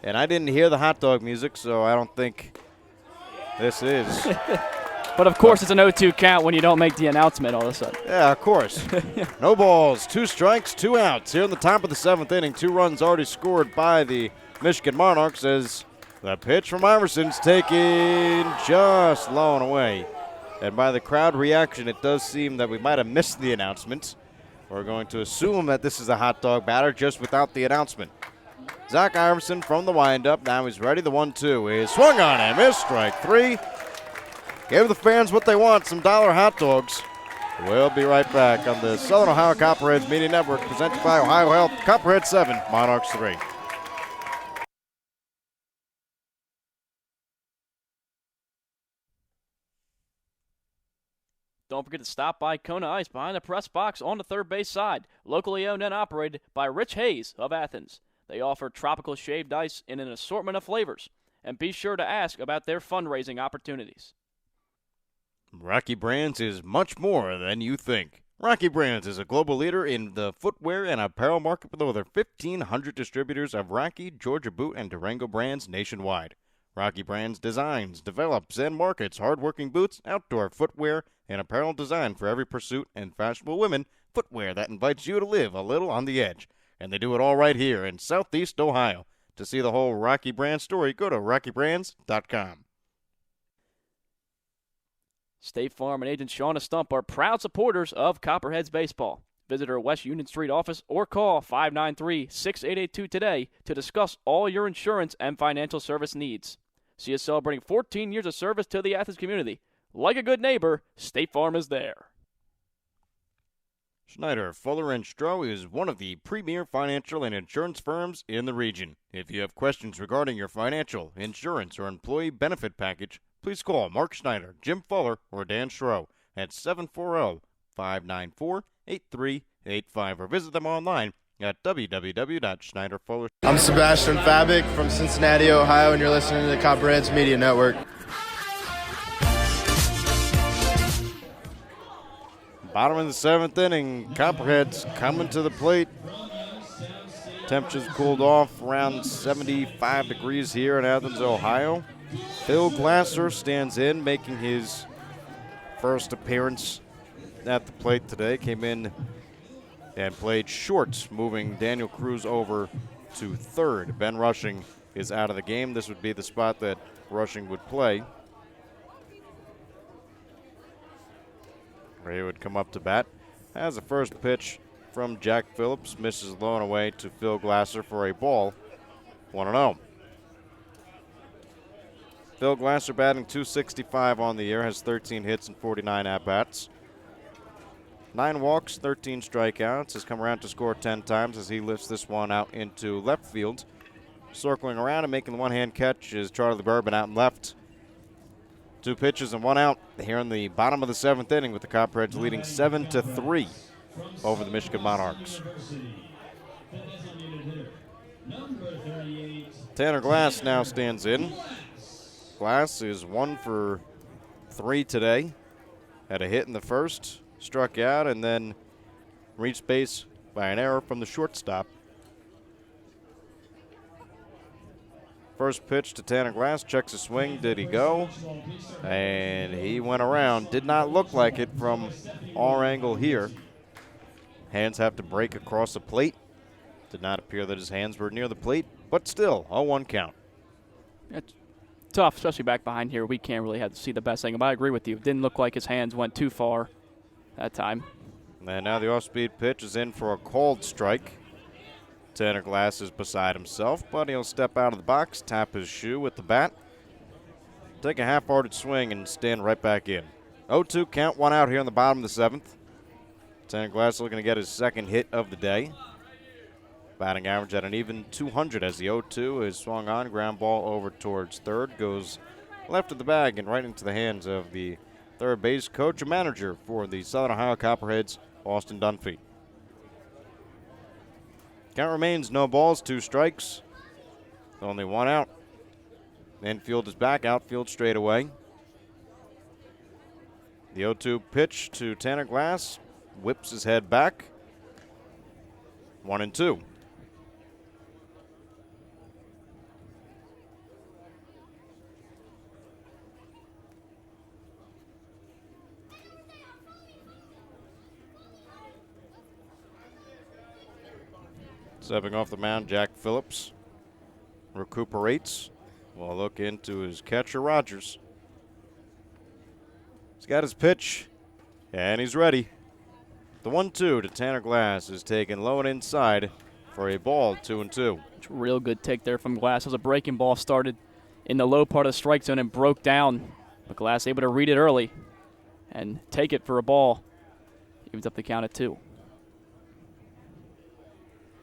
And I didn't hear the hot dog music, so I don't think this is. But, of course, it's an 0-2 count when you don't make the announcement all of a sudden. Yeah, of course. No balls, 2 strikes, 2 outs. Here in the top of the 7th inning, 2 runs already scored by the Michigan Monarchs as the pitch from Iverson's taken just low and away. And by the crowd reaction, it does seem that we might have missed the announcement. We're going to assume that this is a hot dog batter just without the announcement. Zach Iverson from the windup. Now he's ready. The 1-2 is swung on and missed. Strike 3. Give the fans what they want, some dollar hot dogs. We'll be right back on the Southern Ohio Copperheads Media Network, presented by Ohio Health. Copperheads 7, Monarchs 3. Don't forget to stop by Kona Ice behind the press box on the third base side. Locally owned and operated by Rich Hayes of Athens. They offer tropical shaved ice in an assortment of flavors. And be sure to ask about their fundraising opportunities. Rocky Brands is much more than you think. Rocky Brands is a global leader in the footwear and apparel market with over 1,500 distributors of Rocky, Georgia Boot, and Durango brands nationwide. Rocky Brands designs, develops, and markets hardworking boots, outdoor footwear, and apparel designed for every pursuit and fashionable women footwear that invites you to live a little on the edge. And they do it all right here in Southeast Ohio. To see the whole Rocky Brands story, go to rockybrands.com. State Farm and agent Shauna Stump are proud supporters of Copperheads Baseball. Visit our West Union Street office or call 593-6882 today to discuss all your insurance and financial service needs. See us celebrating 14 years of service to the Athens community. Like a good neighbor, State Farm is there. Schneider, Fuller & Stroh is one of the premier financial and insurance firms in the region. If you have questions regarding your financial, insurance, or employee benefit package, please call Mark Schneider, Jim Fuller, or Dan Stroh at 740-594-8385 or visit them online at www.schneiderfuller. I'm Sebastian Fabic from Cincinnati, Ohio, and you're listening to the Copperheads Media Network. Bottom of the 7th inning, Copperheads coming to the plate. Temperatures cooled off around 75 degrees here in Athens, Ohio. Phil Glasser stands in, making his first appearance at the plate today. Came in and played short, moving Daniel Cruz over to third. Ben Rushing is out of the game. This would be the spot that Rushing would play. He would come up to bat. As the first pitch from Jack Phillips, misses low and away to Phil Glasser for a ball. 1-0. Phil Glasser batting .265 on the year, has 13 hits and 49 at-bats. 9 walks, 13 strikeouts, has come around to score 10 times as he lifts this one out into left field. Circling around and making the one-hand catch is Charlie Bourbon out in left. 2 pitches and 1 out here in the bottom of the 7th inning with the Copperheads leading 7-3 over the Michigan Monarchs. Tanner Glass now stands in. Glass is 1 for 3 today. Had a hit in the first, struck out, and then reached base by an error from the shortstop. First pitch to Tanner Glass, checks a swing. Did he go? And he went around. Did not look like it from our angle here. Hands have to break across the plate. Did not appear that his hands were near the plate, but still, a 1 count. It's tough, especially back behind here. We can't really have to see the best angle, but I agree with you. It didn't look like his hands went too far that time. And now the off-speed pitch is in for a called strike. Tanner Glass is beside himself, but he'll step out of the box, tap his shoe with the bat, take a half-hearted swing, and stand right back in. 0-2 count, 1 out here in the bottom of the 7th. Tanner Glass looking to get his second hit of the day. Batting average at an even 200 as the 0-2 is swung on. Ground ball over towards third. Goes left of the bag and right into the hands of the third base coach and manager for the Southern Ohio Copperheads, Austin Dunphy. Count remains no balls, 2 strikes. Only 1 out. Infield is back, outfield straight away. The 0-2 pitch to Tanner Glass. Whips his head back. 1-2. Stepping off the mound, Jack Phillips recuperates. We'll look into his catcher, Rogers. He's got his pitch, and he's ready. The 1-2 to Tanner Glass is taken low and inside for a ball, 2-2. It's a real good take there from Glass. It was a breaking ball, started in the low part of the strike zone and broke down. But Glass able to read it early and take it for a ball. Evens up the count at 2.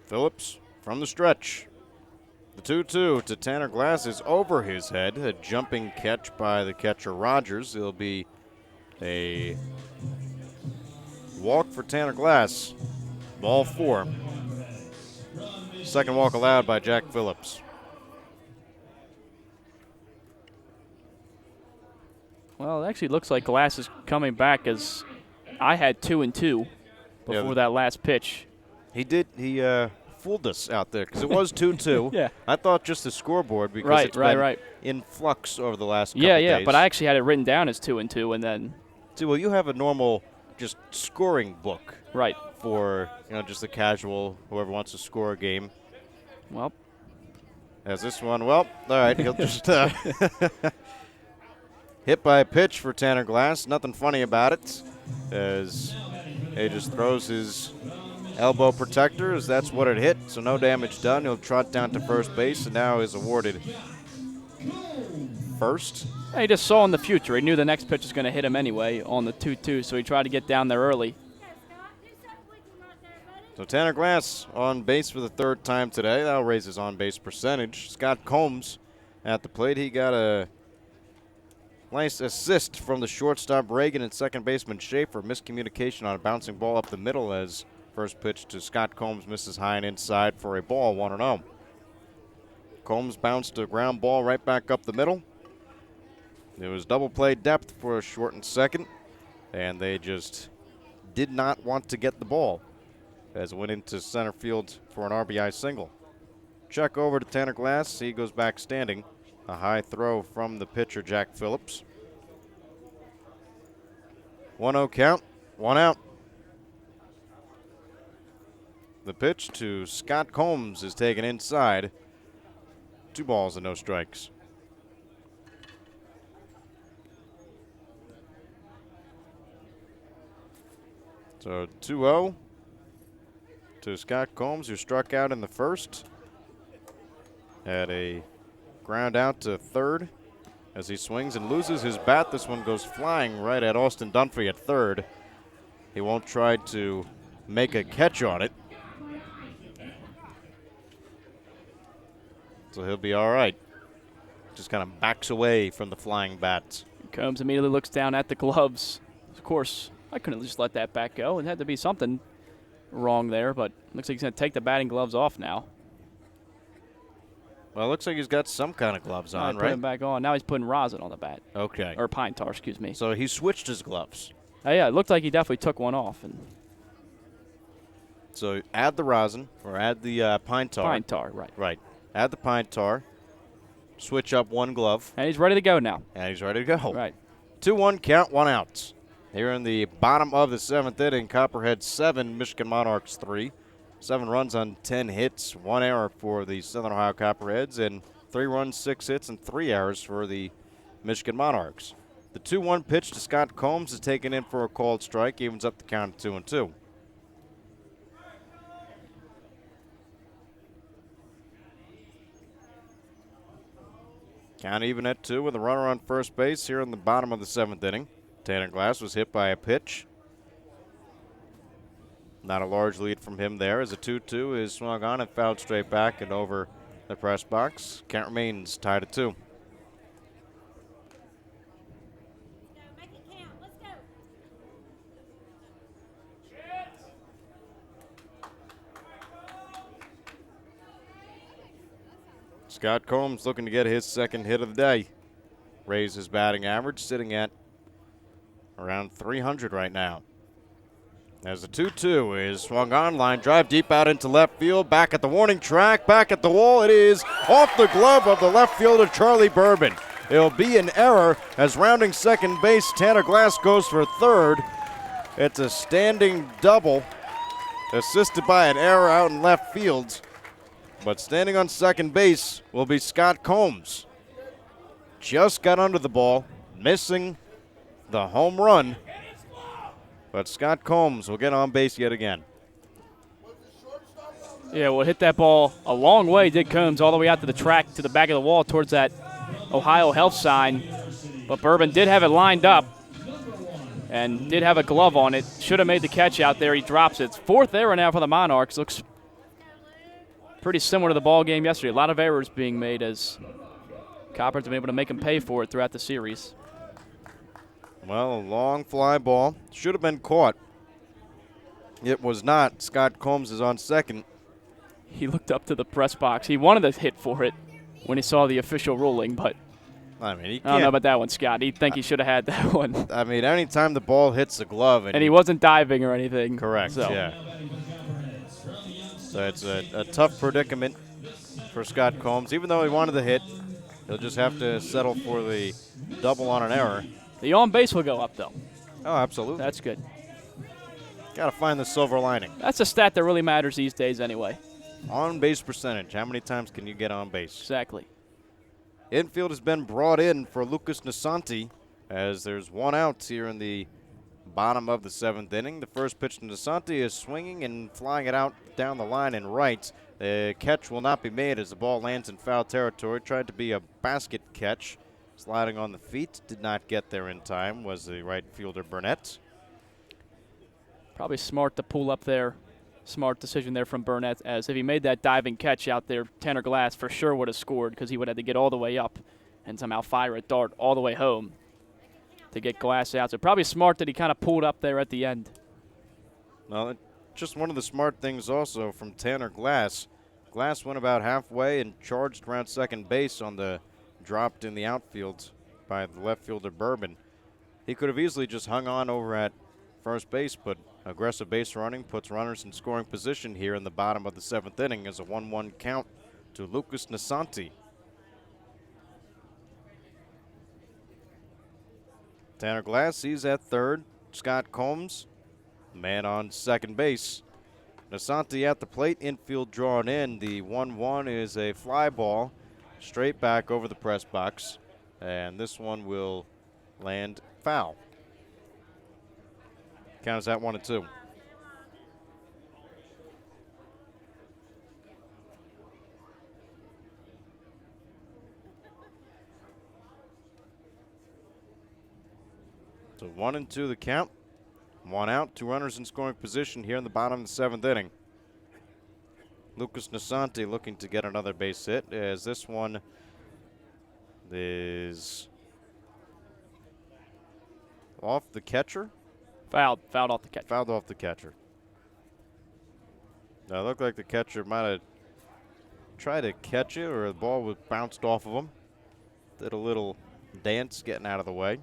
Phillips from the stretch. The 2-2 to Tanner Glass is over his head. A jumping catch by the catcher, Rogers. It'll be a walk for Tanner Glass. Ball 4. Second walk allowed by Jack Phillips. Well, it actually looks like Glass is coming back, as I had 2-2 before that last pitch. He did. He fooled us out there because it was 2-2. Yeah. I thought just the scoreboard because it's been in flux over the last couple days. Yeah, but I actually had it written down as 2-2, and then. See, well, you have a normal just scoring book. Right. For, just the casual, whoever wants to score a game. Well. As this one, well, all right, he'll just hit by a pitch for Tanner Glass. Nothing funny about it, as he just throws his elbow protector, as that's what it hit, so no damage done. He'll trot down to first base, and now is awarded first. He just saw in the future. He knew the next pitch was going to hit him anyway on the 2-2, so he tried to get down there early. So Tanner Glass on base for the 3rd time today. That'll raise his on-base percentage. Scott Combs at the plate. He got a nice assist from the shortstop Reagan and second baseman Schaefer. Miscommunication on a bouncing ball up the middle, as first pitch to Scott Combs misses high and inside for a ball, 1-0. Combs bounced a ground ball right back up the middle. It was double play depth for a shortened second, and they just did not want to get the ball as it went into center field for an RBI single. Check over to Tanner Glass. He goes back standing. A high throw from the pitcher, Jack Phillips. 1-0 count, 1 out. The pitch to Scott Combs is taken inside. 2 balls and no strikes. So 2-0 to Scott Combs, who struck out in the first. Had a ground out to third as he swings and loses his bat. This one goes flying right at Austin Dunphy at third. He won't try to make a catch on it, so he'll be all right. Just kind of backs away from the flying bats. Combs immediately looks down at the gloves. Of course, I couldn't just let that bat go. It had to be something wrong there, but looks like he's going to take the batting gloves off now. Well, it looks like he's got some kind of gloves on, Put right? him back on. Now he's putting rosin on the bat. Okay. Or pine tar, excuse me. So he switched his gloves. Yeah, it looked like he definitely took one off. And so add the rosin, or add the pine tar. Pine tar, right. Right. Add the pine tar. Switch up one glove. And he's ready to go now. And he's ready to go. Right. 2-1 count, 1 out. Here in the bottom of the 7th inning, Copperheads 7, Michigan Monarchs 3. 7 runs on 10 hits, 1 error for the Southern Ohio Copperheads, and 3 runs, 6 hits, and 3 errors for the Michigan Monarchs. The 2-1 pitch to Scott Combs is taken in for a called strike, evens up the count at 2-2. Count even at 2 with a runner on first base here in the bottom of the 7th inning. Tanner Glass was hit by a pitch. Not a large lead from him there as a 2-2 is swung on and fouled straight back and over the press box. Count remains tied at 2. Scott Combs looking to get his second hit of the day. Raise his batting average, sitting at around 300 right now. As the 2-2 is swung on, line drive deep out into left field, back at the warning track, back at the wall. It is off the glove of the left fielder, Charlie Bourbon. It'll be an error as rounding second base, Tanner Glass goes for third. It's a standing double, assisted by an error out in left field. But standing on second base will be Scott Combs. Just got under the ball, missing the home run. But Scott Combs will get on base yet again. Yeah, well, hit that ball a long way, did Combs, all the way out to the track, to the back of the wall towards that Ohio Health sign. But Bourbon did have it lined up and did have a glove on it. Should have made the catch out there. He drops it. It's fourth error now for the Monarchs. Looks pretty similar to the ball game yesterday. A lot of errors being made as Copperheads have been able to make him pay for it throughout the series. Well, a long fly ball. Should have been caught. It was not. Scott Combs is on second. He looked up to the press box. He wanted to hit for it when he saw the official ruling, but I mean, I don't know about that one, Scott. He'd think he should have had that one. I mean, anytime the ball hits the glove. And he wasn't diving or anything. Correct, so. Yeah. So it's a tough predicament for Scott Combs. Even though he wanted the hit, he'll just have to settle for the double on an error. The on base will go up, though. Oh, absolutely. That's good. Got to find the silver lining. That's a stat that really matters these days anyway. On base percentage. How many times can you get on base? Exactly. Infield has been brought in for Lucas Nasanti as there's one out here in the bottom of the seventh inning. The first pitch to Nasanti is swinging and flying it out down the line and right. The catch will not be made as the ball lands in foul territory. Tried to be a basket catch. Sliding on the feet, did not get there in time, was the right fielder Burnett. Probably smart to pull up there. Smart decision there from Burnett, as if he made that diving catch out there, Tanner Glass for sure would have scored because he would have to get all the way up and somehow fire a dart all the way home to get Glass out. So probably smart that he kind of pulled up there at the end. Well, just one of the smart things also from Tanner Glass. Glass went about halfway and charged around second base on the dropped in the outfield by the left fielder Bourbon. He could have easily just hung on over at first base, but aggressive base running puts runners in scoring position here in the bottom of the seventh inning as a 1-1 count to Lucas Nasanti. Tanner Glass sees at third. Scott Combs, man on second base. Nasanti at the plate, infield drawn in. The 1-1 is a fly ball straight back over the press box, and this one will land foul. Count is at 1-2. So 1-2 the count. One out, two runners in scoring position here in the bottom of the seventh inning. Lucas Nasanti looking to get another base hit as this one is off the catcher. Fouled off the catcher. Fouled off the catcher. Now it looked like the catcher might have tried to catch it, or the ball was bounced off of him. Did a little dance getting out of the way.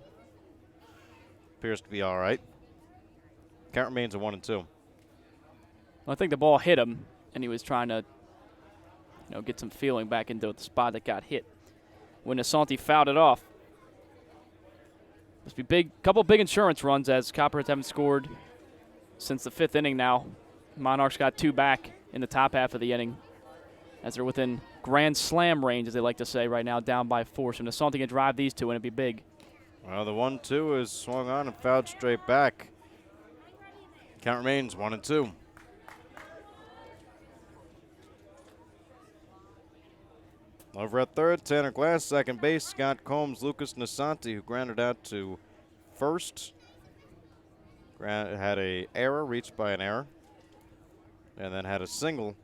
Appears to be all right. Count remains a 1-2. Well, I think the ball hit him, and he was trying to, get some feeling back into the spot that got hit. When Nasanti fouled it off. Must be big, couple big insurance runs as Copperheads haven't scored since the fifth inning now. Monarchs got two back in the top half of the inning as they're within grand slam range, as they like to say right now, down by 4. So Nasanti can drive these two, and it'd be big. Well, the 1-2 is swung on and fouled straight back. Count remains 1-2. Over at third, Tanner Glass, second base, Scott Combs, Lucas Nasanti, who grounded out to first. Had a error, reached by an error. and then had a single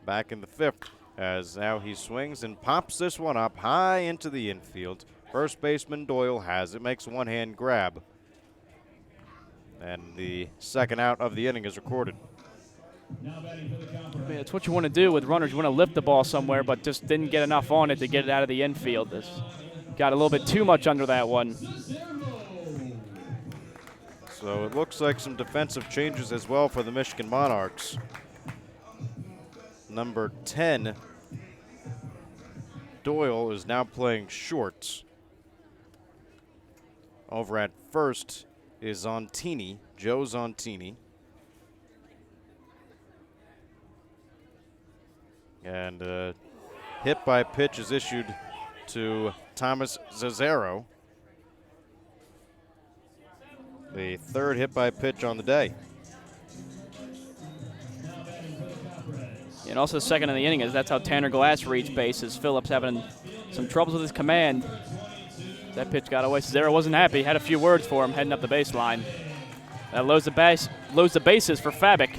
back in the 5th, as now he swings and pops this one up high into the infield. First baseman Doyle has it, makes a one-hand grab, and the second out of the inning is recorded. I mean, it's what you want to do with runners. You want to lift the ball somewhere, but just didn't get enough on it to get it out of the infield. This got a little bit too much under that one. So it looks like some defensive changes as well for the Michigan Monarchs. Number 10, Doyle, is now playing short. Over at first is Zontini, Joe Zontini. And hit by pitch is issued to Thomas Zazzaro. The third hit by pitch on the day. And also the second in the inning, is that's how Tanner Glass reached bases. Phillips having some troubles with his command. That pitch got away. Zazzaro wasn't happy. Had a few words for him heading up the baseline. That loads the bases for Fabic.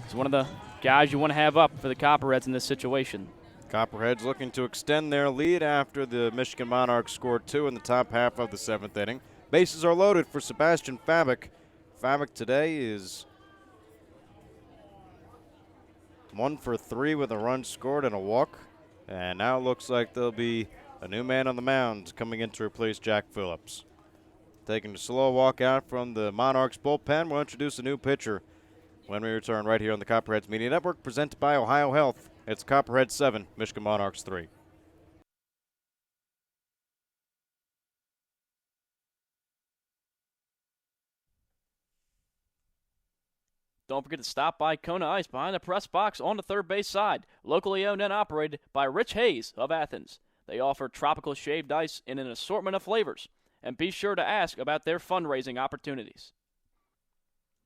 He's one of the guys you want to have up for the Copperheads in this situation. Copperheads looking to extend their lead after the Michigan Monarchs scored 2 in the top half of the 7th inning. Bases are loaded for Sebastian Fabic. Fabic today is 1 for 3 with a run scored and a walk. And now it looks like there'll be a new man on the mound coming in to replace Jack Phillips. Taking a slow walk out from the Monarchs bullpen, we'll introduce a new pitcher when we return right here on the Copperheads Media Network, presented by Ohio Health. It's Copperheads 7, Michigan Monarchs 3. Don't forget to stop by Kona Ice behind the press box on the third base side. Locally owned and operated by Rich Hayes of Athens. They offer tropical shaved ice in an assortment of flavors. And be sure to ask about their fundraising opportunities.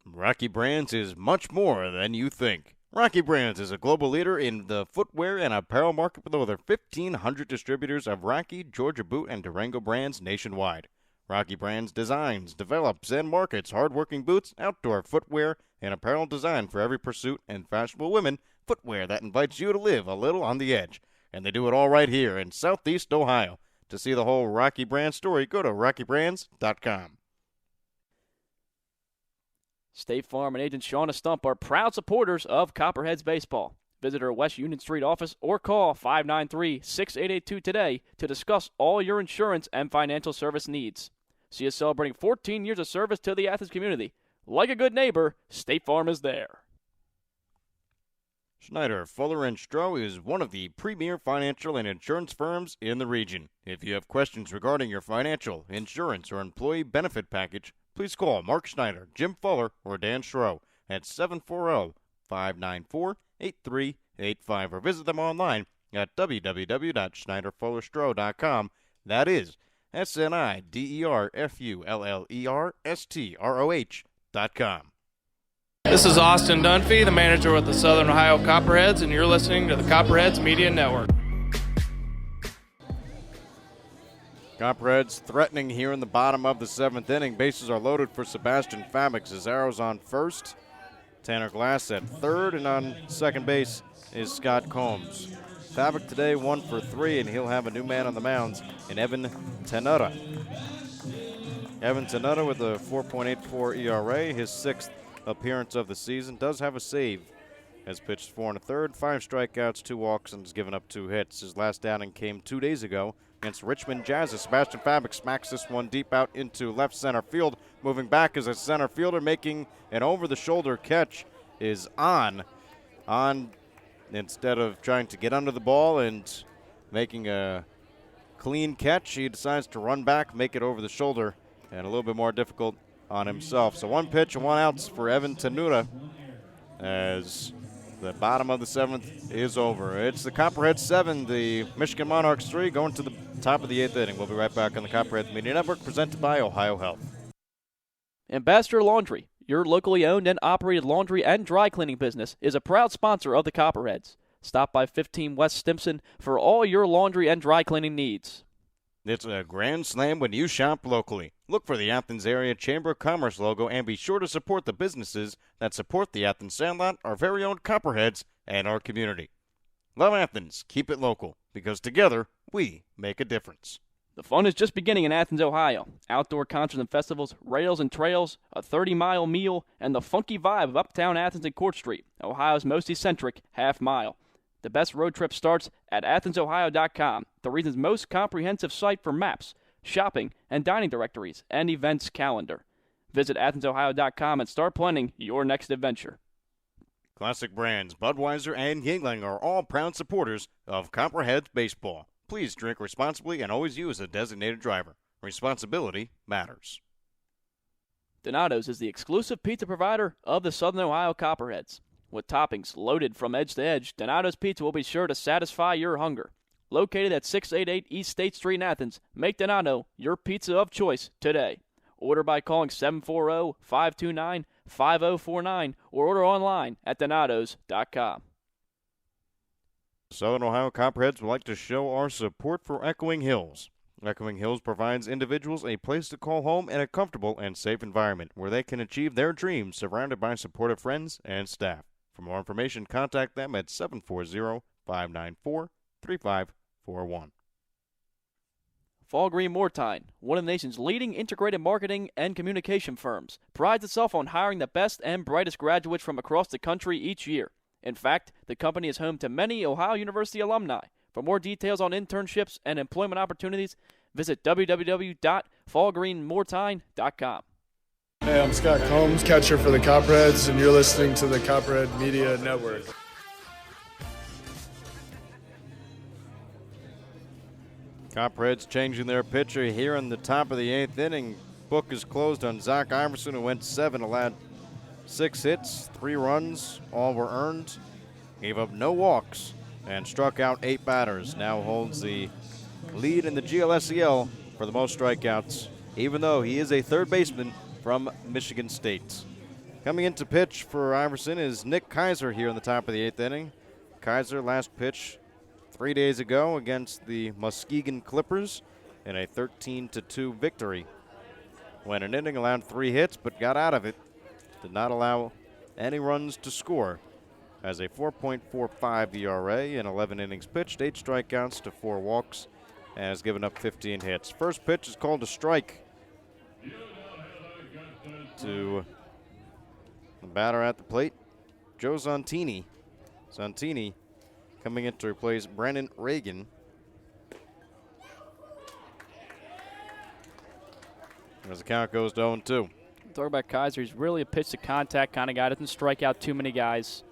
Rocky Brands is much more than you think. Rocky Brands is a global leader in the footwear and apparel market with over 1,500 distributors of Rocky, Georgia Boot, and Durango brands nationwide. Rocky Brands designs, develops, and markets hard-working boots, outdoor footwear, and apparel designed for every pursuit, and fashionable women footwear that invites you to live a little on the edge. And they do it all right here in Southeast Ohio. To see the whole Rocky Brands story, go to rockybrands.com. State Farm and agent Shauna Stump are proud supporters of Copperheads Baseball. Visit our West Union Street office or call 593-6882 today to discuss all your insurance and financial service needs. She is celebrating 14 years of service to the Athens community. Like a good neighbor, State Farm is there. Schneider, Fuller & Stroh is one of the premier financial and insurance firms in the region. If you have questions regarding your financial, insurance, or employee benefit package, please call Mark Schneider, Jim Fuller, or Dan Stroh at 740-594-8385 or visit them online at www.schneiderfullerstroh.com. That is SNIDERFULLERSTROH.com. This is Austin Dunphy, the manager with the Southern Ohio Copperheads, and you're listening to the Copperheads Media Network. Copperheads threatening here in the bottom of the 7th inning. Bases are loaded for Sebastian Fabic. Zazzaro's on first, Tanner Glass at third, and on second base is Scott Combs. Fabic today 1 for 3, and he'll have a new man on the mound in Evan Tenuta. Evan Tenuta with a 4.84 ERA, his 6th appearance of the season, does have a save. Has pitched 4 1/3, 5 strikeouts, 2 walks, and has given up 2 hits. His last outing came 2 days ago against Richmond Jazz. Sebastian Fabic smacks this one deep out into left center field. Moving back as a center fielder, making an over-the-shoulder catch is on instead of trying to get under the ball and making a clean catch. He decides to run back, make it over the shoulder, and a little bit more difficult on himself. So 1 pitch and 1 outs for Evan Tenuta as the bottom of the 7th is over. It's the Copperheads 7, the Michigan Monarchs 3, going to the top of the 8th inning. We'll be right back on the Copperheads Media Network, presented by Ohio Health. Ambassador Laundry, your locally owned and operated laundry and dry cleaning business, is a proud sponsor of the Copperheads. Stop by 15 West Stimson for all your laundry and dry cleaning needs. It's a grand slam when you shop locally. Look for the Athens Area Chamber of Commerce logo and be sure to support the businesses that support the Athens Sandlot, our very own Copperheads, and our community. Love Athens. Keep it local, because together we make a difference. The fun is just beginning in Athens, Ohio. Outdoor concerts and festivals, rails and trails, a 30-mile meal, and the funky vibe of uptown Athens and Court Street, Ohio's most eccentric half-mile. The best road trip starts at AthensOhio.com, the region's most comprehensive site for maps, shopping, and dining directories, and events calendar. Visit AthensOhio.com and start planning your next adventure. Classic brands Budweiser and Yingling are all proud supporters of Copperheads Baseball. Please drink responsibly and always use a designated driver. Responsibility matters. Donato's is the exclusive pizza provider of the Southern Ohio Copperheads. With toppings loaded from edge to edge, Donato's Pizza will be sure to satisfy your hunger. Located at 688 East State Street in Athens, make Donato your pizza of choice today. Order by calling 740-529-5049 or order online at donatos.com. Southern Ohio Copperheads would like to show our support for Echoing Hills. Echoing Hills provides individuals a place to call home in a comfortable and safe environment where they can achieve their dreams surrounded by supportive friends and staff. For more information, contact them at 740-594-3541. Fall Green Mortine, one of the nation's leading integrated marketing and communication firms, prides itself on hiring the best and brightest graduates from across the country each year. In fact, the company is home to many Ohio University alumni. For more details on internships and employment opportunities, visit www.fallgreenmortine.com. Hey, I'm Scott Combs, catcher for the Copperheads, and you're listening to the Copperhead Media Network. Copperheads changing their pitcher here in the top of the 8th inning. Book is closed on Zach Iverson, who went 7, allowed 6 hits, 3 runs, all were earned, gave up no walks, and struck out 8 batters. Now holds the lead in the GLSEL for the most strikeouts, even though he is a third baseman from Michigan State. Coming into pitch for Iverson is Nick Kaiser here in the top of the 8th inning. Kaiser last pitch 3 days ago against the Muskegon Clippers in a 13-2 victory. Went an inning, allowed 3 hits, but got out of it. Did not allow any runs to score. Has a 4.45 ERA in 11 innings pitched, 8 strikeouts to 4 walks, and has given up 15 hits. First pitch is called a strike to the batter at the plate, Joe Zontini. Zontini coming in to replace Brandon Reagan. As the count goes to 0-2. Talk about Kaiser. He's really a pitch-to-contact kind of guy. Doesn't strike out too many guys.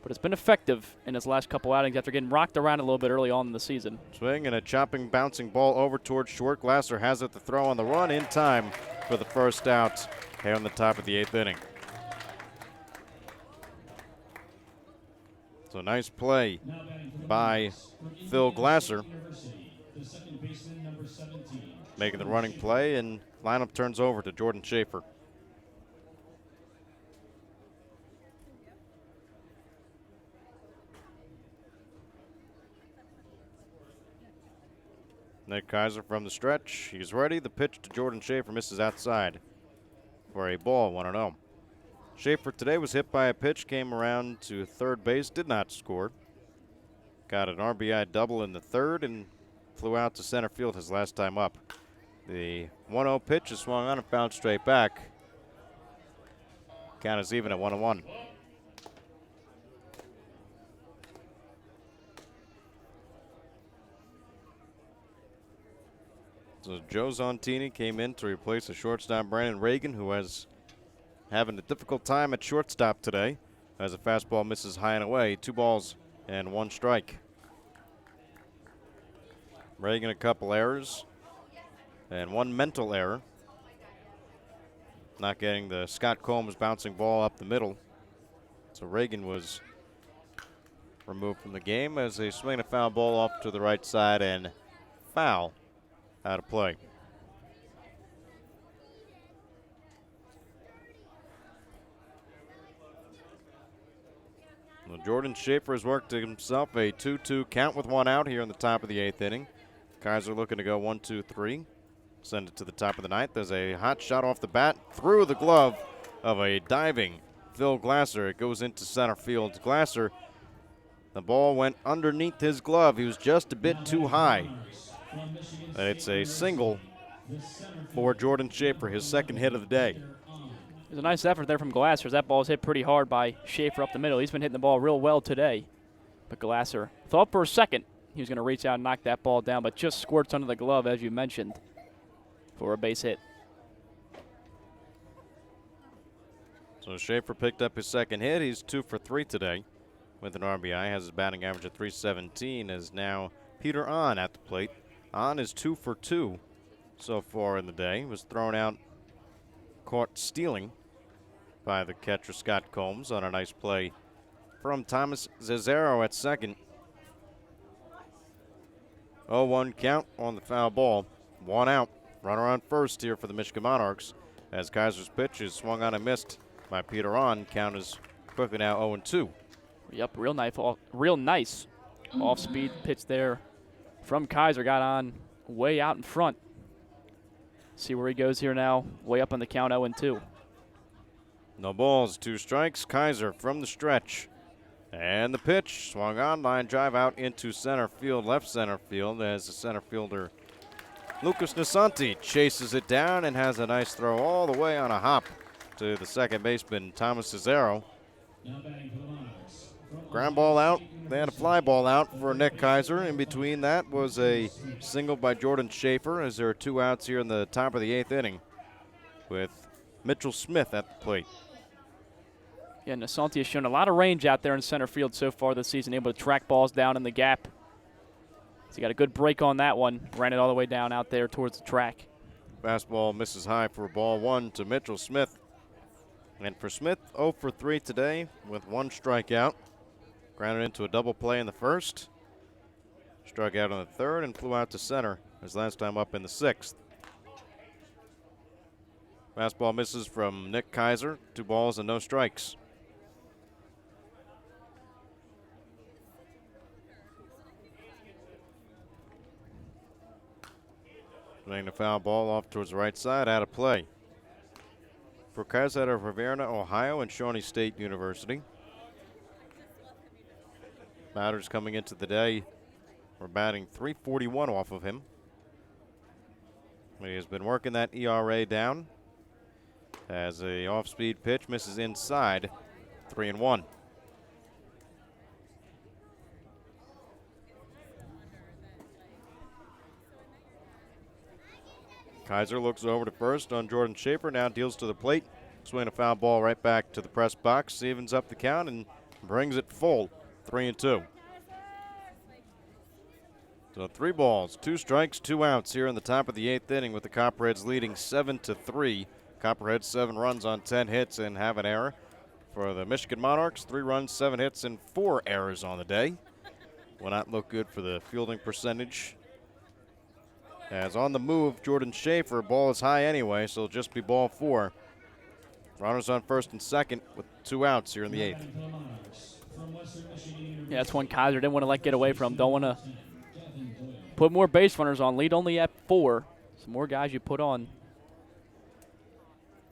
But it's been effective in his last couple outings after getting rocked around a little bit early on in the season. Swing and a chopping, bouncing ball over towards short. Glasser has it to throw on the run in time for the first out here on the top of the 8th inning. So nice play by Phil Glasser, making the running play, and lineup turns over to Jordan Schaefer. Nick Kaiser from the stretch. He's ready. The pitch to Jordan Schaefer misses outside for a ball, 1-0. Schaefer today was hit by a pitch, came around to third base, did not score. Got an RBI double in the third and flew out to center field his last time up. The 1-0 pitch is swung on and fouled straight back. Count is even at 1-1. So Joe Zontini came in to replace the shortstop Brandon Reagan, who was having a difficult time at shortstop today as a fastball misses high and away. 2 balls and 1 strike. Reagan a couple errors and 1 mental error. Not getting the Scott Combs bouncing ball up the middle. So Reagan was removed from the game as they swing a foul ball off to the right side and foul out of play. Well, Jordan Schaefer has worked himself a 2-2 count with 1 out here in the top of the 8th inning. Kaiser looking to go 1-2-3. Send it to the top of the ninth. There's a hot shot off the bat through the glove of a diving Phil Glasser. It goes into center field. Glasser, the ball went underneath his glove. He was just a bit too high. And it's a single for Jordan Schaefer, his second hit of the day. There's a nice effort there from Glasser. That ball was hit pretty hard by Schaefer up the middle. He's been hitting the ball real well today. But Glasser thought for a second he was going to reach out and knock that ball down, but just squirts under the glove, as you mentioned, for a base hit. So Schaefer picked up his second hit. He's 2 for 3 today with an RBI. Has his batting average of .317. Is now Peter Ahn at the plate. Ahn is 2 for 2 so far in the day. Was thrown out, caught stealing by the catcher Scott Combs on a nice play from Thomas Zazaro at second. 0-1 count on the foul ball. 1 out. Runner on first here for the Michigan Monarchs as Kaiser's pitch is swung on and missed by Peter Ahn. Count is quickly now 0-2. Yep, real nice off-speed pitch there from Kaiser. Got on way out in front. See where he goes here now. Way up on the count, 0-2. No balls, 2 strikes. Kaiser from the stretch. And the pitch swung on, line drive out into center field, left center field, as the center fielder Lucas Nasanti chases it down and has a nice throw all the way on a hop to the second baseman, Thomas Cesaro. Ground ball out, then a fly ball out for Nick Kaiser. In between that was a single by Jordan Schaefer, as there are 2 outs here in the top of the 8th inning with Mitchell Smith at the plate. Yeah, Nasanti has shown a lot of range out there in center field so far this season, able to track balls down in the gap. So he got a good break on that one, ran it all the way down out there towards the track. Fastball misses high for ball 1 to Mitchell Smith. And for Smith, 0 for 3 today with 1 strikeout. Grounded into a double play in the first. Struck out on the third and flew out to center his last time up in the 6th. Fastball misses from Nick Kaiser. 2 balls and no strikes. Playing the foul ball off towards the right side, out of play. For Kaiser out of Riverina, Ohio, and Shawnee State University. Batters coming into the day, we're batting .341 off of him. He has been working that ERA down as a off-speed pitch misses inside, 3-1. Kaiser looks over to first on Jordan Schaefer, now deals to the plate. Swing a foul ball right back to the press box, evens up the count and brings it full, 3-2. So 3 balls, 2 strikes, 2 outs here in the top of the 8th inning with the Copperheads leading 7-3. Copperheads 7 runs on 10 hits and have an error. For the Michigan Monarchs, 3 runs, 7 hits, and 4 errors on the day. Will not look good for the fielding percentage. As on the move, Jordan Schaefer, ball is high anyway, so it'll just be ball 4. Runners on first and second with 2 outs here in the 8th. Yeah, that's one Kaiser didn't want to let get away from. Don't want to put more base runners on. Lead only at 4. Some more guys you put on,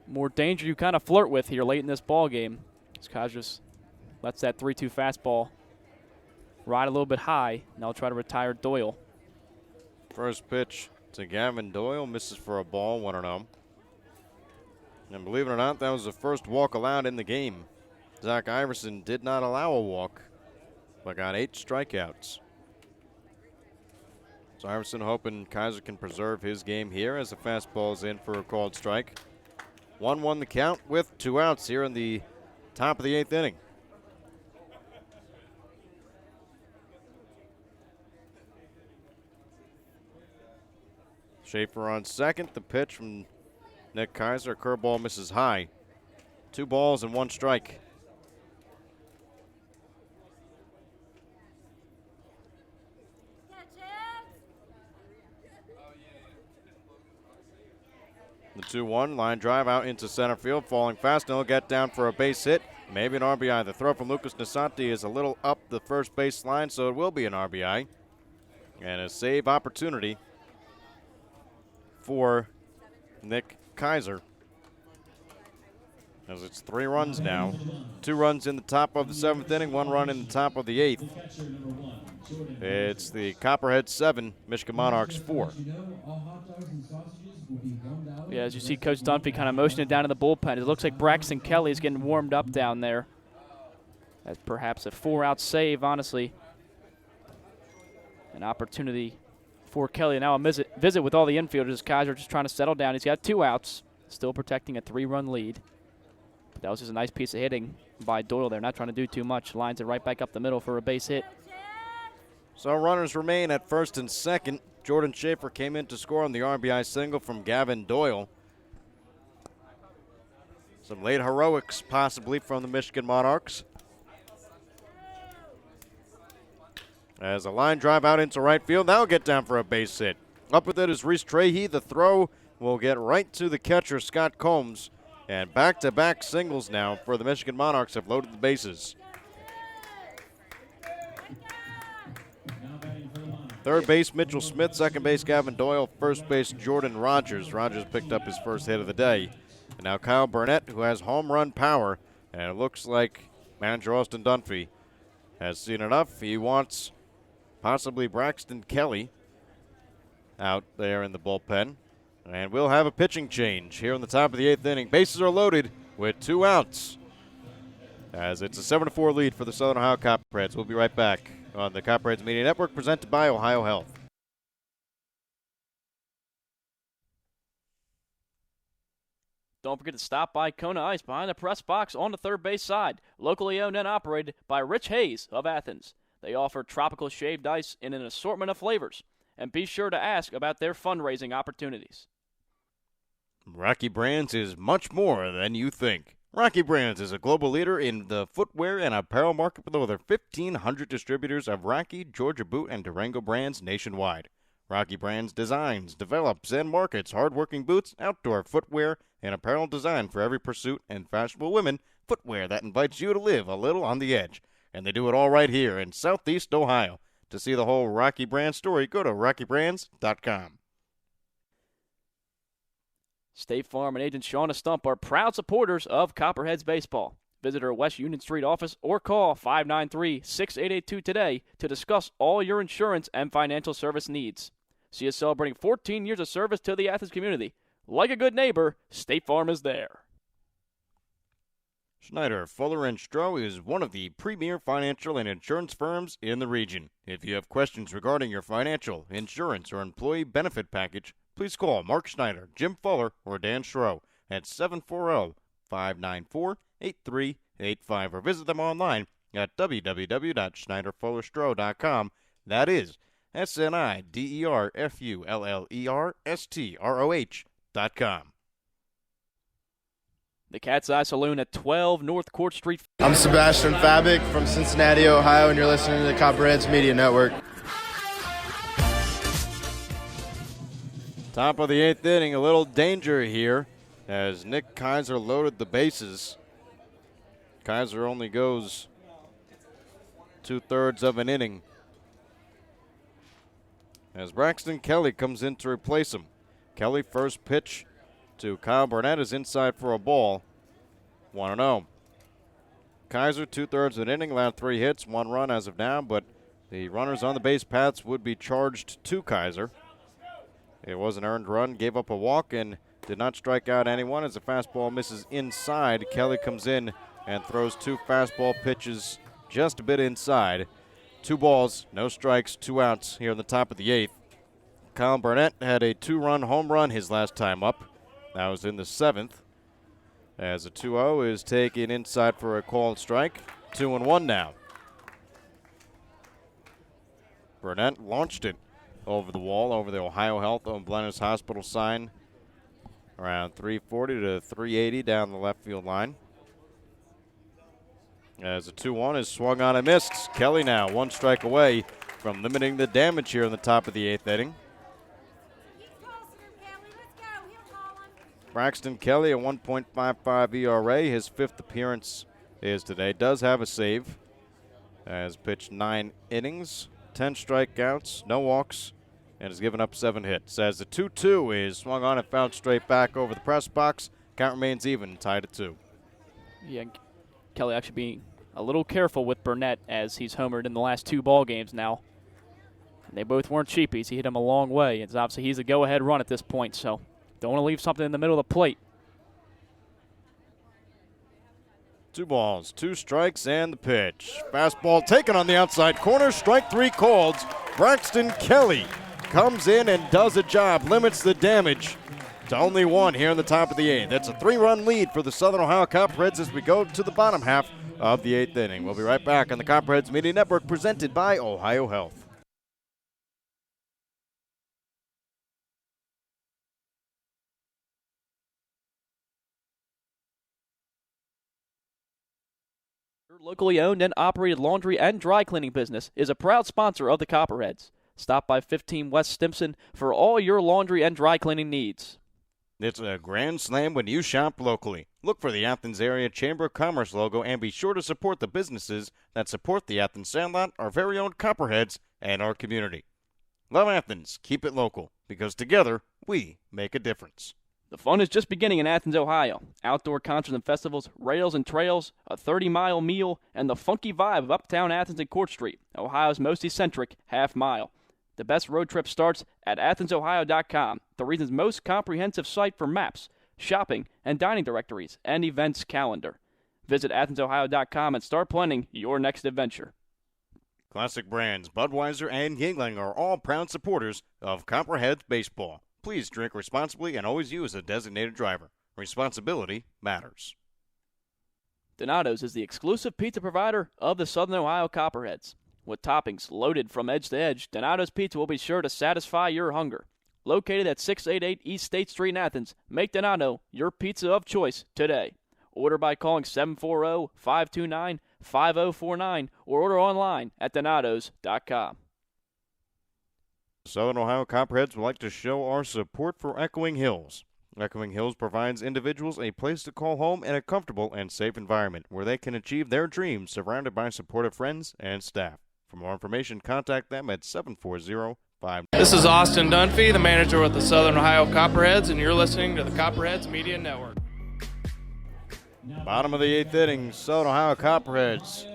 more danger you kind of flirt with here late in this ball game. As Kaiser just lets that 3-2 fastball ride a little bit high. Now he'll try to retire Doyle. First pitch to Gavin Doyle, misses for a ball, 1-0. And believe it or not, that was the first walk allowed in the game. Zach Iverson did not allow a walk, but got 8 strikeouts. So Iverson hoping Kaiser can preserve his game here as the fastball is in for a called strike. 1-1 the count with 2 outs here in the top of the 8th inning. Schaefer on second. The pitch from Nick Kaiser. Curveball misses high. 2 balls and 1 strike. The 2-1 line drive out into center field, falling fast, and he'll get down for a base hit. Maybe an RBI. The throw from Lucas Nasanti is a little up the first base line, so it will be an RBI. And a save opportunity for Nick Kaiser. As it's 3 runs now. 2 runs in the top of the 7th inning, 1 run in the top of the 8th. It's the Copperheads 7, Michigan Monarchs 4. Yeah, as you see Coach Dunphy kind of motioning it down in the bullpen. It looks like Braxton Kelly is getting warmed up down there. That's perhaps a 4-out save, honestly. An opportunity for Kelly. Now a visit with all the infielders. Kaiser just trying to settle down. He's got 2 outs, still protecting a 3-run lead. But that was just a nice piece of hitting by Doyle there. Not trying to do too much. Lines it right back up the middle for a base hit. So runners remain at first and second. Jordan Schaefer came in to score on the RBI single from Gavin Doyle. Some late heroics possibly from the Michigan Monarchs. As a line drive out into right field, that'll get down for a base hit. Up with it is Reese Trahey. The throw will get right to the catcher, Scott Combs. And back-to-back singles now for the Michigan Monarchs have loaded the bases. Third base, Mitchell Smith. Second base, Gavin Doyle. First base, Jordan Rogers. Rogers picked up his first hit of the day. And now Kyle Burnett, who has home run power. And it looks like manager Austin Dunphy has seen enough. He wants possibly Braxton Kelly out there in the bullpen. And we'll have a pitching change here in the top of the 8th inning. Bases are loaded with 2 outs. As it's a 7-4 lead for the Southern Ohio Copperheads. We'll be right back on the Copperheads Media Network, presented by Ohio Health. Don't forget to stop by Kona Ice behind the press box on the third base side. Locally owned and operated by Rich Hayes of Athens. They offer tropical shaved ice in an assortment of flavors. And be sure to ask about their fundraising opportunities. Rocky Brands is much more than you think. Rocky Brands is a global leader in the footwear and apparel market with over 1,500 distributors of Rocky, Georgia Boot, and Durango brands nationwide. Rocky Brands designs, develops, and markets hardworking boots, outdoor footwear, and apparel designed for every pursuit and fashionable women footwear that invites you to live a little on the edge. And they do it all right here in Southeast Ohio. To see the whole Rocky Brands story, go to rockybrands.com. State Farm and agent Shauna Stump are proud supporters of Copperheads Baseball. Visit our West Union Street office or call 593-6882 today to discuss all your insurance and financial service needs. See us celebrating 14 years of service to the Athens community. Like a good neighbor, State Farm is there. Schneider, Fuller & Stroh is one of the premier financial and insurance firms in the region. If you have questions regarding your financial, insurance, or employee benefit package, please call Mark Schneider, Jim Fuller, or Dan Stroh at 740-594-8385 or visit them online at www.schneiderfullerstroh.com. That is SNIDERFULLERSTROH.com. The Cat's Eye Saloon at 12 North Court Street. I'm Sebastian Fabic from Cincinnati, Ohio, and you're listening to the Copperheads Media Network. Top of the 8th inning, a little danger here as Nick Kaiser loaded the bases. Kaiser only goes 2/3 of an inning as Braxton Kelly comes in to replace him. Kelly, first pitch to Kyle Burnett, is inside for a ball. 1-0. Kaiser, 2/3 of an inning, allowed 3 hits, 1 run as of now, but the runners on the base paths would be charged to Kaiser. It was an earned run, gave up a walk, and did not strike out anyone as the fastball misses inside. Kelly comes in and throws 2 fastball pitches just a bit inside. 2 balls, no strikes, 2 outs here in the top of the 8th. Kyle Burnett had a 2-run home run his last time up. That was in the 7th. As a 2-0 is taken inside for a called strike. 2-1 now. Burnett launched it over the wall, over the Ohio Health and Blenders Hospital sign. Around 340 to 380 down the left field line. As a 2-1 is swung on and missed. Kelly now 1 strike away from limiting the damage here in the top of the 8th inning. Braxton Kelly, a 1.55 ERA. His 5th appearance is today. Does have a save. Has pitched 9 innings, 10 strikeouts, no walks, and has given up 7 hits. As the 2-2 is swung on and fouled straight back over the press box. Count remains even, tied at 2. Yeah, Kelly actually being a little careful with Burnett as he's homered in the last 2 ball games now. And they both weren't cheapies. He hit him a long way. It's obviously he's a go-ahead run at this point, so don't want to leave something in the middle of the plate. 2 balls, 2 strikes, and the pitch. Fastball taken on the outside corner. Strike 3 called. Braxton Kelly comes in and does a job, limits the damage to only 1 here in the top of the 8th. That's a 3-run lead for the Southern Ohio Copperheads as we go to the bottom half of the 8th inning. We'll be right back on the Copperheads Media Network presented by Ohio Health. Your locally owned and operated laundry and dry cleaning business is a proud sponsor of the Copperheads. Stop by 15 West Stimson for all your laundry and dry cleaning needs. It's a grand slam when you shop locally. Look for the Athens Area Chamber of Commerce logo and be sure to support the businesses that support the Athens Sandlot, our very own Copperheads, and our community. Love Athens. Keep it local, because together we make a difference. The fun is just beginning in Athens, Ohio. Outdoor concerts and festivals, rails and trails, a 30-mile meal, and the funky vibe of uptown Athens and Court Street, Ohio's most eccentric half-mile. The best road trip starts at AthensOhio.com, the region's most comprehensive site for maps, shopping, and dining directories, and events calendar. Visit AthensOhio.com and start planning your next adventure. Classic brands Budweiser and Yingling are all proud supporters of Copperheads Baseball. Please drink responsibly and always use a designated driver. Responsibility matters. Donato's is the exclusive pizza provider of the Southern Ohio Copperheads. With toppings loaded from edge to edge, Donato's Pizza will be sure to satisfy your hunger. Located at 688 East State Street in Athens, make Donato your pizza of choice today. Order by calling 740-529-5049 or order online at donatos.com. Southern Ohio Copperheads would like to show our support for Echoing Hills. Echoing Hills provides individuals a place to call home and a comfortable and safe environment where they can achieve their dreams surrounded by supportive friends and staff. For more information, contact them at 740-5. This is Austin Dunphy, the manager with the Southern Ohio Copperheads, and you're listening to the Copperheads Media Network. Bottom of the 8th inning, Southern Ohio Copperheads.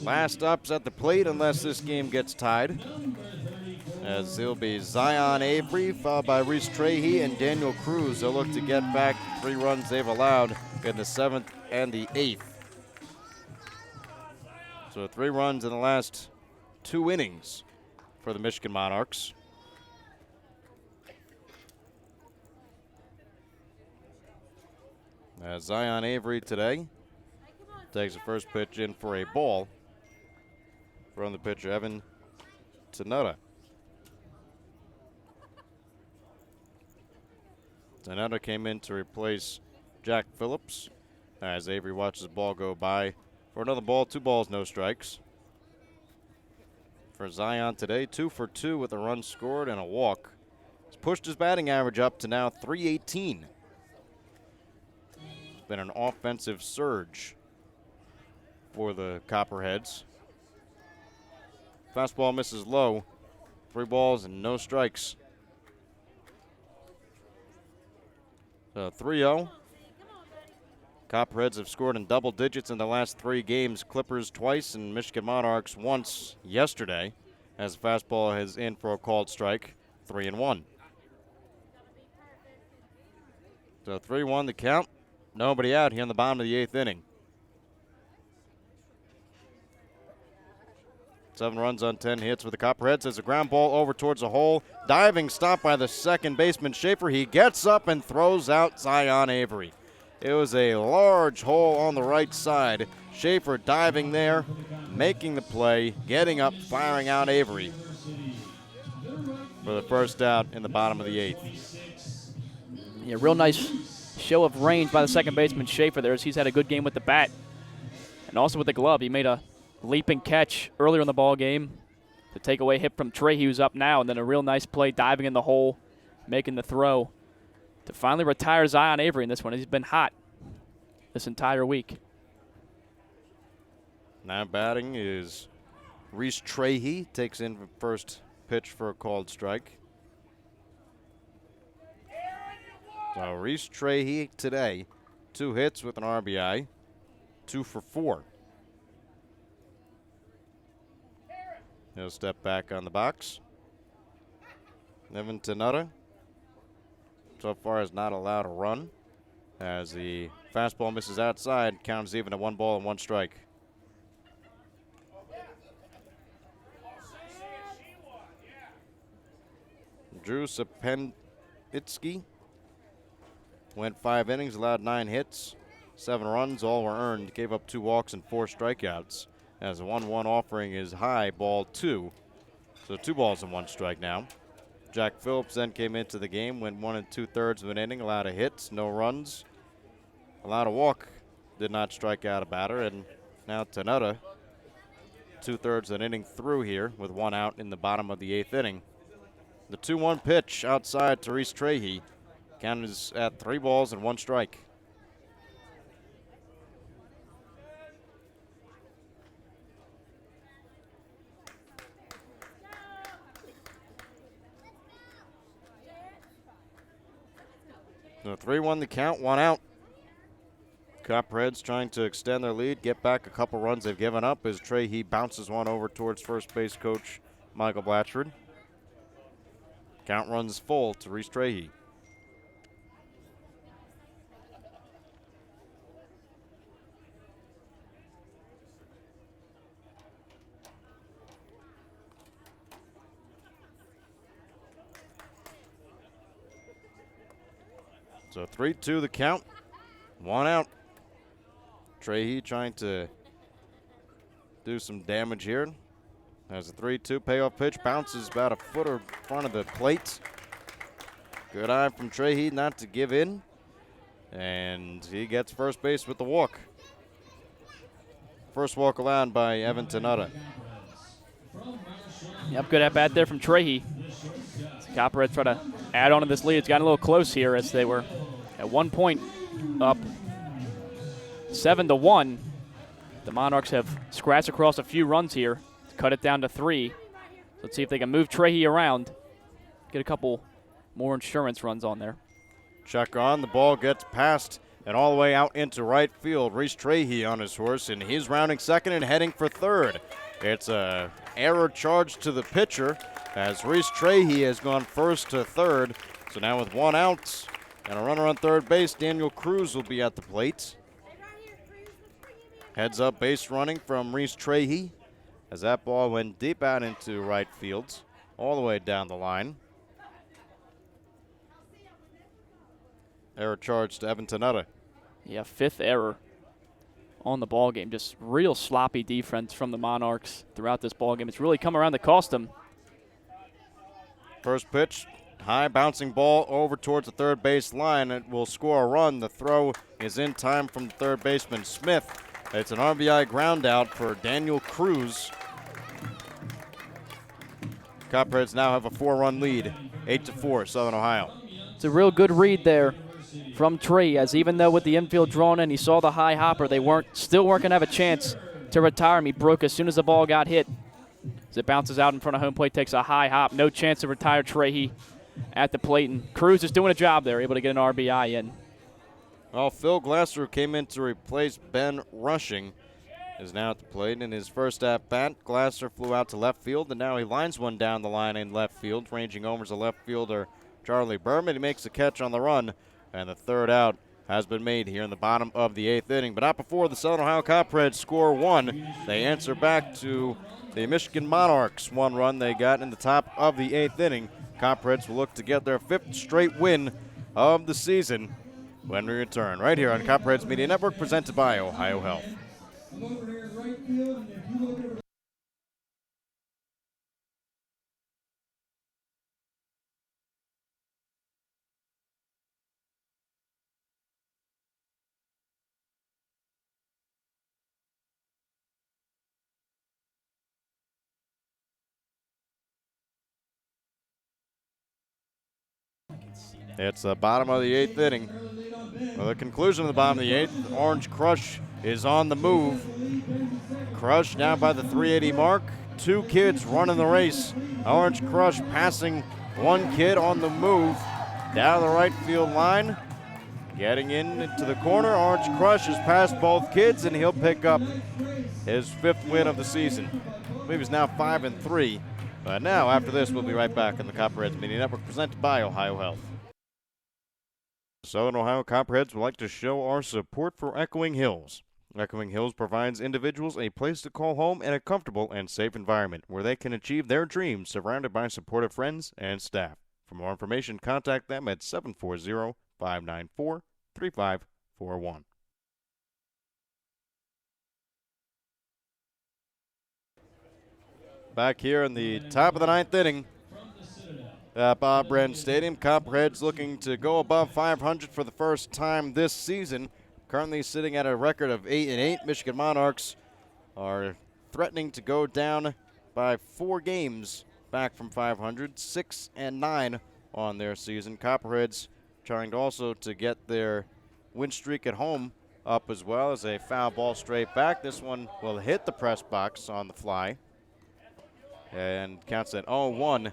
Last ups at the plate unless this game gets tied. As it'll be Zion Avery, followed by Reese Trahey and Daniel Cruz. They'll look to get back 3 runs they've allowed in the 7th and the 8th. So 3 runs in the last 2 innings for the Michigan Monarchs. As Zion Avery today takes the first pitch in for a ball from the pitcher, Evan Tanoda. Tanoda came in to replace Jack Phillips as Avery watches the ball go by for another ball. 2 balls, no strikes. For Zion today, 2 for 2 with a run scored and a walk. He's pushed his batting average up to now .318. It's been an offensive surge for the Copperheads. Fastball misses low. 3 balls and no strikes. So 3-0. Copperheads have scored in double digits in the last 3 games. Clippers twice and Michigan Monarchs once yesterday. As the fastball is in for a called strike. 3-1. So 3-1 the count. Nobody out here in the bottom of the 8th inning. 7 runs on 10 hits for the Copperheads as a ground ball over towards the hole. Diving stop by the second baseman Schaefer. He gets up and throws out Zion Avery. It was a large hole on the right side. Schaefer diving there, making the play, getting up, firing out Avery for the first out in the bottom of the 8th. Yeah, real nice show of range by the second baseman Schaefer there as he's had a good game with the bat. And also with the glove, he made a leaping catch earlier in the ball game to take away hit from Trey, who's up now, and then a real nice play diving in the hole, making the throw to finally retire Zion Avery in this one. He's been hot this entire week. Now batting is Reese Trahey takes in the first pitch for a called strike. So Reese Trahey today, 2 hits with an RBI, 2 for 4. He'll step back on the box. Evan Tanutta so far has not allowed a run as the fastball misses outside. Count is even at 1 ball and 1 strike. Drew Sapenditsky went 5 innings, allowed 9 hits, 7 runs, all were earned, gave up 2 walks and 4 strikeouts. As a 1-1 offering is high, ball 2. So 2 balls and 1 strike now. Jack Phillips then came into the game, went 1 2/3 of an inning, allowed a hit, no runs, allowed a walk, did not strike out a batter, and now Tanutta, 2/3 of an inning through here with 1 out in the bottom of the 8th inning. The 2-1 pitch outside to Reese Trahey. Count is at 3 balls and 1 strike. So 3-1 the count, 1 out. Copperheads trying to extend their lead, get back a couple runs they've given up as Trahey bounces one over towards first base coach Michael Blatchford. Count runs full to Reese Trahey. So 3-2 the count, 1 out. Trahey trying to do some damage here. As a 3-2 payoff pitch, bounces about a foot in front of the plate. Good eye from Trahey not to give in. And he gets first base with the walk. First walk allowed by Evan Tanutta. Yep, good at bat there from Trahey. Copperheads try to add on to this lead. It's gotten a little close here as they were at 1 point up 7-1. The Monarchs have scratched across a few runs here to cut it down to 3. Let's see if they can move Trahey around, get a couple more insurance runs on there. Check on, the ball gets past and all the way out into right field. Reese Trahey on his horse, and he's rounding second and heading for third. It's a error charge to the pitcher as Reese Trahey has gone first to third. So now with 1 out and a runner on third base, Daniel Cruz will be at the plate. Heads up base running from Reese Trahey as that ball went deep out into right field, all the way down the line. Error charge to Evan Tanutta. Yeah, 5th error on the ball game. Just real sloppy defense from the Monarchs throughout this ball game. It's really come around to cost them. First pitch, high bouncing ball over towards the third base line. It will score a run. The throw is in time from the third baseman Smith. It's an RBI ground out for Daniel Cruz. Copperheads now have a 4-run lead, 8-4, Southern Ohio. It's a real good read there from Trey, as even though with the infield drawn in, he saw the high hopper. They still weren't going to have a chance to retire him. He broke as soon as the ball got hit. As it bounces out in front of home plate, takes a high hop. No chance to retire Trahey at the plate. And Cruz is doing a job there, able to get an RBI in. Well, Phil Glasser, who came in to replace Ben Rushing, is now at the plate. In his first at-bat, Glasser flew out to left field, and now he lines one down the line in left field, ranging over as a left fielder Charlie Berman. He makes a catch on the run, and the third out has been made here in the bottom of the 8th inning. But not before the Southern Ohio Copperheads score 1. They answer back to the Michigan Monarchs. 1 run they got in the top of the 8th inning. Copperheads will look to get their 5th straight win of the season when we return right here on Copperheads Media Network, presented by Ohio Health. It's the bottom of the 8th inning. Well, the conclusion of the bottom of the 8th, Orange Crush is on the move. Crush now by the 380 mark. two kids running the race. Orange Crush passing one kid on the move down the right field line. Getting into the corner, Orange Crush has passed both kids, and he'll pick up his 5th win of the season. I believe he's now 5-3. But now, after this, we'll be right back on the Copperheads Media Network, presented by Ohio Health. Southern Ohio Copperheads would like to show our support for Echoing Hills. Echoing Hills provides individuals a place to call home and a comfortable and safe environment where they can achieve their dreams surrounded by supportive friends and staff. For more information, contact them at 740-594-3541. Back here in the top of the 9th inning at Bob Wren Stadium, Copperheads looking to go above 500 for the first time this season. Currently sitting at a record of 8-8. Michigan Monarchs are threatening to go down by 4 games back from 500, 6-9 on their season. Copperheads trying to also to get their win streak at home up as well, as a foul ball straight back. This one will hit the press box on the fly and counts at 0-1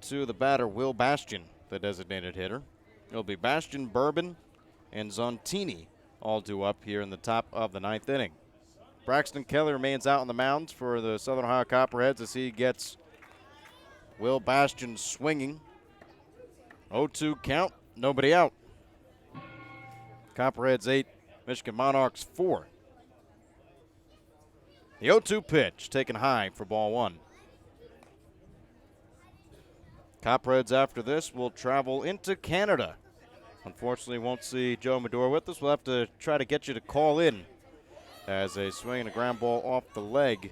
to the batter, Will Bastian, the designated hitter. It'll be Bastian, Bourbon, and Zontini all due up here in the top of the 9th inning. Braxton Kelly remains out on the mound for the Southern Ohio Copperheads as he gets Will Bastian swinging. 0-2 count, nobody out. Copperheads 8, Michigan Monarchs 4. The 0-2 pitch taken high for ball 1. Copperheads after this will travel into Canada. Unfortunately, won't see Joe Medora with us. We'll have to try to get you to call in as a swing and a ground ball off the leg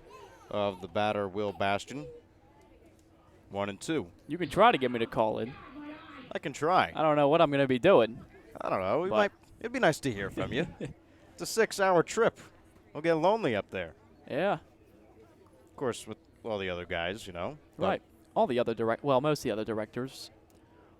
of the batter, Will Bastian. 1-2. You can try to get me to call in. I can try. I don't know what I'm going to be doing. I don't know. It'd be nice to hear from you. It's a 6-hour trip. We'll get lonely up there. Yeah. Of course, with all the other guys, you know. Right. All the other most of the other directors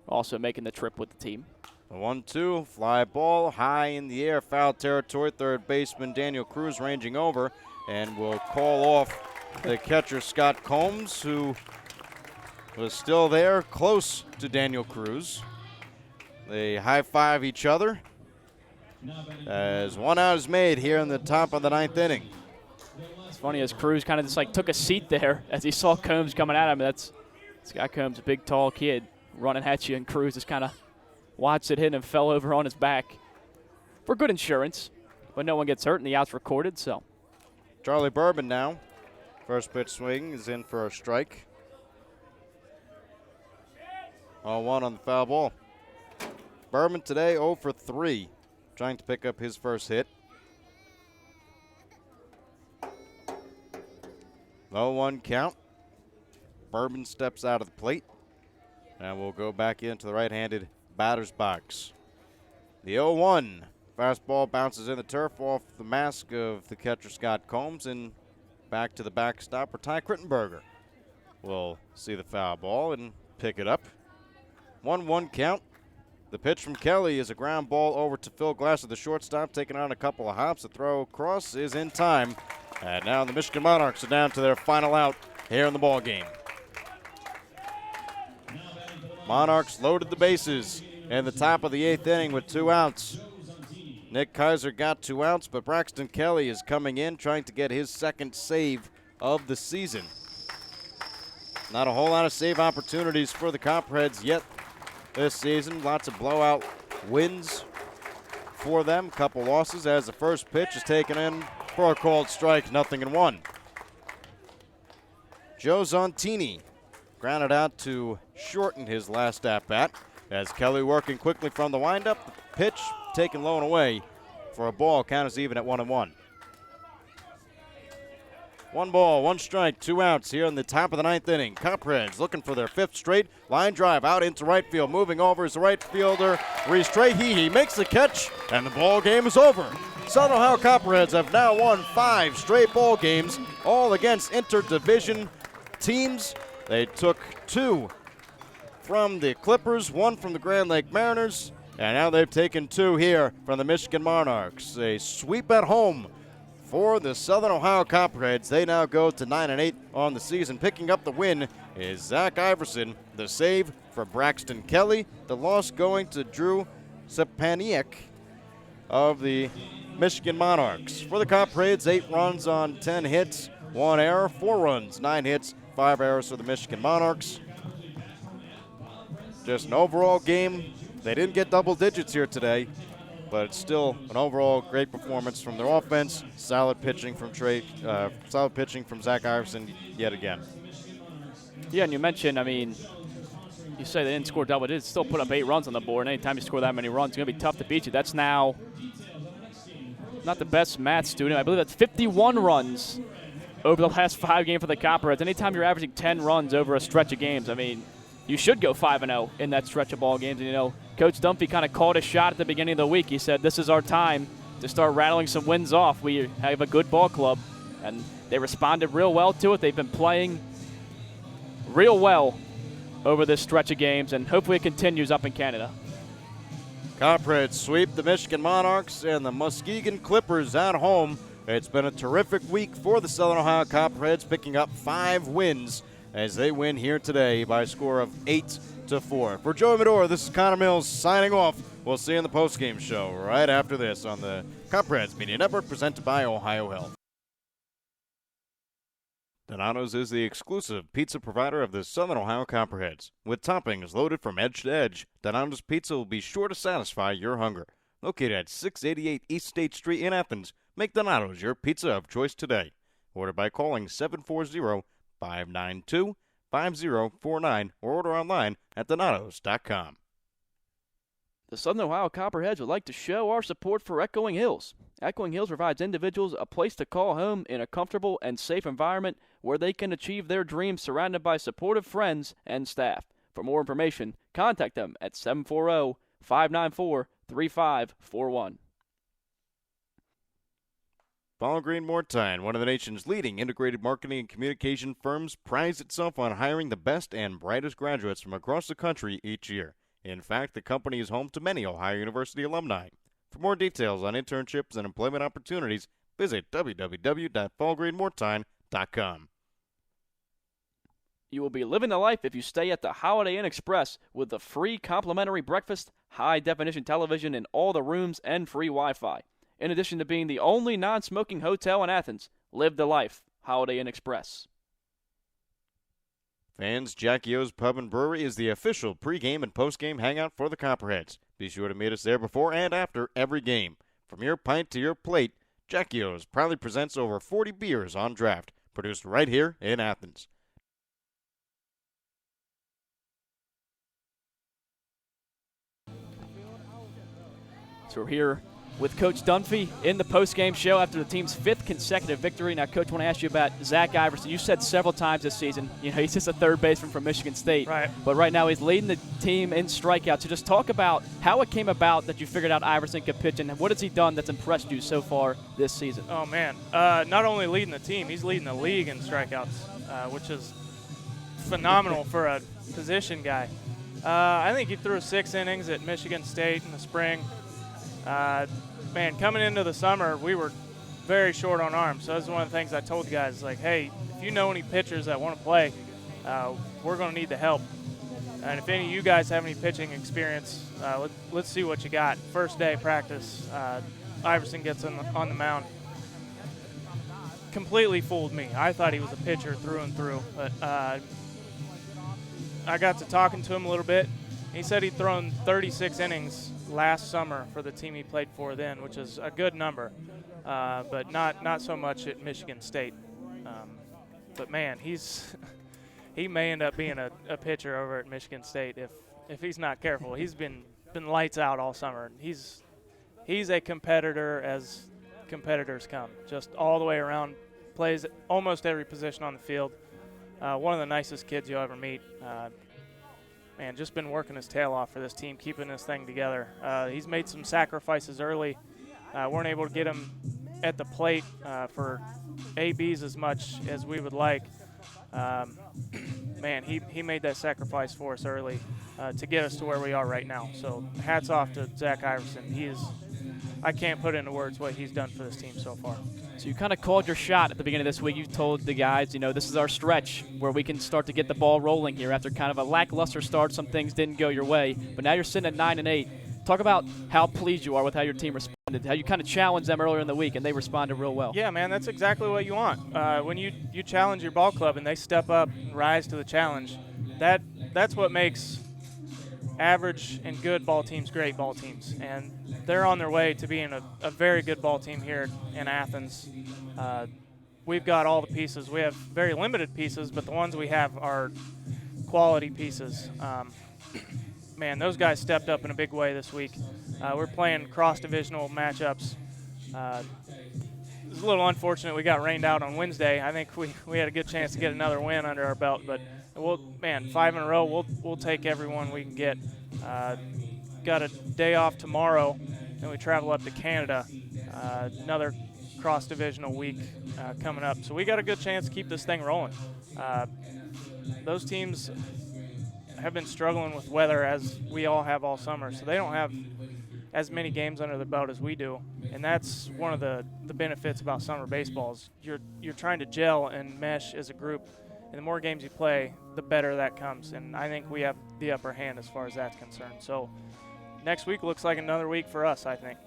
also making the trip with the team. The 1-2, fly ball high in the air, foul territory. Third baseman Daniel Cruz ranging over and will call off the catcher Scott Combs, who was still there close to Daniel Cruz. They high-five each other as 1 out is made here in the top of the 9th inning. It's funny as Cruz kind of just like took a seat there as he saw Combs coming at him. Scott Combs, a big, tall kid running at you, and Cruz just kind of watched it hit and fell over on his back for good insurance. But no one gets hurt, and the out's recorded, so. Charlie Bourbon now. First pitch swing is in for a strike. 0-1 on the foul ball. Bourbon today 0 for 3, trying to pick up his first hit. 0-1 count. Bourbon steps out of the plate, and we'll go back into the right-handed batter's box. The 0-1 fastball bounces in the turf off the mask of the catcher Scott Combs, and back to the backstop where Ty Crittenberger will see the foul ball and pick it up. 1-1 count. The pitch from Kelly is a ground ball over to Phil Glasser, the shortstop, taking on a couple of hops. The throw across is in time, and now the Michigan Monarchs are down to their final out here in the ball game. Monarchs loaded the bases in the top of the 8th inning with 2 outs. Nick Kaiser got 2 outs, but Braxton Kelly is coming in trying to get his second save of the season. Not a whole lot of save opportunities for the Copperheads yet this season. Lots of blowout wins for them. Couple losses as the first pitch is taken in for a called strike, 0-1. Joe Zontini grounded out to shorten his last at-bat as Kelly working quickly from the windup. The pitch taken low and away for a ball. Count is even at 1-1. 1 ball, 1 strike, 2 outs here in the top of the 9th inning. Copperheads looking for their 5th straight. Line drive out into right field. Moving over is the right fielder, Reese Trahey. He makes the catch, and the ball game is over. Southern Ohio Copperheads have now won 5 straight ball games, all against interdivision teams. They took 2 from the Clippers, 1 from the Grand Lake Mariners, and now they've taken 2 here from the Michigan Monarchs. A sweep at home for the Southern Ohio Copperheads. They now go to 9-8 on the season. Picking up the win is Zach Iverson. The save for Braxton Kelly. The loss going to Drew Sepaniak of the Michigan Monarchs. For the Copperheads, 8 runs on 10 hits, 1 error, 4 runs, 9 hits, 5 errors for the Michigan Monarchs. Just an overall game. They didn't get double digits here today, but it's still an overall great performance from their offense. Solid pitching from Zach Iverson yet again. Yeah, and you mentioned, I mean, you say they didn't score double digits, still put up 8 runs on the board. Anytime you score that many runs, it's going to be tough to beat you. That's now not the best math student. I believe that's 51 runs over the last 5 games for the Copperheads. Anytime you're averaging 10 runs over a stretch of games, I mean, you should go 5-0 in that stretch of ball games. And, you know, Coach Dunphy kind of called a shot at the beginning of the week. He said, this is our time to start rattling some wins off. We have a good ball club, and they responded real well to it. They've been playing real well over this stretch of games, and hopefully it continues up in Canada. Copperheads sweep the Michigan Monarchs and the Muskegon Clippers at home. It's been a terrific week for the Southern Ohio Copperheads, picking up 5 wins as they win here today by a score of 8-4. For Joey Medora, this is Connor Mills signing off. We'll see you in the postgame show right after this on the Copperheads Media Network, presented by Ohio Health. Donato's is the exclusive pizza provider of the Southern Ohio Copperheads. With toppings loaded from edge to edge, Donato's Pizza will be sure to satisfy your hunger. Located at 688 East State Street in Athens, make Donato's your pizza of choice today. Order by calling 740-592-5049 or order online at donatos.com. The Southern Ohio Copperheads would like to show our support for Echoing Hills. Echoing Hills provides individuals a place to call home in a comfortable and safe environment where they can achieve their dreams surrounded by supportive friends and staff. For more information, contact them at 740-594-3541. Ball Green Mortine, one of the nation's leading integrated marketing and communication firms, prides itself on hiring the best and brightest graduates from across the country each year. In fact, the company is home to many Ohio University alumni. For more details on internships and employment opportunities, visit www.ballgreenmortine.com. You will be living the life if you stay at the Holiday Inn Express with the free complimentary breakfast, high-definition television in all the rooms, and free Wi-Fi. In addition to being the only non-smoking hotel in Athens, live the life. Holiday Inn Express. Fans, Jackie O's Pub and Brewery is the official pregame and postgame hangout for the Copperheads. Be sure to meet us there before and after every game. From your pint to your plate, Jackie O's proudly presents over 40 beers on draft, produced right here in Athens. So we're here with Coach Dunphy in the postgame show after the team's 5th consecutive victory. Now, Coach, I want to ask you about Zach Iverson. You said several times this season, you know, he's just a third baseman from Michigan State. Right. But right now he's leading the team in strikeouts. So just talk about how it came about that you figured out Iverson could pitch, and what has he done that's impressed you so far this season? Oh, man. Not only leading the team, he's leading the league in strikeouts, which is phenomenal for a position guy. I think he threw 6 innings at Michigan State in the spring. Man, coming into the summer, we were very short on arms. So that's one of the things I told the guys, like, hey, if you know any pitchers that want to play, we're going to need the help. And if any of you guys have any pitching experience, let's see what you got. First day of practice, Iverson gets on the mound. Completely fooled me. I thought he was a pitcher through and through. But I got to talking to him a little bit. He said he'd thrown 36 innings last summer for the team he played for then, which is a good number, but not so much at Michigan State. But man, he may end up being a pitcher over at Michigan State if he's not careful. He's been lights out all summer. He's a competitor as competitors come, just all the way around. Plays almost every position on the field. One of the nicest kids you'll ever meet. Man, just been working his tail off for this team, keeping this thing together. He's made some sacrifices early. Weren't able to get him at the plate for ABs as much as we would like. Man, he made that sacrifice for us early to get us to where we are right now. So hats off to Zach Iverson. I can't put into words what he's done for this team so far. So you kind of called your shot at the beginning of this week. You told the guys, this is our stretch where we can start to get the ball rolling here after kind of a lackluster start. Some things didn't go your way, but now you're sitting at 9-8. Talk about how pleased you are with how your team responded, how you kind of challenged them earlier in the week, and they responded real well. Yeah, man, that's exactly what you want. When you challenge your ball club and they step up and rise to the challenge, that's what makes average and good ball teams great ball teams. And they're on their way to being a very good ball team here in Athens. We've got all the pieces. We have very limited pieces, but the ones we have are quality pieces. Man, those guys stepped up in a big way this week. We're playing cross-divisional matchups. It was a little unfortunate we got rained out on Wednesday. I think we had a good chance to get another win under our belt, but 5 in a row, we'll take everyone we can get. Got a day off tomorrow, then we travel up to Canada. Another cross-divisional week coming up, so we got a good chance to keep this thing rolling. Those teams have been struggling with weather, as we all have all summer, so they don't have as many games under the belt as we do, and that's one of the benefits about summer baseball is you're trying to gel and mesh as a group, and the more games you play, the better that comes, and I think we have the upper hand as far as that's concerned. So next week looks like another week for us, I think.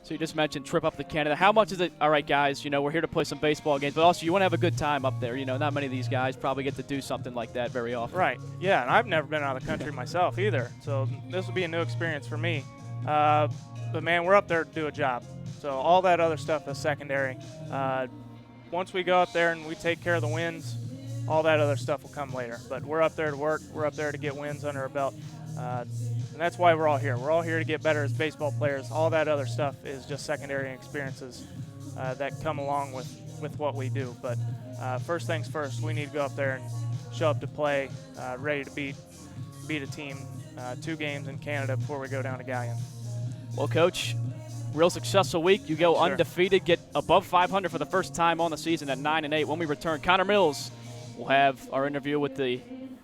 So you just mentioned trip up to Canada. How much is it? All right, guys, we're here to play some baseball games, but also you want to have a good time up there. Not many of these guys probably get to do something like that very often. Right, yeah, and I've never been out of the country myself either, so this will be a new experience for me. But, man, we're up there to do a job. So all that other stuff is secondary. Once we go up there and we take care of the wins, all that other stuff will come later. But we're up there to work. We're up there to get wins under our belt. And that's why we're all here. We're all here to get better as baseball players. All that other stuff is just secondary experiences that come along with what we do. But first things first, we need to go up there and show up to play, ready to beat a team 2 games in Canada before we go down to Galleon. Well, Coach, real successful week. You go undefeated, get above 500 for the first time on the season at 9-8. When we return, Connor Mills will have our interview with the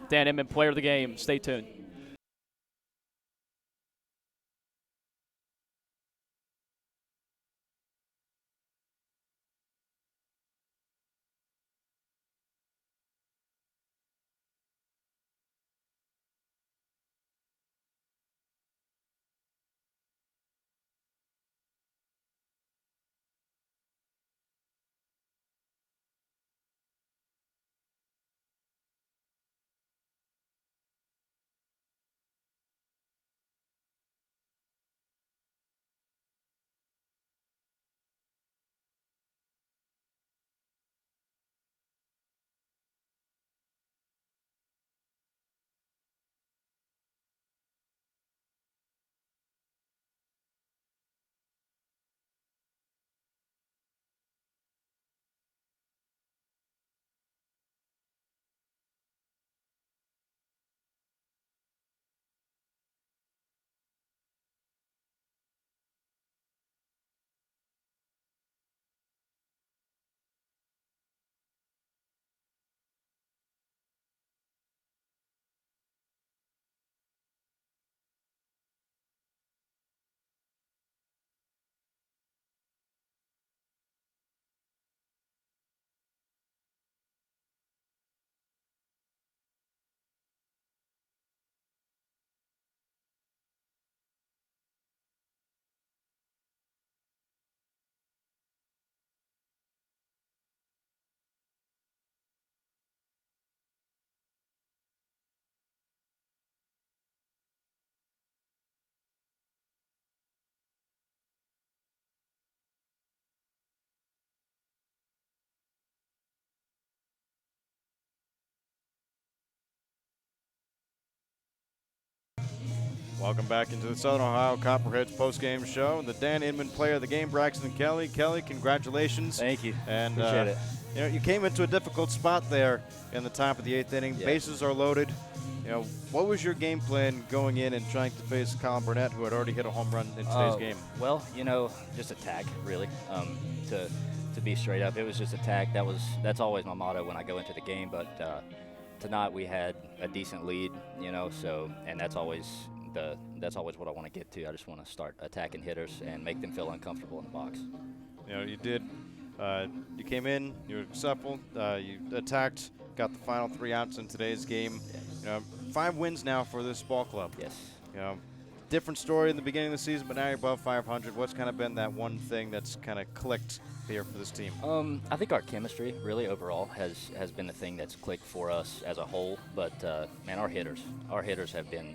Dan Inman Player of the Game. Stay tuned. Welcome back into the Southern Ohio Copperheads postgame show. The Dan Inman Player of the Game, Braxton Kelly. Kelly, congratulations. Thank you. And appreciate it. You came into a difficult spot there in the top of the 8th inning. Yeah. Bases are loaded. What was your game plan going in and trying to face Colin Burnett, who had already hit a home run in today's game? Well, just attack, really. To be straight up, it was just attack. That's always my motto when I go into the game. But tonight we had a decent lead, and that's always what I want to get to. I just want to start attacking hitters and make them feel uncomfortable in the box. You did You came in, you were successful, you attacked, got the final 3 outs in today's game. 5 wins now for this ball club. Yes. Different story in the beginning of the season, but now you're above 500. What's kind of been that one thing that's kind of clicked here for this team? I think our chemistry really overall has been the thing that's clicked for us as a whole. But man, our hitters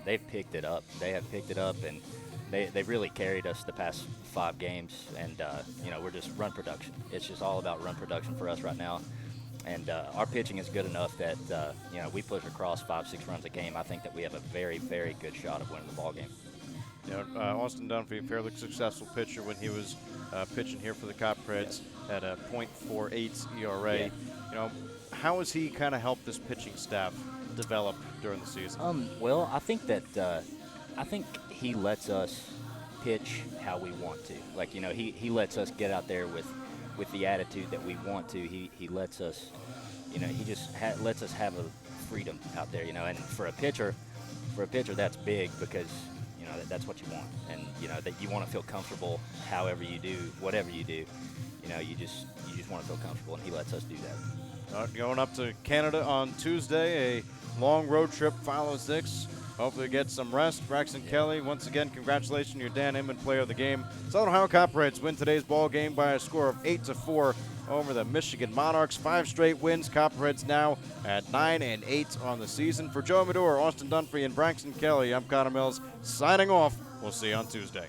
they've picked it up. They have picked it up, and they really carried us the past 5 games. And we're just run production. It's just all about run production for us right now. And our pitching is good enough that we push across 5-6 runs a game. I think that we have a very, very good shot of winning the ball game. Austin Dunphy, a fairly successful pitcher when he was pitching here for the Copperheads, had a .48 ERA. Yeah. How has he kind of helped this pitching staff develop during the season? Well, I think that he lets us pitch how we want to. Like, he lets us get out there with the attitude that we want to. He lets us, he just lets us have a freedom out there, and for a pitcher that's big because that's what you want, and that you want to feel comfortable however you do, whatever you do. You just want to feel comfortable, and he lets us do that. Going up to Canada on Tuesday, a long road trip follows this. Hopefully get some rest. Braxton Kelly, once again, congratulations, your Dan Inman Player of the Game. Southern Ohio Copperheads win today's ball game by a score of 8-4 over the Michigan Monarchs. 5 straight wins. Copperheads now at 9-8 on the season. For Joe Medore, Austin Dunphy, and Braxton Kelly, I'm Connor Mills signing off. We'll see you on Tuesday.